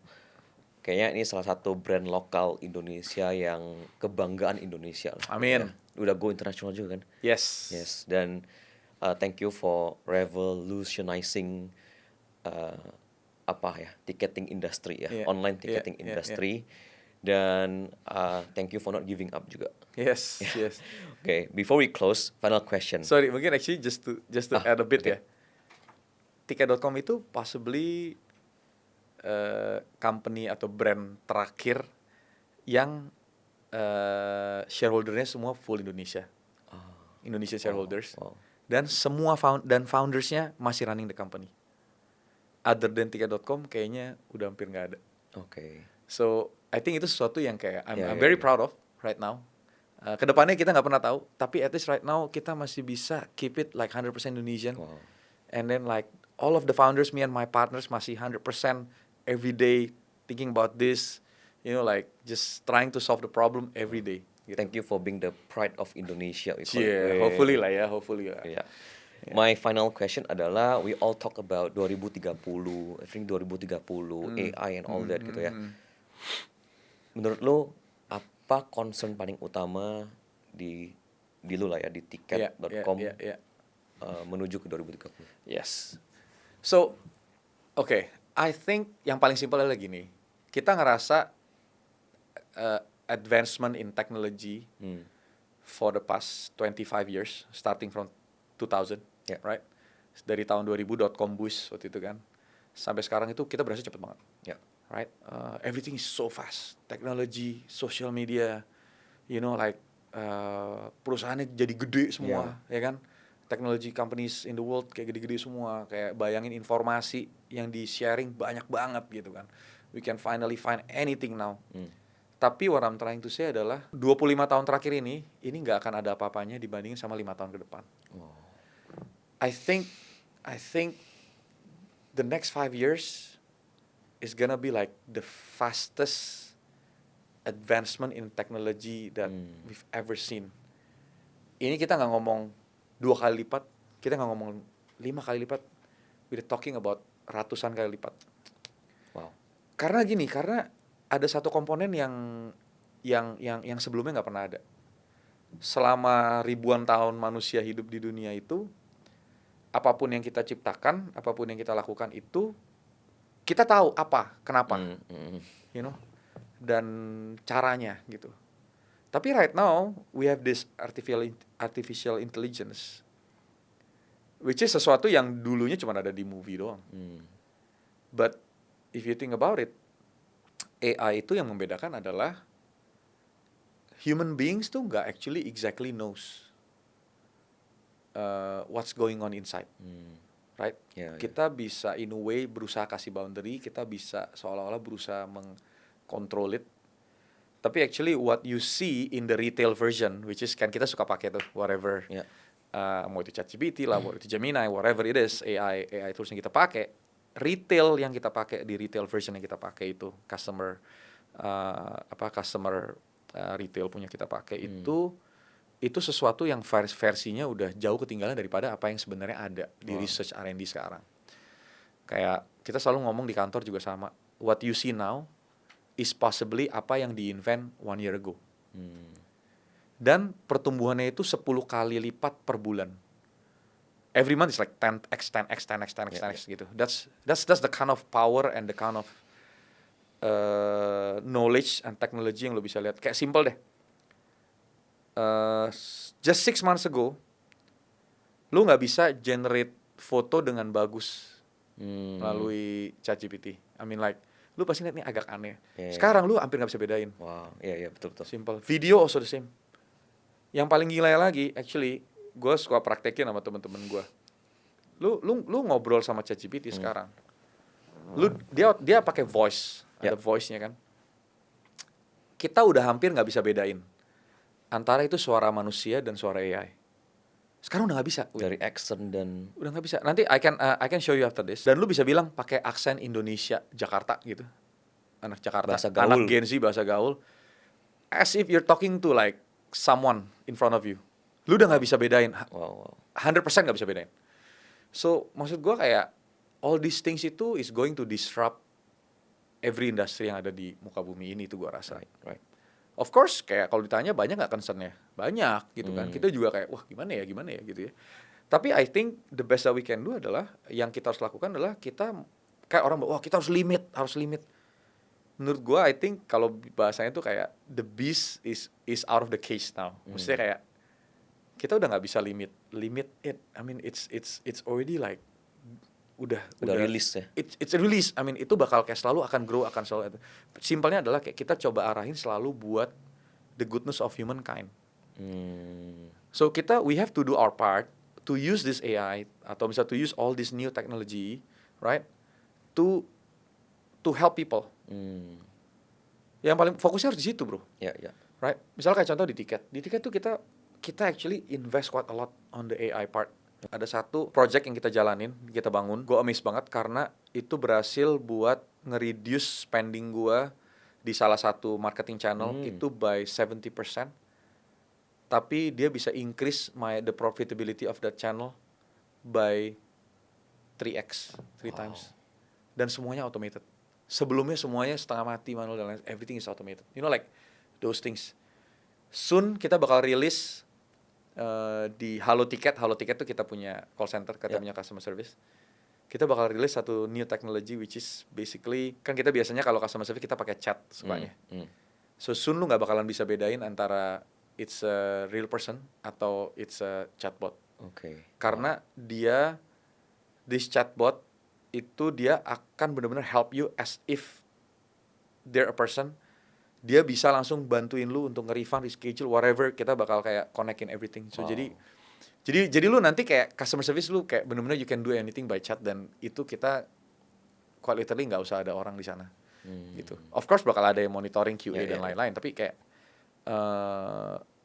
Kayaknya ini salah satu brand lokal Indonesia yang kebanggaan Indonesia lah. Amin. Ya. Udah go internasional juga kan? Yes. Yes, dan thank you for revolutionizing ticketing industry ya, Yeah, online yeah, ticketing yeah, industry. Dan thank you for not giving up juga. Yes. Yes. Okay, before we close, final question. Sorry, mungkin actually just to add a bit okay. ya. Tiket.com itu possibly company atau brand terakhir yang shareholdernya semua full Indonesia, Indonesian shareholders, wow. dan semua foundersnya masih running the company. Other than Tiket.com kayaknya udah hampir nggak ada. Okay. So I think itu sesuatu yang kayak I'm Yeah, very yeah. proud of right now. Kedepannya kita nggak pernah tahu, tapi at least right now kita masih bisa keep it like 100% Indonesian. Wow. And then like all of the founders, me and my partners masih 100% every day thinking about this, like just trying to solve the problem every day. Gitu. Thank you for being the pride of Indonesia. we call it. Yeah, hopefully lah. Yeah. My final question adalah we all talk about 2030, I think 2030 AI and all that gitu ya. Menurut lo apa concern paling utama di lu lah ya di tiket.com Yeah. menuju ke 2030? Yes. So, okay, I think yang paling simpel adalah gini. Kita ngerasa advancement in technology for the past 25 years, starting from 2000, Yeah. right? Dari tahun 2000 .com boost waktu itu kan, sampai sekarang itu kita berasa cepet banget, Yeah. right? Everything is so fast, technology, social media, like perusahaannya jadi gede semua, ya kan? Technology companies in the world kayak gede-gede semua, kayak bayangin informasi yang di sharing banyak banget gitu kan. We can finally find anything now. Tapi what I'm trying to say adalah 25 tahun terakhir ini nggak akan ada apa-apanya dibandingin sama 5 tahun ke depan. I think the next 5 years is gonna be like the fastest advancement in technology that we've ever seen. Ini kita nggak ngomong 2 kali lipat, kita nggak ngomong 5 kali lipat, we're talking about ratusan kali lipat. Wow. Karena ada satu komponen yang sebelumnya nggak pernah ada. Selama ribuan tahun manusia hidup di dunia itu, apapun yang kita ciptakan, apapun yang kita lakukan itu, kita tahu apa, kenapa, dan caranya gitu. Tapi right now we have this artificial intelligence, which is sesuatu yang dulunya cuma ada di movie doang. But if you think about it, AI itu yang membedakan adalah human beings tuh nggak actually exactly knows what's going on inside, right? Yeah, Kita bisa in a way berusaha kasih boundary, kita bisa seolah-olah berusaha mengkontrol it. Tapi actually what you see in the retail version, which is kan kita suka pakai tuh whatever, mau itu ChatGPT lah, mau itu Gemini, whatever it is, AI tools yang kita pakai, retail yang kita pakai di retail version yang kita pakai itu customer retail punya kita pakai itu sesuatu yang versinya udah jauh ketinggalan daripada apa yang sebenarnya ada di research R&D sekarang. Kayak kita selalu ngomong di kantor juga sama, what you see now is possibly apa yang di-invent 1 year ago. Dan pertumbuhannya itu 10 kali lipat per bulan. Every month is like 10x gitu. That's the kind of power and the kind of knowledge and technology yang lo bisa lihat. Kayak simple deh. Just 6 months ago, lo nggak bisa generate foto dengan bagus melalui ChatGPT. I mean like, lo pasti lihat nih agak aneh. Sekarang lo hampir nggak bisa bedain. Wow, iya betul. Simple. Video also the same. Yang paling gila lagi, actually, gue suka praktekin sama temen-temen gue. Lu ngobrol sama ChatGPT sekarang. Dia pakai voice, ada Ya. voice-nya kan. Kita udah hampir nggak bisa bedain antara itu suara manusia dan suara AI. Sekarang udah nggak bisa. Win. Dari accent dan Udah nggak bisa. Nanti I can show you after this. Dan lu bisa bilang pakai aksen Indonesia Jakarta gitu. Anak Jakarta, bahasa anak gaul. Gen Z bahasa gaul. As if you're talking to like someone in front of you. Lu udah nggak bisa bedain. Wow. 100% nggak bisa bedain. So maksud gua kayak all these things itu is going to disrupt every industry yang ada di muka bumi ini, itu gua rasa. Right. Of course, kayak kalau ditanya banyak nggak concernnya? Banyak gitu kan. Kita juga kayak, wah gimana ya gitu ya. Tapi I think the best that we can do adalah, yang kita harus lakukan adalah kita, kayak orang, wah kita harus limit. Menurut gua, I think kalau bahasanya tuh kayak, the beast is out of the cage now. Maksudnya kayak, kita udah nggak bisa limit it. I mean, it's already like, udah Rilis ya. it's a release. I mean, itu bakal kayak selalu akan grow, akan selalu. Simpelnya adalah kayak kita coba arahin selalu buat the goodness of humankind. So we have to do our part to use this AI atau misalnya to use all this new technology, right? To help people. Yang paling fokusnya harus di situ, bro. Ya. Right? Misalnya kayak contoh di tiket tuh kita actually invest quite a lot on the AI part. Ada satu project yang kita jalanin, kita bangun, gue amazed banget karena itu berhasil buat nge-reduce spending gue di salah satu marketing channel itu by 70%. Tapi dia bisa increase the profitability of that channel by 3x, 3 times. Dan semuanya automated. Sebelumnya semuanya setengah mati, manual dan lain, everything is automated. You know, like those things. Soon kita bakal rilis di Halo Ticket tuh kita punya call center, kita punya customer service. Kita bakal rilis satu new technology which is basically, kan kita biasanya kalau customer service kita pakai chat sukanya. So soon lu nggak bakalan bisa bedain antara it's a real person atau it's a chatbot. Karena this chatbot itu dia akan benar-benar help you as if they're a person. Dia bisa langsung bantuin lu untuk nge-refund, reschedule, whatever. Kita bakal kayak connectin everything. So jadi lu nanti kayak customer service lu kayak bener-bener you can do anything by chat, dan itu kita quite literally nggak usah ada orang di sana. Gitu. Of course bakal ada yang monitoring QA dan lain-lain, tapi kayak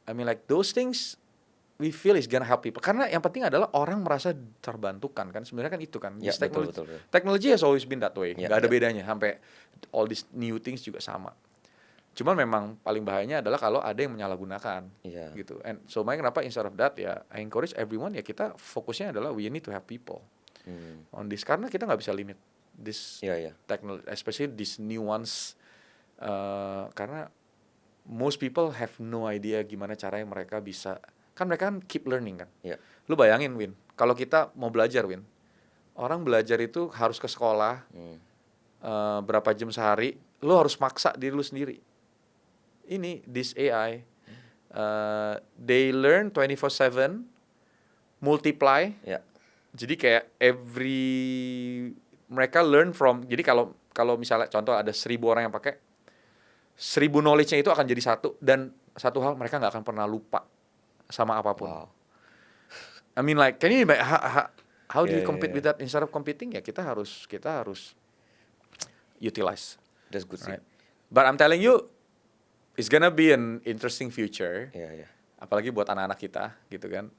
I mean like those things we feel is gonna help people. Karena yang penting adalah orang merasa terbantukan kan. Sebenarnya kan itu kan. Ya, betul. Technology has always been that way. Nggak ada bedanya sampai all these new things juga sama. Cuman memang paling bahayanya adalah kalau ada yang menyalahgunakan, gitu. And so makanya kenapa instead of that ya, I encourage everyone ya, kita fokusnya adalah we need to have people on this, karena kita nggak bisa limit this technology, especially these new ones, karena most people have no idea gimana caranya mereka bisa, kan mereka kan keep learning kan. Lu bayangin, Win, kalau kita mau belajar, Win, orang belajar itu harus ke sekolah berapa jam sehari, lu harus maksa diri lu sendiri. Ini this AI they learn 24/7 multiply. Jadi kayak mereka learn from, jadi kalau misalnya contoh ada 1,000 orang yang pakai, 1,000 knowledge-nya itu akan jadi satu, dan satu hal mereka nggak akan pernah lupa sama apapun. I mean like, can you how do you compete with that? Instead of competing ya kita harus utilize. That's good, right? But I'm telling you, it's gonna be an interesting future. Apalagi buat anak-anak kita, gitu kan.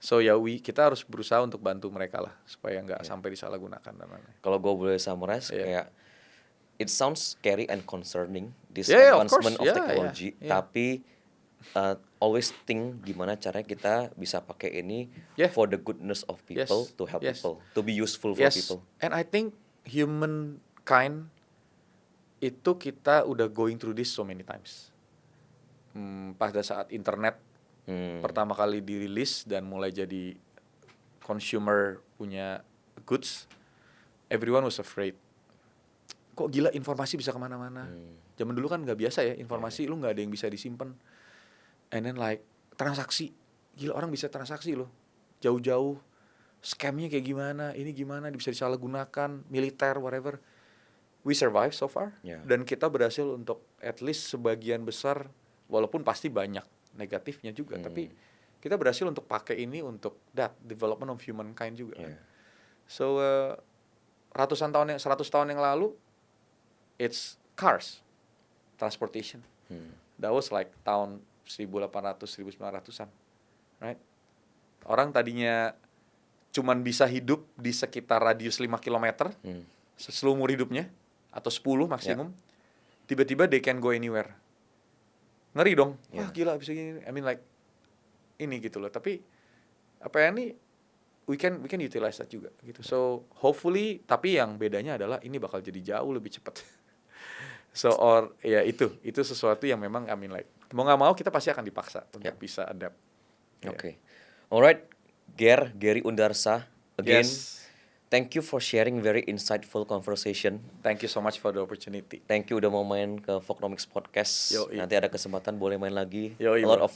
So ya kita harus berusaha untuk bantu mereka lah supaya nggak sampai disalahgunakan dan lain-lain. Kalau gue boleh summarize, kayak it sounds scary and concerning this of advancement course. of technology, tapi always think gimana caranya kita bisa pakai ini for the goodness of people, to help people, to be useful for people. And I think humankind itu kita udah going through this so many times. Pada saat internet pertama kali dirilis dan mulai jadi consumer punya goods, everyone was afraid. Kok gila informasi bisa kemana-mana. Zaman dulu kan nggak biasa ya informasi, lu nggak ada yang bisa disimpan. And then like transaksi, gila orang bisa transaksi loh jauh-jauh, scamnya kayak gimana, ini gimana, bisa disalahgunakan, militer, whatever. We survive so far, dan kita berhasil untuk at least sebagian besar, walaupun pasti banyak negatifnya juga, tapi kita berhasil untuk pakai ini untuk that development of humankind juga. So 100 tahun yang lalu it's cars, transportation. That was like tahun 1800, 1900-an, right? Orang tadinya cuman bisa hidup di sekitar radius 5 kilometer seumur hidupnya, atau 10 maksimum. Tiba-tiba they can go anywhere. Ngeri dong. Wah gila bisa gini. I mean like ini gitu loh. Tapi apa ya nih, we can utilize that juga gitu. So hopefully, tapi yang bedanya adalah ini bakal jadi jauh lebih cepat. So or ya itu sesuatu yang memang I mean like mau nggak mau kita pasti akan dipaksa untuk bisa adapt. Oke. Alright, Gary Undarsa again. Yes. Thank you for sharing very insightful conversation. Thank you so much for the opportunity. Thank you udah mau main ke Vocnomics Podcast. Yoi. Nanti ada kesempatan boleh main lagi. Yoi, A lot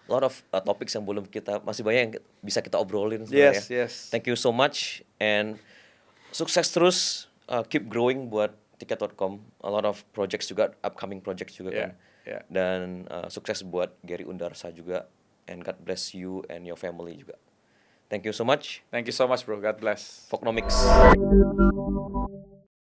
bro. of topics yang belum masih banyak yang bisa kita obrolin sebenarnya. Yes. Thank you so much and sukses terus, keep growing buat tiket.com. A lot of projects juga, upcoming projects juga kan. Yeah. Dan sukses buat Gary Undarsa juga, and God bless you and your family juga. Thank you so much. Thank you so much bro. God bless. Vocnomics.